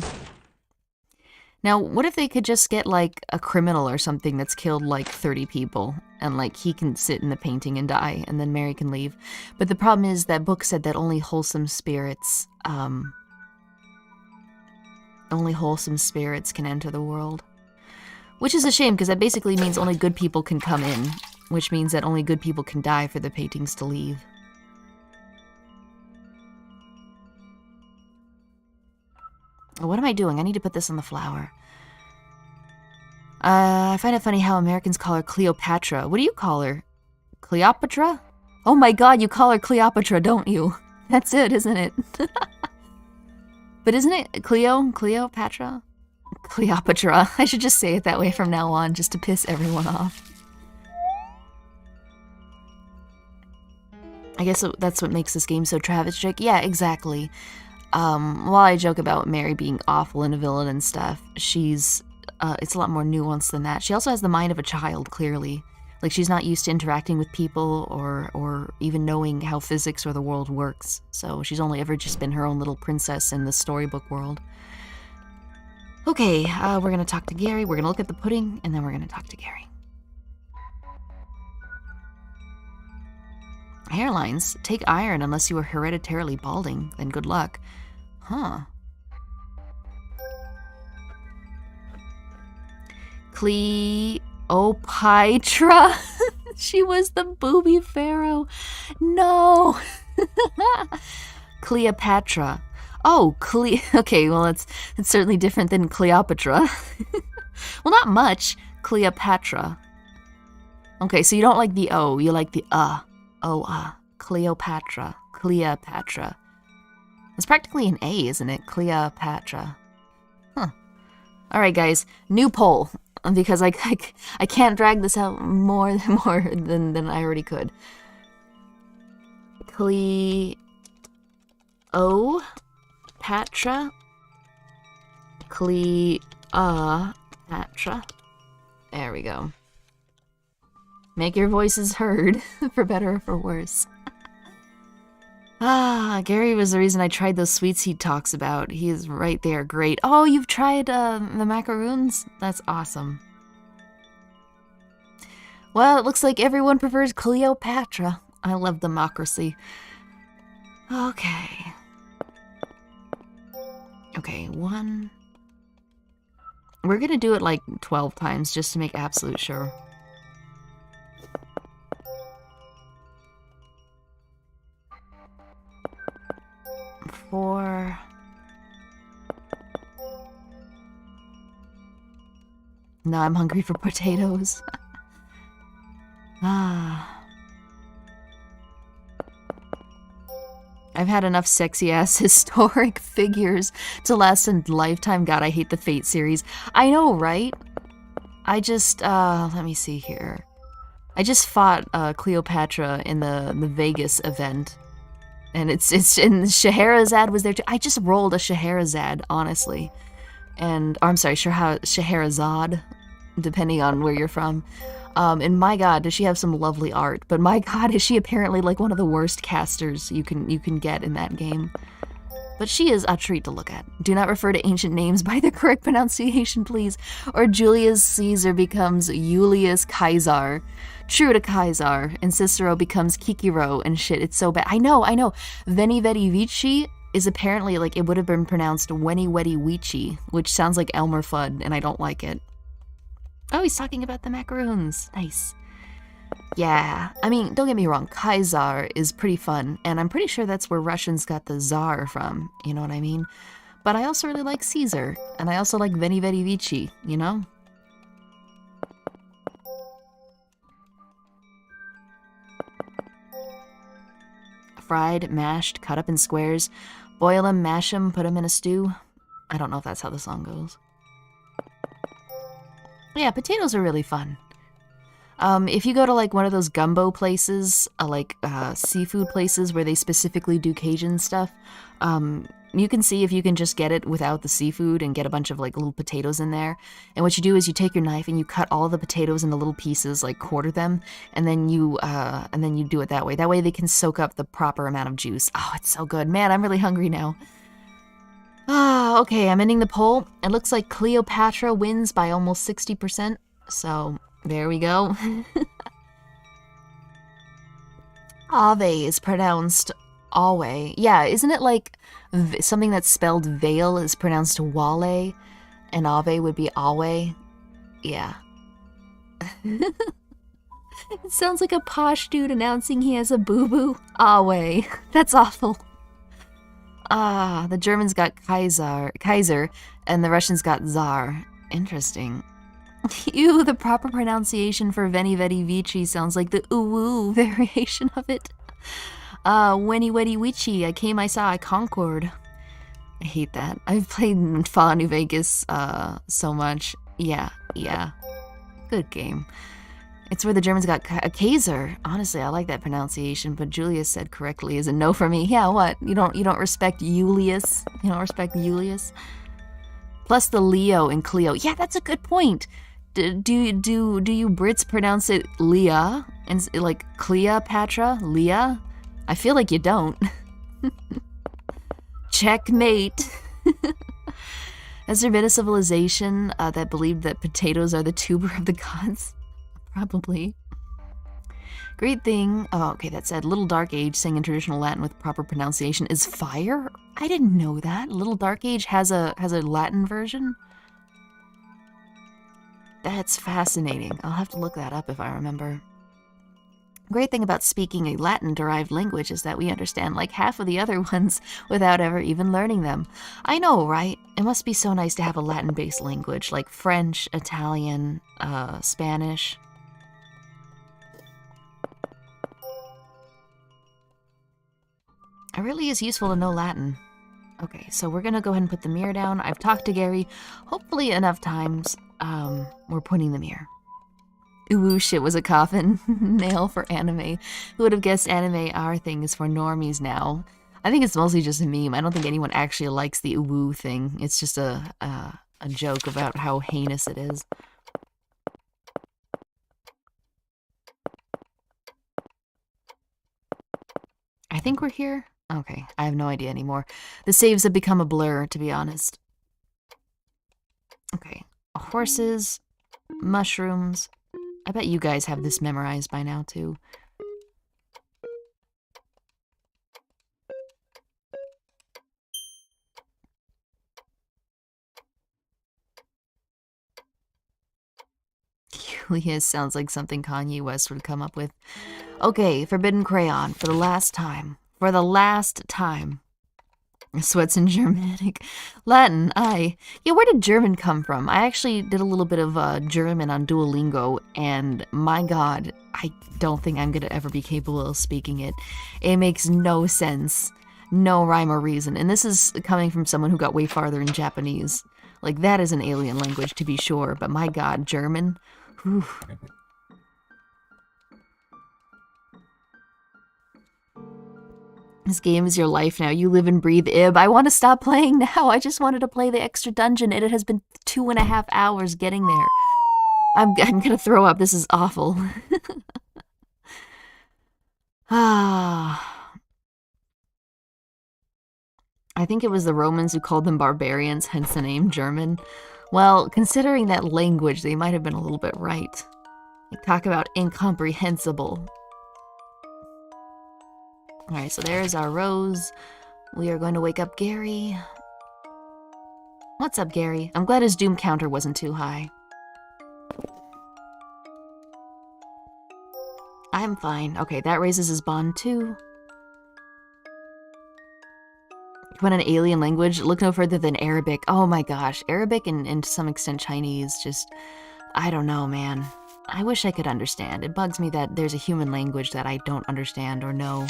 Now, what if they could just get, like, a criminal or something that's killed, like, 30 people, and, like, he can sit in the painting and die, and then Mary can leave? But the problem is that book said that only wholesome spirits can enter the world. Which is a shame, because that basically means only good people can come in, which means that only good people can die for the paintings to leave. What am I doing? I need to put this on the flower. I find it funny how Americans call her Cleopatra. What do you call her? Cleopatra? Oh my god, you call her Cleopatra, don't you? That's it, isn't it? But isn't it Cleopatra? Cleopatra. I should just say it that way from now on, just to piss everyone off. I guess that's what makes this game so tragic. Yeah, exactly. While I joke about Mary being awful and a villain and stuff, she's, it's a lot more nuanced than that. She also has the mind of a child, clearly. Like, she's not used to interacting with people or even knowing how physics or the world works. So she's only ever just been her own little princess in the storybook world. Okay, we're gonna talk to Gary, we're gonna look at the pudding, and then we're gonna talk to Gary. Hairlines. Take iron unless you are hereditarily balding. Then good luck. Huh. Cleopatra. She was the booby pharaoh. No. Cleopatra. Oh, okay, well, it's certainly different than Cleopatra. Well, not much. Cleopatra. Okay, so you don't like the O, you like the Cleopatra. Cleopatra. It's practically an A, isn't it? Cleopatra. Huh. Alright, guys. New poll. Because I can't drag this out more than I already could. Cleopatra. Cleopatra. There we go. Make your voices heard, for better or for worse. Gary was the reason I tried those sweets he talks about. He is right there. Great. Oh, you've tried the macaroons? That's awesome. Well, it looks like everyone prefers Cleopatra. I love democracy. Okay. Okay, one. We're gonna do it like 12 times just to make absolute sure. 4. Now I'm hungry for potatoes. I've had enough sexy-ass historic figures to last a lifetime. God, I hate the Fate series. I know, right? I just, let me see here. I just fought Cleopatra in the Vegas event. And and Scheherazade was there too. I just rolled a Scheherazade, honestly. And, or I'm sorry, Scheherazade, depending on where you're from. And my god, does she have some lovely art. But my god, is she apparently like one of the worst casters you can get in that game. But she is a treat to look at. Do not refer to ancient names by their correct pronunciation, please. Or Julius Caesar becomes Julius Caesar. True to Caesar. And Cicero becomes Kikiro and shit. It's so bad. I know. Veni Vidi Vici is apparently like, it would have been pronounced Weni Wedi Vici, which sounds like Elmer Fudd, and I don't like it. Oh, he's talking about the macaroons. Nice. Yeah, I mean, don't get me wrong, Kaiser is pretty fun, and I'm pretty sure that's where Russians got the Tsar from, you know what I mean? But I also really like Caesar, and I also like Veni Vidi Vici, you know? Fried, mashed, cut up in squares, boil them, mash them, put them in a stew. I don't know if that's how the song goes. Yeah, potatoes are really fun. If you go to like one of those gumbo places, seafood places where they specifically do Cajun stuff, you can see if you can just get it without the seafood and get a bunch of like little potatoes in there. And what you do is you take your knife and you cut all the potatoes into little pieces, like quarter them, and then you do it that way. That way they can soak up the proper amount of juice. Oh, it's so good. Man, I'm really hungry now. Okay, I'm ending the poll. It looks like Cleopatra wins by almost 60%, so there we go. Ave is pronounced Awe. Yeah, isn't it like something that's spelled veil is pronounced Wale, and Ave would be Awe? Yeah. It sounds like a posh dude announcing he has a boo-boo. Awe. That's awful. The Germans got Kaiser, and the Russians got Tsar. Interesting. Ew, the proper pronunciation for Veni Vedi Vici sounds like the ooh variation of it. Weni Wedi Wichi, I came, I saw, I conquered. I hate that. I've played Fallout New Vegas so much. Yeah. Good game. It's where the Germans got a Kaiser. Honestly, I like that pronunciation, but Julius said correctly is a no for me. Yeah, what? You don't respect Julius? You don't respect Julius? Plus the Leo in Cleo. Yeah, that's a good point. Do you Brits pronounce it Leah and like Cleopatra? Leah? I feel like you don't. Checkmate. Has there been a civilization that believed that potatoes are the tuber of the gods? Probably. Great thing. Oh, okay, that said, Little Dark Age, saying in traditional Latin with proper pronunciation, is fire? I didn't know that. Little Dark Age has a Latin version? That's fascinating. I'll have to look that up if I remember. Great thing about speaking a Latin-derived language is that we understand like half of the other ones without ever even learning them. I know, right? It must be so nice to have a Latin-based language like French, Italian, Spanish. It really is useful to know Latin. Okay, so we're gonna go ahead and put the mirror down. I've talked to Gary, hopefully enough times. We're putting the mirror. Ooh, shit was a coffin. Nail for anime. Who would have guessed anime our thing is for normies now? I think it's mostly just a meme. I don't think anyone actually likes the ooh thing. It's just a joke about how heinous it is. I think we're here. Okay, I have no idea anymore. The saves have become a blur, to be honest. Okay, horses, mushrooms. I bet you guys have this memorized by now, too. Julius sounds like something Kanye West would come up with. Okay, Forbidden Crayon, for the last time. For the last time. Sweats in Germanic. Latin, yeah, where did German come from? I actually did a little bit of German on Duolingo, and my god, I don't think I'm gonna ever be capable of speaking it. It makes no sense. No rhyme or reason. And this is coming from someone who got way farther in Japanese. Like, that is an alien language, to be sure, but my god, German? Whew. This game is your life now. You live and breathe Ib. I want to stop playing now. I just wanted to play the extra dungeon, and it has been 2.5 hours getting there. I'm gonna throw up. This is awful. I think it was the Romans who called them barbarians, hence the name German. Well, considering that language, they might have been a little bit right. Like, talk about incomprehensible. Alright, so there's our rose. We are going to wake up Gary. What's up, Gary? I'm glad his doom counter wasn't too high. I'm fine. Okay, that raises his bond too. You want an alien language? Look no further than Arabic. Oh my gosh. Arabic and to some extent Chinese. Just, I don't know, man. I wish I could understand. It bugs me that there's a human language that I don't understand or know,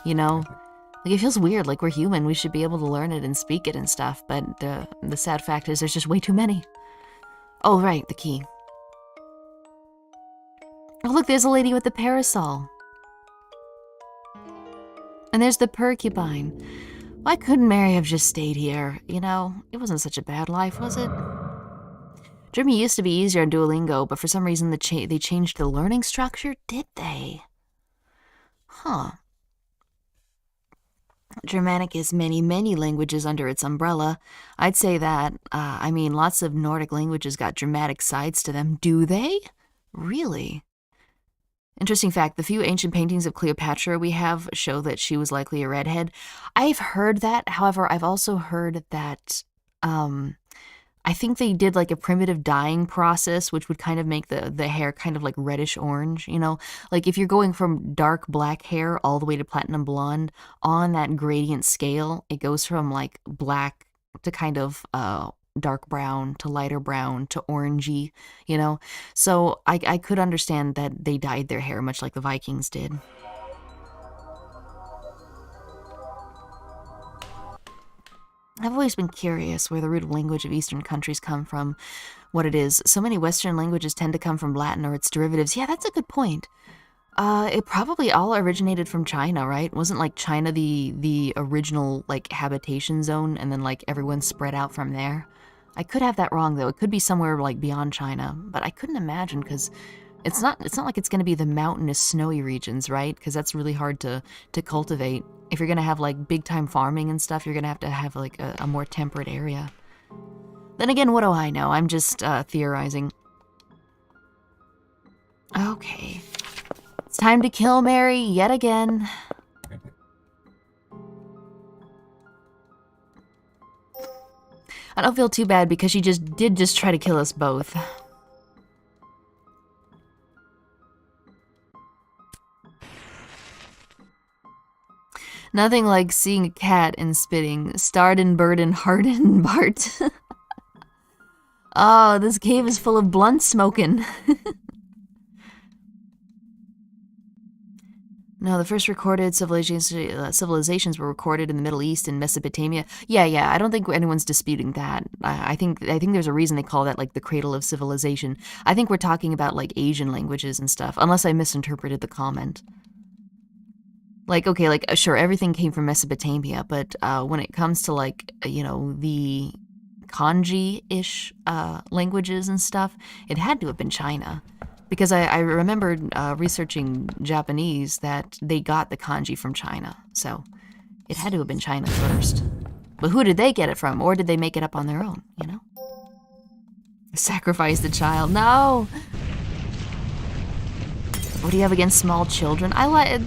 you know? Like, it feels weird, like we're human, we should be able to learn it and speak it and stuff, but the sad fact is there's just way too many. Oh, right, the key. Oh, look, there's a lady with the parasol. And there's the porcupine. Why couldn't Mary have just stayed here? You know, it wasn't such a bad life, was it? German used to be easier on Duolingo, but for some reason they changed the learning structure, did they? Huh. Germanic is many, many languages under its umbrella. I'd say that. I mean, lots of Nordic languages got dramatic sides to them. Do they? Really? Interesting fact, the few ancient paintings of Cleopatra we have show that she was likely a redhead. I've heard that. However, I've also heard that I think they did like a primitive dyeing process, which would kind of make the hair kind of like reddish orange, you know? Like if you're going from dark black hair all the way to platinum blonde, on that gradient scale, it goes from like black to kind of dark brown to lighter brown to orangey, you know? So I could understand that they dyed their hair much like the Vikings did. I've always been curious where the root of language of Eastern countries come from, what it is. So many Western languages tend to come from Latin or its derivatives. Yeah, that's a good point. It probably all originated from China, right? Wasn't like China the original like habitation zone, and then like everyone spread out from there? I could have that wrong though. It could be somewhere like beyond China, but I couldn't imagine because it's not like it's going to be the mountainous, snowy regions, right? Because that's really hard to cultivate. If you're going to have like big time farming and stuff, you're going to have like a more temperate area. Then again, what do I know? I'm just theorizing. Okay. It's time to kill Mary yet again. I don't feel too bad because she did try to kill us both. Nothing like seeing a cat and spitting. Starred and burden, hardened Bart. Oh, this cave is full of blunt smoking. No, the first recorded civilizations were recorded in the Middle East and Mesopotamia. Yeah, I don't think anyone's disputing that. I think there's a reason they call that like the cradle of civilization. I think we're talking about like Asian languages and stuff, unless I misinterpreted the comment. Like, okay, like, sure, everything came from Mesopotamia, but when it comes to like, you know, the kanji-ish languages and stuff, it had to have been China. Because I remembered researching Japanese that they got the kanji from China, so it had to have been China first. But who did they get it from, or did they make it up on their own, you know? Sacrifice the child, no! What do you have against small children?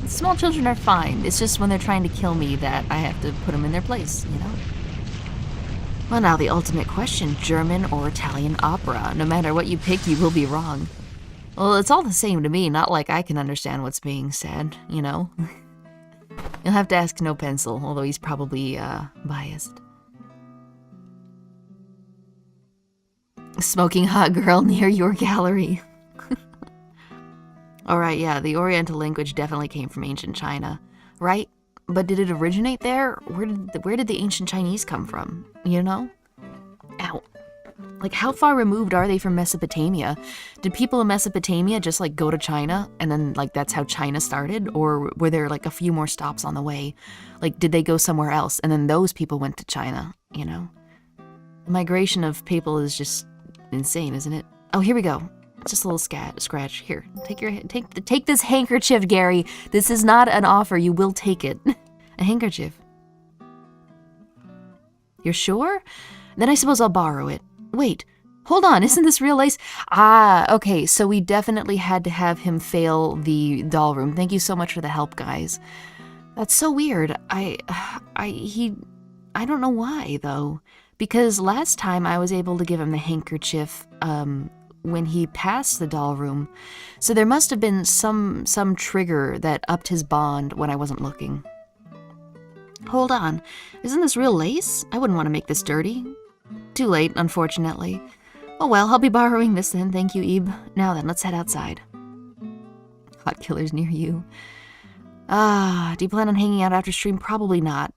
Small children are fine, it's just when they're trying to kill me that I have to put them in their place, you know? Well, now the ultimate question, German or Italian opera. No matter what you pick, you will be wrong. Well, it's all the same to me, not like I can understand what's being said, you know? You'll have to ask NoPencil, although he's probably, biased. Smoking hot girl near your gallery. Alright, yeah, the Oriental language definitely came from ancient China, right? But did it originate there? Where did the ancient Chinese come from, you know? Ow. Like, how far removed are they from Mesopotamia? Did people in Mesopotamia just, like, go to China, and then, like, that's how China started? Or were there, like, a few more stops on the way? Like, did they go somewhere else, and then those people went to China, you know? The migration of people is just insane, isn't it? Oh, here we go. Just a little scratch. Here, take this handkerchief, Gary. This is not an offer. You will take it. A handkerchief. You're sure? Then I suppose I'll borrow it. Wait, hold on, isn't this real lace? Ah, okay, so we definitely had to have him fail the doll room. Thank you so much for the help, guys. That's so weird. I don't know why, though. Because last time I was able to give him the handkerchief, when he passed the doll room. So there must have been some trigger that upped his bond when I wasn't looking. Hold on, isn't this real lace? I wouldn't want to make this dirty. Too late, unfortunately. Oh well, I'll be borrowing this then, thank you, Ebe. Now then, let's head outside. Hot killers near you. Do you plan on hanging out after stream? Probably not.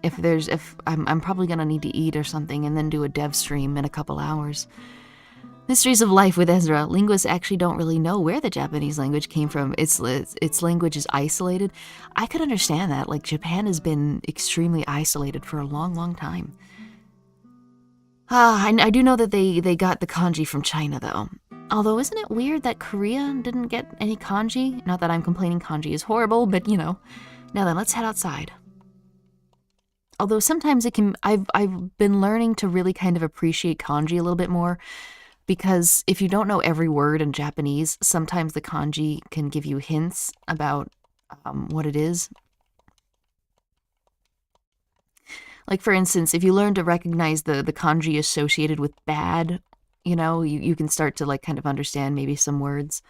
If I'm probably gonna need to eat or something and then do a dev stream in a couple hours. Mysteries of Life with Ezra. Linguists actually don't really know where the Japanese language came from. Its language is isolated. I could understand that. Like, Japan has been extremely isolated for a long, long time. I do know that they got the kanji from China, though. Although, isn't it weird that Korea didn't get any kanji? Not that I'm complaining kanji is horrible, but, you know. Now then, let's head outside. Although sometimes it can... I've been learning to really kind of appreciate kanji a little bit more, because if you don't know every word in Japanese, sometimes the kanji can give you hints about what it is. Like, for instance, if you learn to recognize the kanji associated with bad, you know, you can start to, like, kind of understand maybe some words.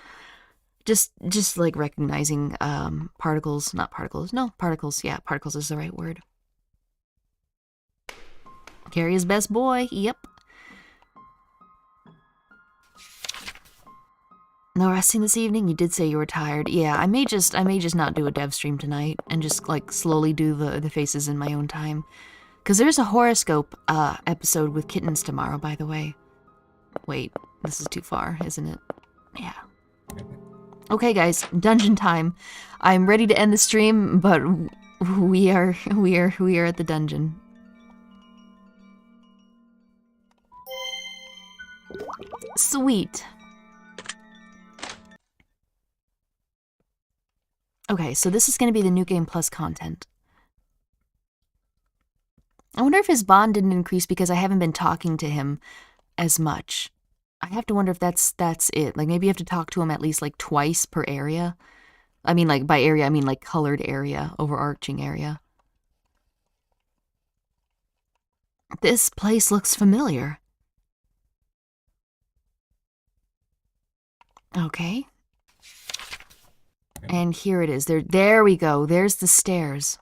Just like, recognizing particles, not particles. No, particles. Yeah, particles is the right word. Carry his best boy. Yep. No resting this evening? You did say you were tired. Yeah, I may just not do a dev stream tonight and just like slowly do the faces in my own time. Cause there's a horoscope episode with kittens tomorrow, by the way. Wait, this is too far, isn't it? Yeah. Okay, guys, dungeon time. I'm ready to end the stream, but we are at the dungeon. Sweet. Okay, so this is going to be the NewGamePlus content. I wonder if his bond didn't increase because I haven't been talking to him as much. I have to wonder if that's it. Like, maybe you have to talk to him at least, like, twice per area. I mean, like, by area, I mean, like, colored area, overarching area. This place looks familiar. Okay. And here it is. There we go. There's the stairs.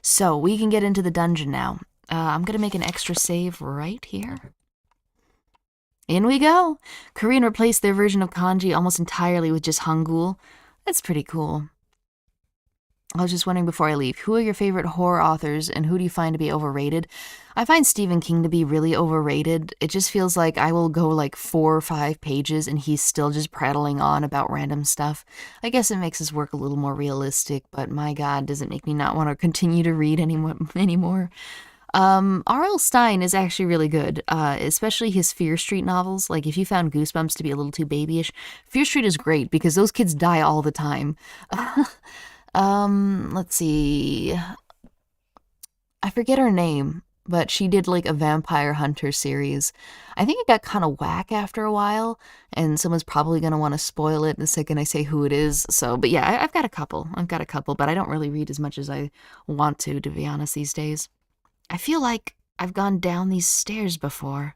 So, we can get into the dungeon now. I'm gonna make an extra save right here. In we go! Korean replaced their version of kanji almost entirely with just hangul. That's pretty cool. I was just wondering before I leave, who are your favorite horror authors and who do you find to be overrated? I find Stephen King to be really overrated. It just feels like I will go like 4 or 5 pages and he's still just prattling on about random stuff. I guess it makes his work a little more realistic, but my god, does it make me not want to continue to read anymore. R.L. Stine is actually really good, especially his Fear Street novels. Like, if you found Goosebumps to be a little too babyish, Fear Street is great because those kids die all the time. Let's see. I forget her name, but she did like a Vampire Hunter series. I think it got kind of whack after a while, and someone's probably going to want to spoil it the second I say who it is. So, but yeah, I've got a couple, but I don't really read as much as I want to be honest, these days. I feel like I've gone down these stairs before.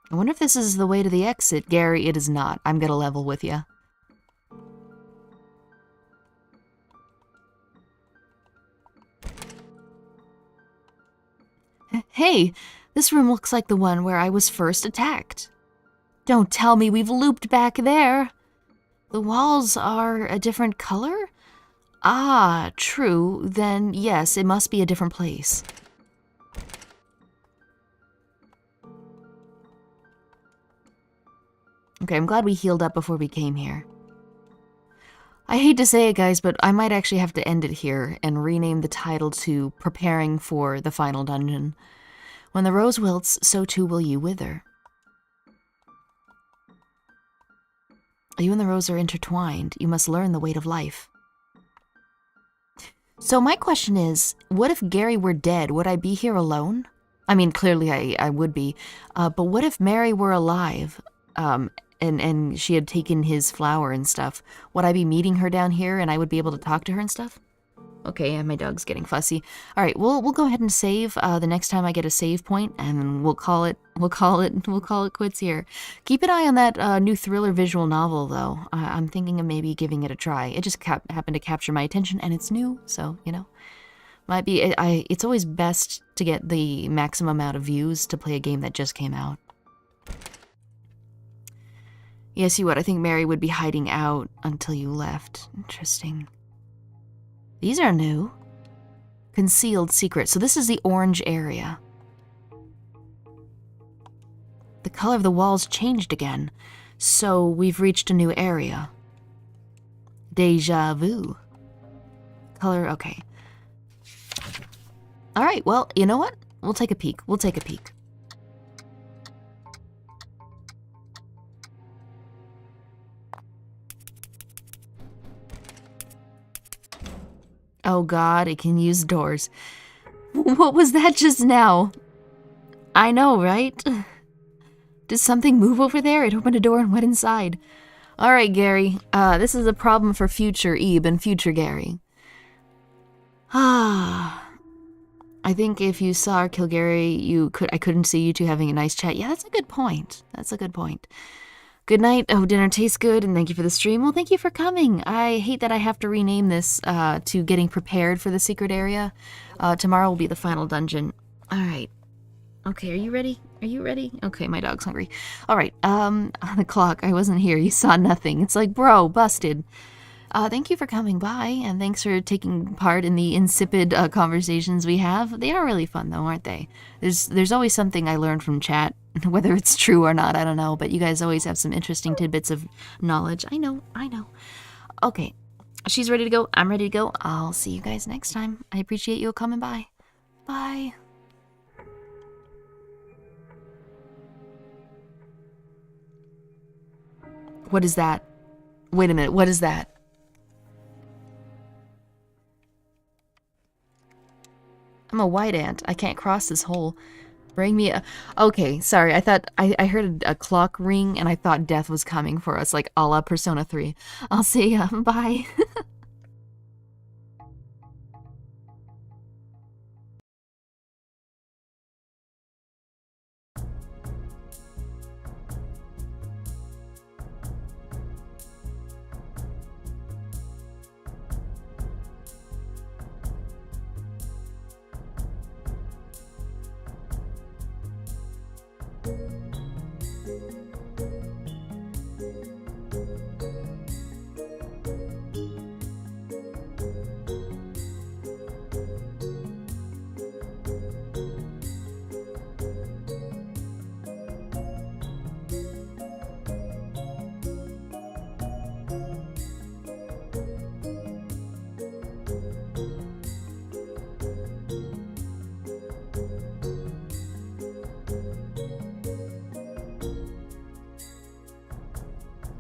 I wonder if this is the way to the exit. Gary, it is not. I'm gonna level with you. Hey, this room looks like the one where I was first attacked. Don't tell me we've looped back there. The walls are a different color? Ah, true. Then yes, it must be a different place. Okay, I'm glad we healed up before we came here. I hate to say it, guys, but I might actually have to end it here and rename the title to Preparing for the Final Dungeon. When the rose wilts, so too will you wither. You and the rose are intertwined. You must learn the weight of life. So my question is, what if Gary were dead? Would I be here alone? I mean, clearly I would be. But what if Mary were alive? And she had taken his flower and stuff. Would I be meeting her down here and I would be able to talk to her and stuff? Okay, and my dog's getting fussy. All right, we'll go ahead and save the next time I get a save point, and we'll call it quits here. Keep an eye on that new thriller visual novel, though. I'm thinking of maybe giving it a try. It just happened to capture my attention, and it's new, so you know, might be. It's always best to get the maximum amount of views to play a game that just came out. Yeah, see what? I think Mary would be hiding out until you left. Interesting. These are new. Concealed secret. So this is the orange area. The color of the walls changed again. So we've reached a new area. Deja vu. Color, okay. Alright, well, you know what? We'll take a peek. Oh god, it can use doors. What was that just now? I know, right? Did something move over there? It opened a door and went inside. Alright, Gary. This is a problem for future Ebe and future Gary. I think if you saw or kill Gary, I couldn't see you two having a nice chat. Yeah, that's a good point. Good night. Oh, dinner tastes good, and thank you for the stream. Well, thank you for coming. I hate that I have to rename this to getting prepared for the secret area. Tomorrow will be the final dungeon. All right. Okay, are you ready? Are you ready? Okay, my dog's hungry. All right, on the clock, I wasn't here. You saw nothing. It's like, bro, busted. Thank you for coming by, and thanks for taking part in the insipid conversations we have. They are really fun, though, aren't they? There's always something I learn from chat, whether it's true or not, I don't know, but you guys always have some interesting tidbits of knowledge. I know. Okay, she's ready to go. I'm ready to go. I'll see you guys next time. I appreciate you coming by. Bye. What is that? Wait a minute, what is that? I'm a white ant. I can't cross this hole. Bring me a... Okay, sorry, I thought... I heard a clock ring, and I thought death was coming for us, like a la Persona 3. I'll see ya. Bye.